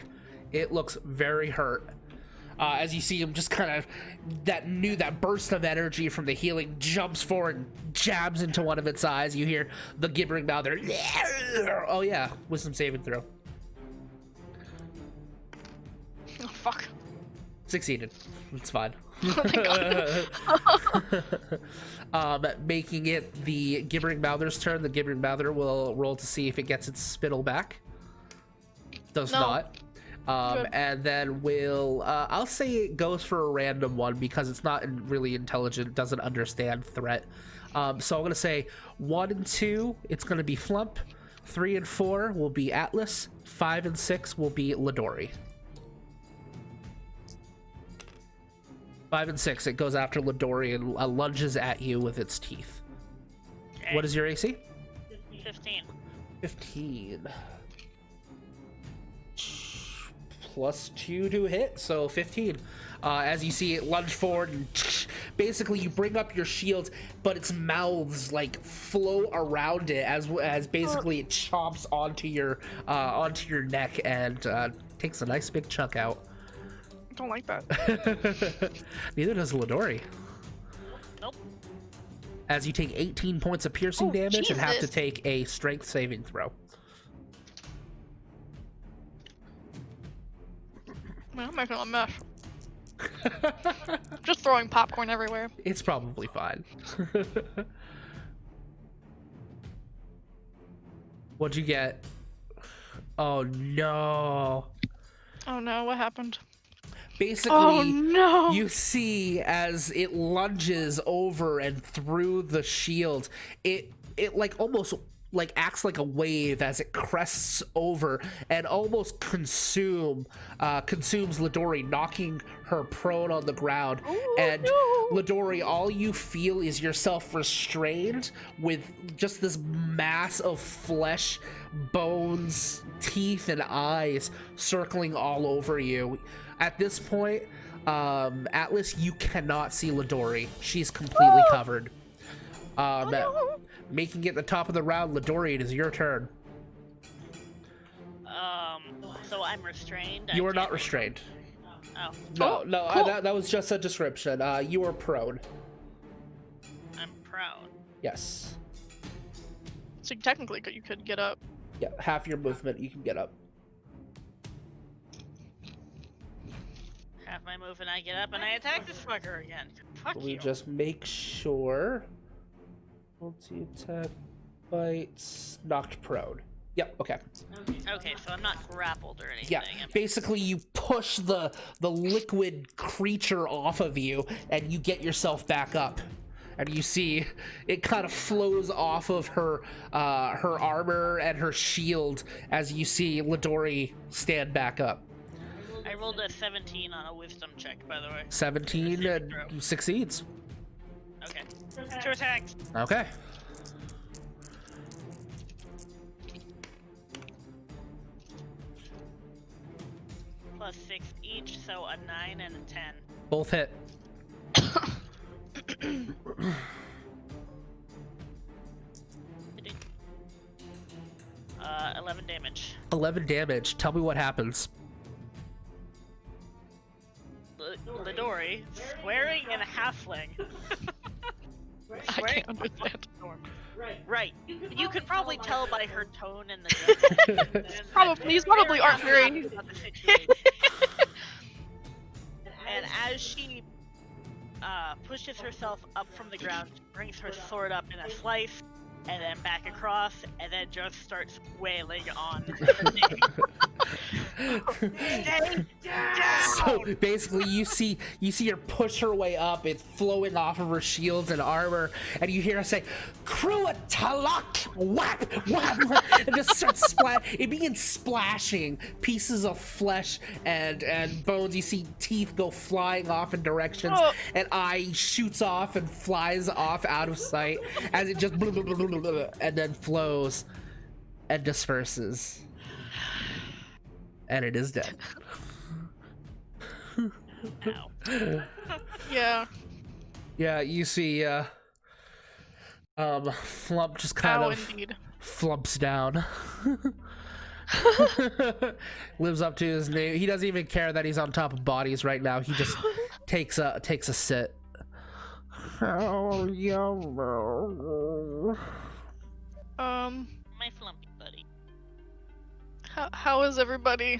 It looks very hurt. As you see him just kind of, that burst of energy from the healing jumps forward and jabs into one of its eyes. You hear the gibbering mouth there. Oh yeah, wisdom saving throw. Oh, fuck. Succeeded. It's fine. Thank God. Making it the gibbering mouther's turn. The gibbering mouther will roll to see if it gets its spittle back. Does No. not. Good. And then will I'll say it goes for a random one because it's not really intelligent, doesn't understand threat. So I'm gonna say 1 and 2, it's gonna be Flump. 3 and 4 will be Atlas. 5 and 6 will be Lidori. 5 and 6, it goes after Lidori and lunges at you with its teeth. Okay. What is your AC? 15. 15. +2 to hit, so 15. As you see it lunge forward and basically you bring up your shield, but its mouths like flow around it as basically it chomps onto your neck and takes a nice big chunk out. I don't like that. Neither does Lidori. Nope. as you take 18 points of piercing Oh, damage and have to Jesus. take a strength saving throw. Man, I'm making a mess. Just throwing popcorn everywhere. It's probably fine. What'd you get? Oh no. Oh no, what happened? Basically, Oh no! you see as it lunges over and through the shield, it like almost like acts like a wave as it crests over and almost consumes Lidori, knocking her prone on the ground. Oh, And no. Lidori, all you feel is yourself restrained with just this mass of flesh, bones, teeth, and eyes circling all over you. At this point, Atlas, you cannot see Lidori. She's completely covered. No. Making it the top of the round, Lidori, it is your turn. So I'm restrained. I You are can't not move. restrained. Oh, No, Oh, no, cool. that was just a description. You are prone. I'm prone. Yes. So technically, you could get up. Yeah, half your movement, you can get up. Half my move and I get up and I attack this fucker again. Fuck Let me you. just make sure. Multi-attack, bites, knocked prone. Yep, okay. Okay, so I'm not grappled or anything. Yeah, I'm- basically you push the liquid creature off of you and you get yourself back up. And you see it kind of flows off of her armor and her shield as you see Lidori stand back up. I rolled a 17 on a wisdom check, by the way. 17 Saving throw. succeeds. Okay. 2 attacks. Okay. Plus 6 each, so a 9 and a 10. Both hit. 11 damage. 11 damage. Tell me what happens. Lidori, swearing in a halfling. I Swearing can't understand. Right. You can probably tell by her tone and the gesture. These probably aren't very. And as she pushes herself up from the ground, she brings her sword up in a slice, and then back across, and then just starts wailing on the thing. Stay down! So basically you see her push her way up, it's flowing off of her shields and armor, and you hear her say, Krua Talak! Whap! Whap! And just starts it begins splashing pieces of flesh and bones. You see teeth go flying off in directions, Oh. and eye shoots off and flies off out of sight as it just and then flows and disperses. And it is dead. Ow. Yeah. Yeah, you see Flump just kind Ow, of indeed. flumps down. Lives up to his name. He doesn't even care that he's on top of bodies right now. He just takes a sit. Oh, yeah. My flumpy buddy. How is everybody?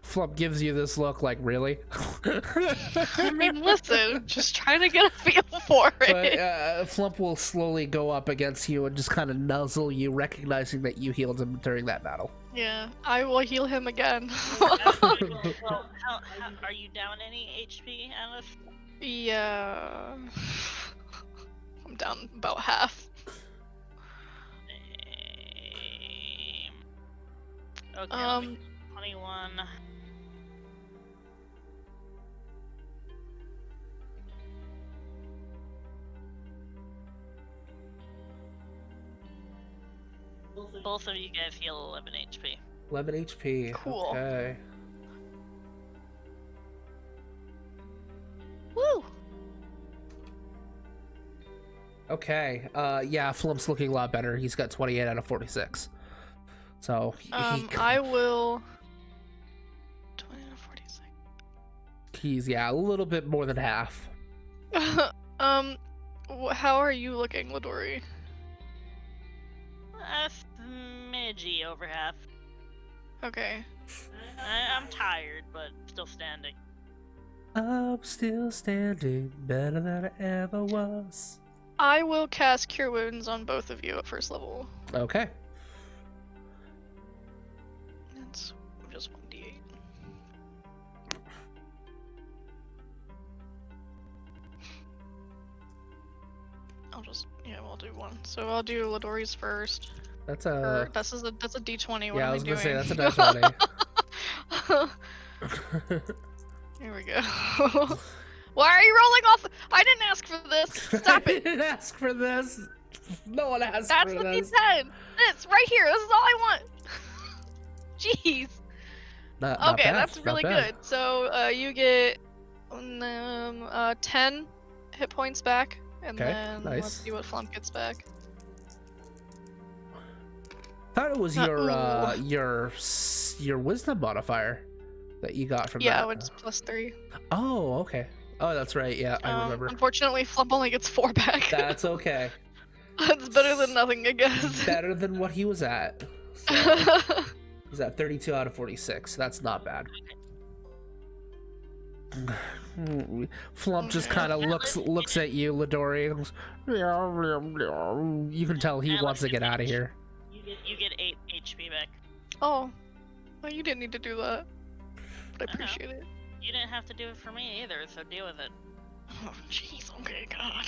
Flump gives you this look like, really? I mean, listen, just trying to get a feel for But it. Flump will slowly go up against you and just kind of nuzzle you, recognizing that you healed him during that battle. Yeah, I will heal him again. Well, how, are you down any HP, Alice? Yeah. I'm down about half. Okay, 21. Both of you guys heal 11 HP. 11 HP. Cool. Okay. Woo! Okay. Yeah, Flump's looking a lot better. He's got 28 out of 46. So I will. 20 to 46. he's a little bit more than half. How are you looking, Ladori? A smidgy over half. Okay. I'm tired, but still standing. I'm still standing, better than I ever was. I will cast Cure Wounds on both of you at first level. Okay. It's just 1d8. We'll do one. So I'll do Ladori's first. That's That's a d20. What yeah, am I was gonna doing? say that's a d20. Here we go. Why are you rolling off? I didn't ask for this. Stop I it. didn't ask for this. No one asked That's for the this. d10. This right here. This is all I want. Jeez. Not Okay, bad, that's not really bad. good. So you get 10 hit points back, and Okay, then nice. let's see what Flump gets back. Thought it was Uh-oh. your wisdom modifier that you got from Yeah, that. it's +3. Oh, okay. Oh, that's right. Yeah, I remember. Unfortunately, Flump only gets 4 back. That's okay. It's better than nothing, I guess. Better than what he was at. So, he's at 32 out of 46. That's not bad. Flump just kind of looks at you, Ladori. And goes, you can tell he wants to get out of here. You get 8 HP back. Oh, well, you didn't need to do that, but I appreciate it. You didn't have to do it for me either, so deal with it. Oh, jeez. Okay, God.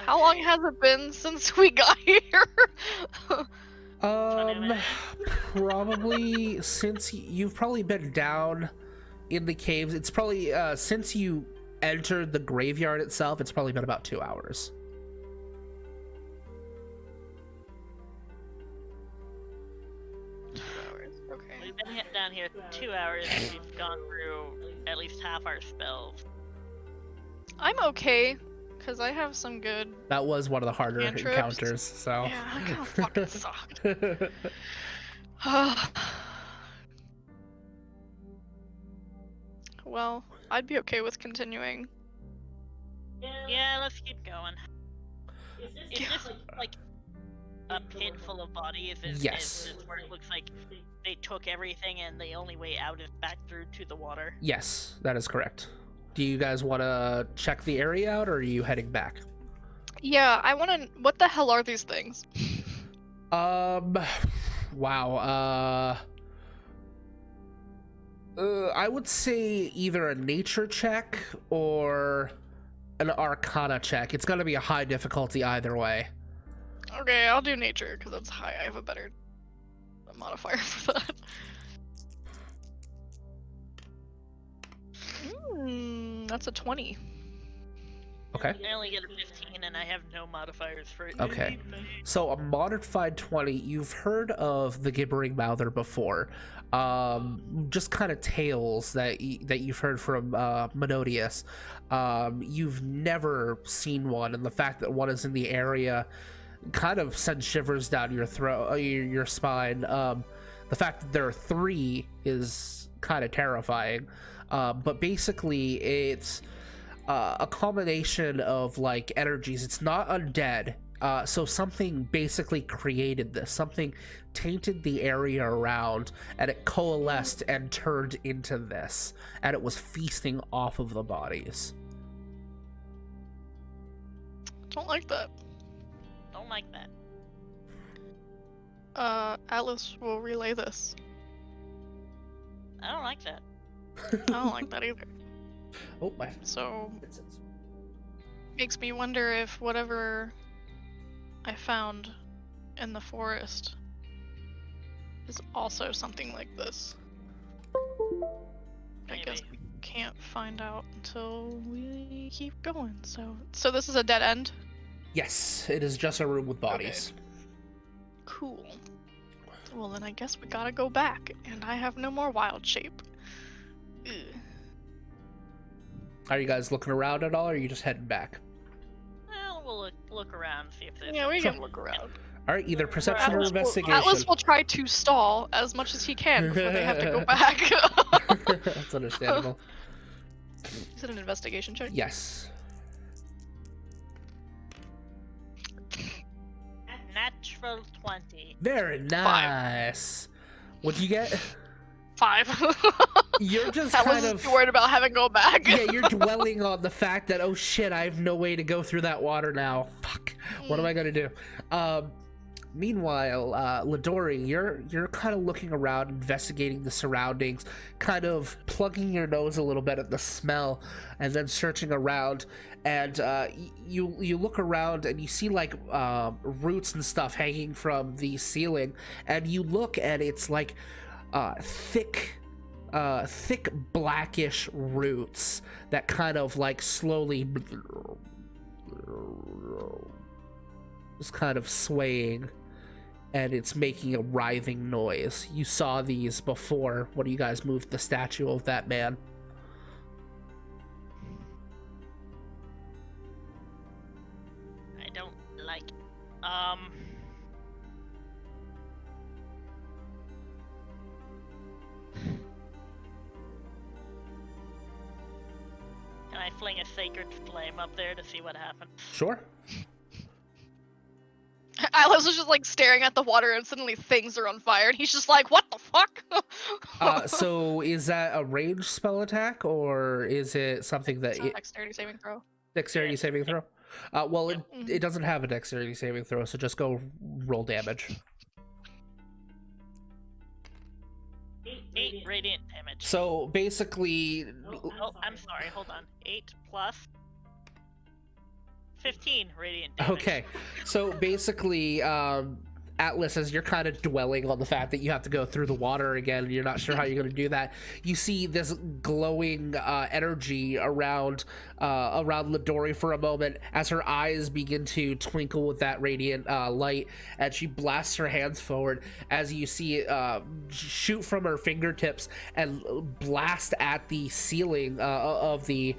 How long has it been since we got here? Probably since you've probably been down in the caves. It's probably since you entered the graveyard itself. It's probably been about 2 hours. Okay. We've been down here 2 hours and we've gone through at least half our spells. I'm okay, because I have some good... That was one of the harder Cantrips. encounters, so. Yeah, that kind of fucking sucked. Well, I'd be okay with continuing. Yeah, let's keep going. Is this like a pit full of bodies? Yes. Is this where it looks like they took everything and the only way out is back through to the water? Yes, that is correct. Do you guys want to check the area out, or are you heading back? Yeah, I want to... What the hell are these things? Wow. I would say either a nature check or an arcana check. It's gonna be a high difficulty either way. Okay, I'll do nature, because that's high. I have a better modifier for that. That's a 20. Okay. I only get a 15 and I have no modifiers for it. Okay. So a modified 20, you've heard of the gibbering mouther before. Just kind of tales that you've heard from Menodius. You've never seen one, and the fact that one is in the area kind of sends shivers down your throat, your spine. The fact that there are 3 is kind of terrifying. But basically, it's a combination of like energies. It's not undead. So something basically created this. Something tainted the area around, and it coalesced and turned into this. And it was feasting off of the bodies. Don't like that. Don't like that. Atlas will relay this. I don't like that. I don't like that either. Oh my. So, makes me wonder if whatever I found in the forest is also something like this. I guess we can't find out until we keep going. So this is a dead end? Yes, it is just a room with bodies. Okay. Cool. Well, then I guess we gotta go back, and I have no more wild shape. Ugh. Are you guys looking around at all, or are you just heading back? Well, we'll look around, see if there's... Yeah, we Sure. can look around. All right, either perception or Atlas investigation. will try to stall as much as he can before they have to go back. That's understandable. Is it an investigation check? Yes. Natural 20. Very nice. What'd you get? 5. You're just I kind wasn't of too worried about having to go back. yeah, you're dwelling on the fact that, oh shit, I have no way to go through that water now. Fuck. What am I gonna do? Meanwhile, Ladori, you're kind of looking around, investigating the surroundings, kind of plugging your nose a little bit at the smell, and then searching around. And you look around and you see like roots and stuff hanging from the ceiling, and you look and it's like thick blackish roots that kind of like slowly just kind of swaying, and it's making a writhing noise. You saw these before when you guys moved the statue of that man. I don't like it. Can I fling a sacred flame up there to see what happens? Sure. Atlas was just like staring at the water and suddenly things are on fire and he's just like, what the fuck? So is that a ranged spell attack, or is it something that It's a dexterity saving throw. dexterity saving throw? Well, it doesn't have a dexterity saving throw, so just go roll damage. 8 radiant damage. So basically, Oh, I'm sorry, hold on. 8 plus 15 radiant damage. okay, so basically, Atlas, as you're kind of dwelling on the fact that you have to go through the water again and you're not sure how you're going to do that, you see this glowing energy around Ladori for a moment as her eyes begin to twinkle with that radiant light, and she blasts her hands forward as you see it shoot from her fingertips and blast at the ceiling of the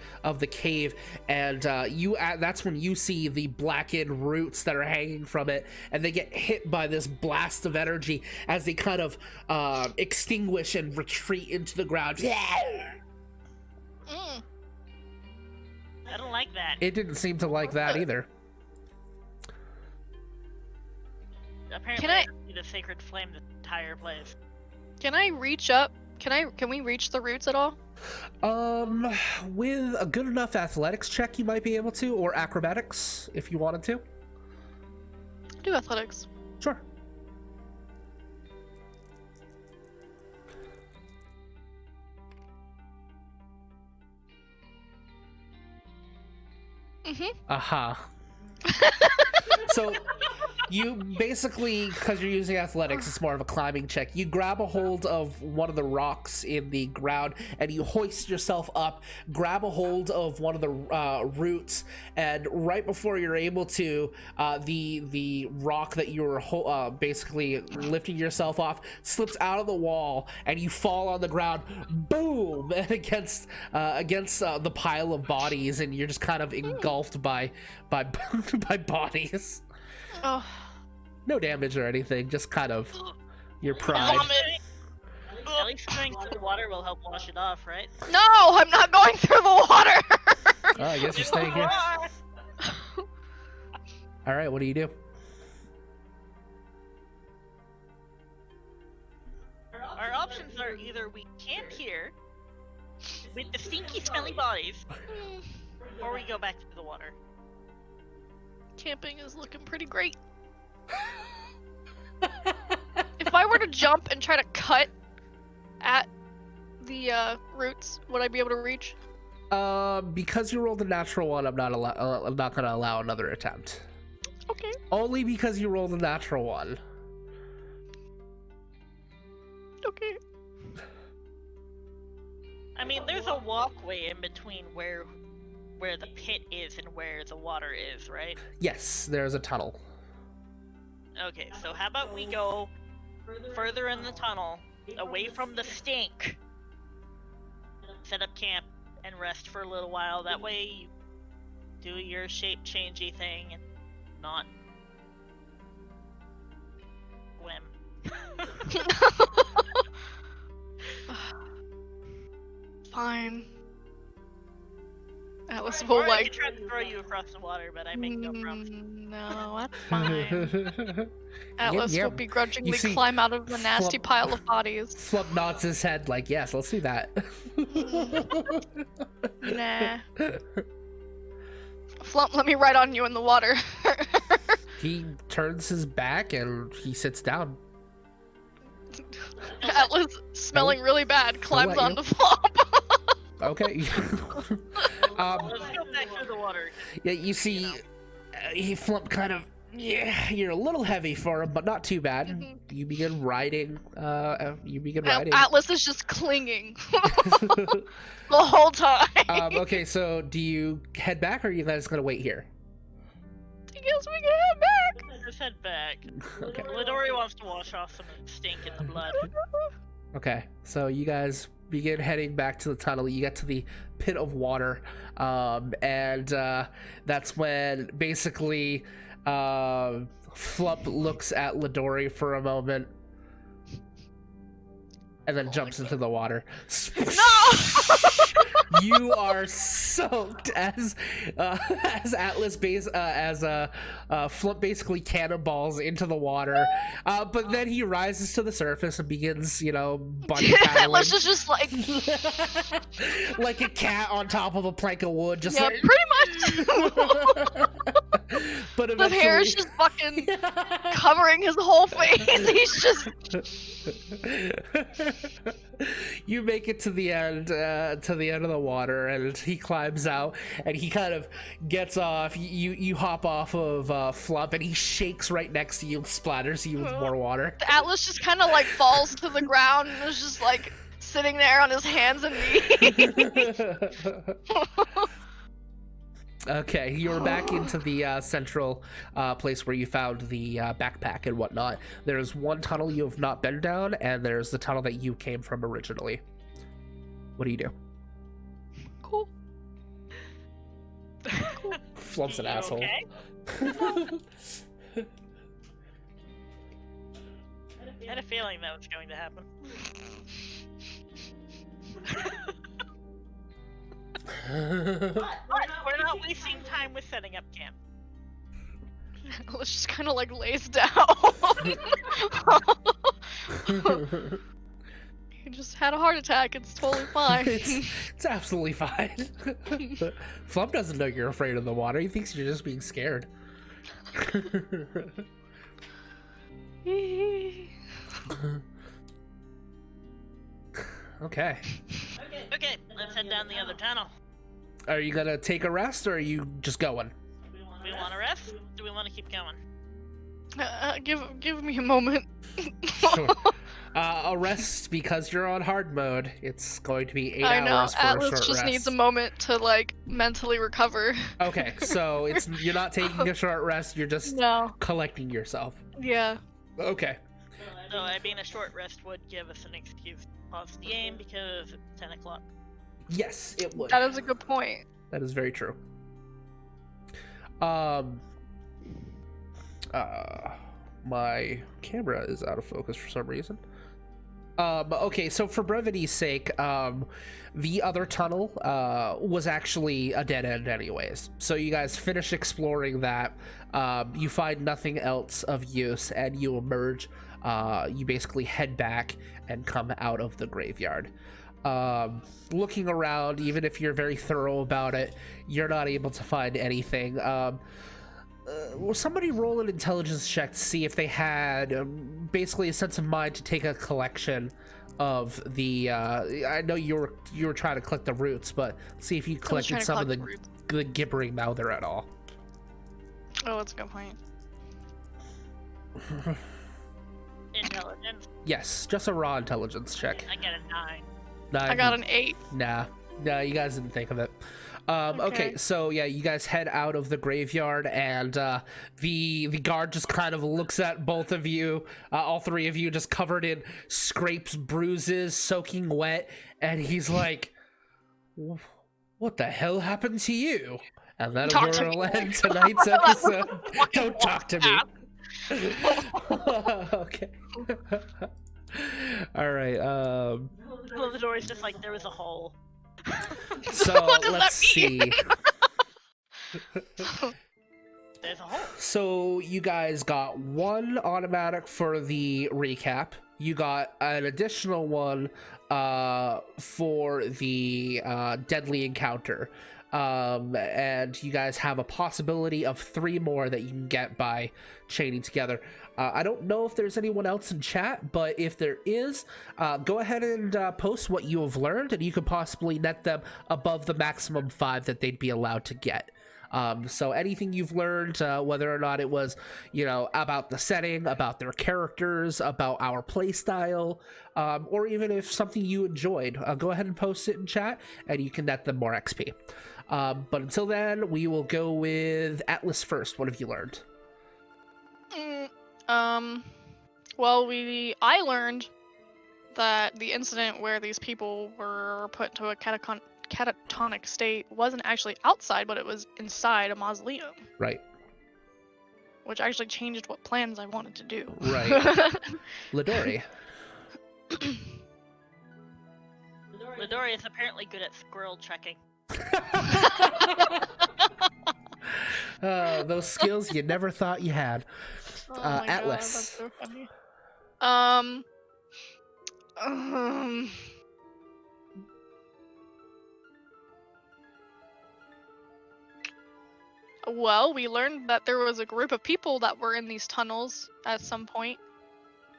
cave, and that's when you see the blackened roots that are hanging from it, and they get hit by this blast of energy as they kind of extinguish and retreat into the ground. Mm. I don't like that. It didn't seem to like that either. Apparently, Can I- I need a sacred flame the entire place. Can I reach up? Can we reach the roots at all? With a good enough athletics check, you might be able to, or acrobatics if you wanted to. Do athletics. Sure. Aha. So you basically, because you're using athletics, it's more of a climbing check. You grab a hold of one of the rocks in the ground and you hoist yourself up, grab a hold of one of the roots, and right before you're able to, the rock that you were basically lifting yourself off slips out of the wall and you fall on the ground, boom, and against the pile of bodies, and you're just kind of engulfed by bodies. Oh. No damage or anything, just kind of your pride. At least going through the water will help wash it off, right? No, I'm not going through the water. Oh, I guess you're staying here. All right, what do you do? Our options are either we camp here with the stinky, smelly bodies, or we go back to the water. Camping is looking pretty great. If I were to jump and try to cut at the roots, would I be able to reach? Because you rolled a natural one, I'm not going to allow another attempt. Okay. Only because you rolled a natural one. Okay. I mean, there's a walkway in between where the pit is and where the water is, right? Yes, there's a tunnel. Okay, so how about we go further in the tunnel, away from the stink, set up camp, and rest for a little while. That way you do your shape changey thing and not Fine. Atlas Or will I like. could try to throw you across the water, but I make no promises. No, that's fine. Atlas yeah. will begrudgingly see, climb out of the nasty Flump- pile of bodies. Flump nods his head like, yes, let's do that. Nah. Flump, let me ride on you in the water. He turns his back and he sits down. Atlas, smelling really bad, climbs let you. onto Flump. Okay. Let's go back to the water. Yeah, you see, he Flump kind of, yeah, you're a little heavy for him, but not too bad. Mhm. You begin riding, riding. Atlas is just clinging the whole time. Okay, so do you head back or are you guys gonna wait here? I guess we can head back. Just head back. Okay. Lidori wants to wash off some of the stink in the blood. Okay, so you guys begin heading back to the tunnel. You get to the pit of water, and that's when basically Flump looks at Lidori for a moment and then jumps into the water. No! You are soaked as Atlas Flump basically cannonballs into the water, but then he rises to the surface and begins, bunny paddling. Atlas is just like, like a cat on top of a plank of wood, just yeah, like pretty much. but The eventually hair is just fucking covering his whole face. He's just. You make it to the end of the water, and he climbs out, and he kind of gets off. You hop off of Flump, and he shakes right next to you and splatters you with more water. Atlas just kind of like falls to the ground and is just like sitting there on his hands and knees. Okay, you're back into the central place where you found the backpack and whatnot. There's one tunnel you have not been down, and there's the tunnel that you came from originally. What do you do? Cool. Flump's an You asshole. okay? I had a feeling that was going to happen. But we're not wasting time with setting up camp. Atlas just kind of like lays down. He just had a heart attack. It's totally fine. It's absolutely fine. Flump doesn't know you're afraid of the water. He thinks you're just being scared. Okay. Okay, let's head down the other tunnel. Are you gonna take a rest, or are you just going? Do we want to rest? Do we want to keep going? Give me a moment. Sure. A rest because you're on hard mode. It's going to be 8 I know. hours for a Atlas short just rest. needs a moment to like mentally recover. Okay, so you're not taking a short rest. You're just No. collecting yourself. Yeah. Okay. So, I mean, a short rest would give us an excuse to pause the game because it's 10 o'clock. Yes, it would. That is a good point. That is very true. My camera is out of focus for some reason. Okay, so for brevity's sake, the other tunnel was actually a dead end anyways. So you guys finish exploring that. You find nothing else of use, and you emerge. You basically head back and come out of the graveyard. Looking around, even if you're very thorough about it, you're not able to find anything. Will somebody roll an intelligence check to see if they had basically a sense of mind to take a collection of the I know you were trying to collect the roots, but see if you collected some of the gibbering mouther at all. Oh, that's a good point. Intelligence. Yes, just a raw intelligence check. I get a 9. Nine. I got an 8. Nah, you guys didn't think of it. Okay, so yeah, you guys head out of the graveyard, and the guard just kind of looks at both of you, all three of you, just covered in scrapes, bruises, soaking wet, and he's like, "What the hell happened to you?" And that'll end tonight's episode. Don't talk to me. Okay. All right. Well, the door is just like there was a hole. So What does let's that mean? see. There's a hole. So you guys got one automatic for the recap. You got an additional one for the deadly encounter. And you guys have a possibility of 3 more that you can get by chaining together. I don't know if there's anyone else in chat, but if there is, go ahead and post what you have learned, and you could possibly net them above the maximum 5 that they'd be allowed to get. So anything you've learned, whether or not it was, about the setting, about their characters, about our play style, or even if something you enjoyed, go ahead and post it in chat, and you can net them more XP. But until then, we will go with Atlas first. What have you learned? Well, I learned that the incident where these people were put into a catatonic state wasn't actually outside, but it was inside a mausoleum. Right. Which actually changed what plans I wanted to do. Right. Lidori. Midori is apparently good at squirrel trekking. Those skills you never thought you had. Oh my Atlas. God, that's so funny. Well, we learned that there was a group of people that were in these tunnels at some point,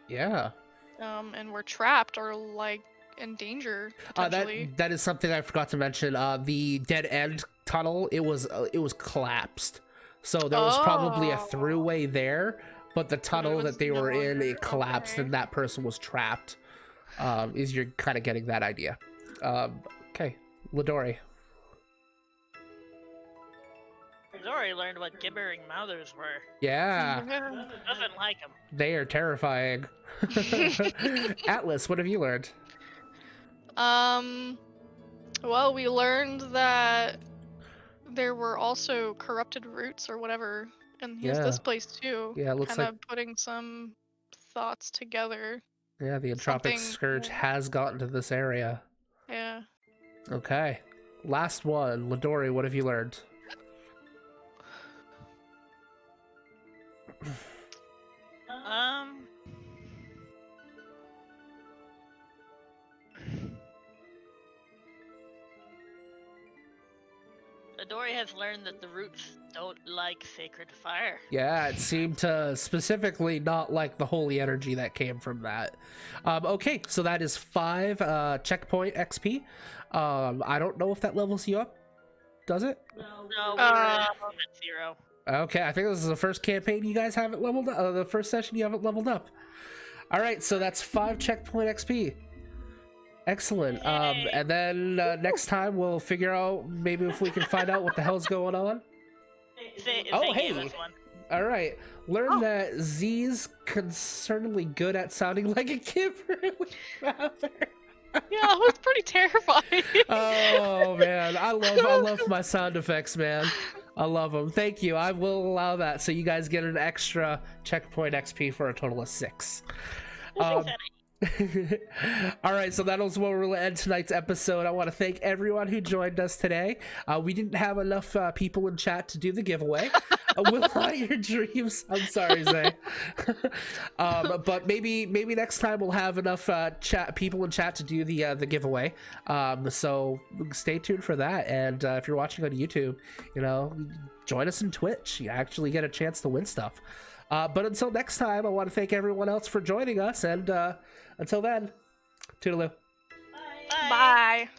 Yeah. and were trapped or like in danger potentially. That is something I forgot to mention. The dead end tunnel, it was collapsed, so there was probably a throughway there, but the tunnel was that they were no in, longer- it collapsed, okay. and that person was trapped. Is you're kind of getting that idea. Okay, Lidori. Midori learned what gibbering mouthers were. Yeah, Doesn't like them. they are terrifying. Atlas, what have you learned? Well, we learned that there were also corrupted roots or whatever, and here's Yeah. this place too. Yeah, it looks kind like of putting some thoughts together. the Entropic something- Scourge has gotten to this area. Yeah. Okay, last one, Lidori. What have you learned? Midori has learned that the roots don't like sacred fire. Yeah, it seemed to specifically not like the holy energy that came from that. Okay, so that is 5 checkpoint XP. I don't know if that levels you up. Does it? No, we were at 0. Okay, I think this is the first campaign you guys haven't leveled up. The first session you haven't leveled up. All right, so that's 5 checkpoint XP. Excellent. And then next time we'll figure out maybe if we can find out what the hell's going on. Oh, hey. All right. Learn that Z's concerningly good at sounding like a gibbering mouth. Yeah, it was pretty terrifying. Oh man, I love my sound effects, man. I love them. Thank you. I will allow that, so you guys get an extra checkpoint XP for a total of 6. All right, so that was where we'll end tonight's episode. I want to thank everyone who joined us today. We didn't have enough people in chat to do the giveaway. Will not your dreams. I'm sorry, Zay. But maybe next time we'll have enough people in chat to do the giveaway. So stay tuned for that. And if you're watching on YouTube, join us in Twitch. You actually get a chance to win stuff. But until next time, I want to thank everyone else for joining us, and until then, toodaloo. Bye.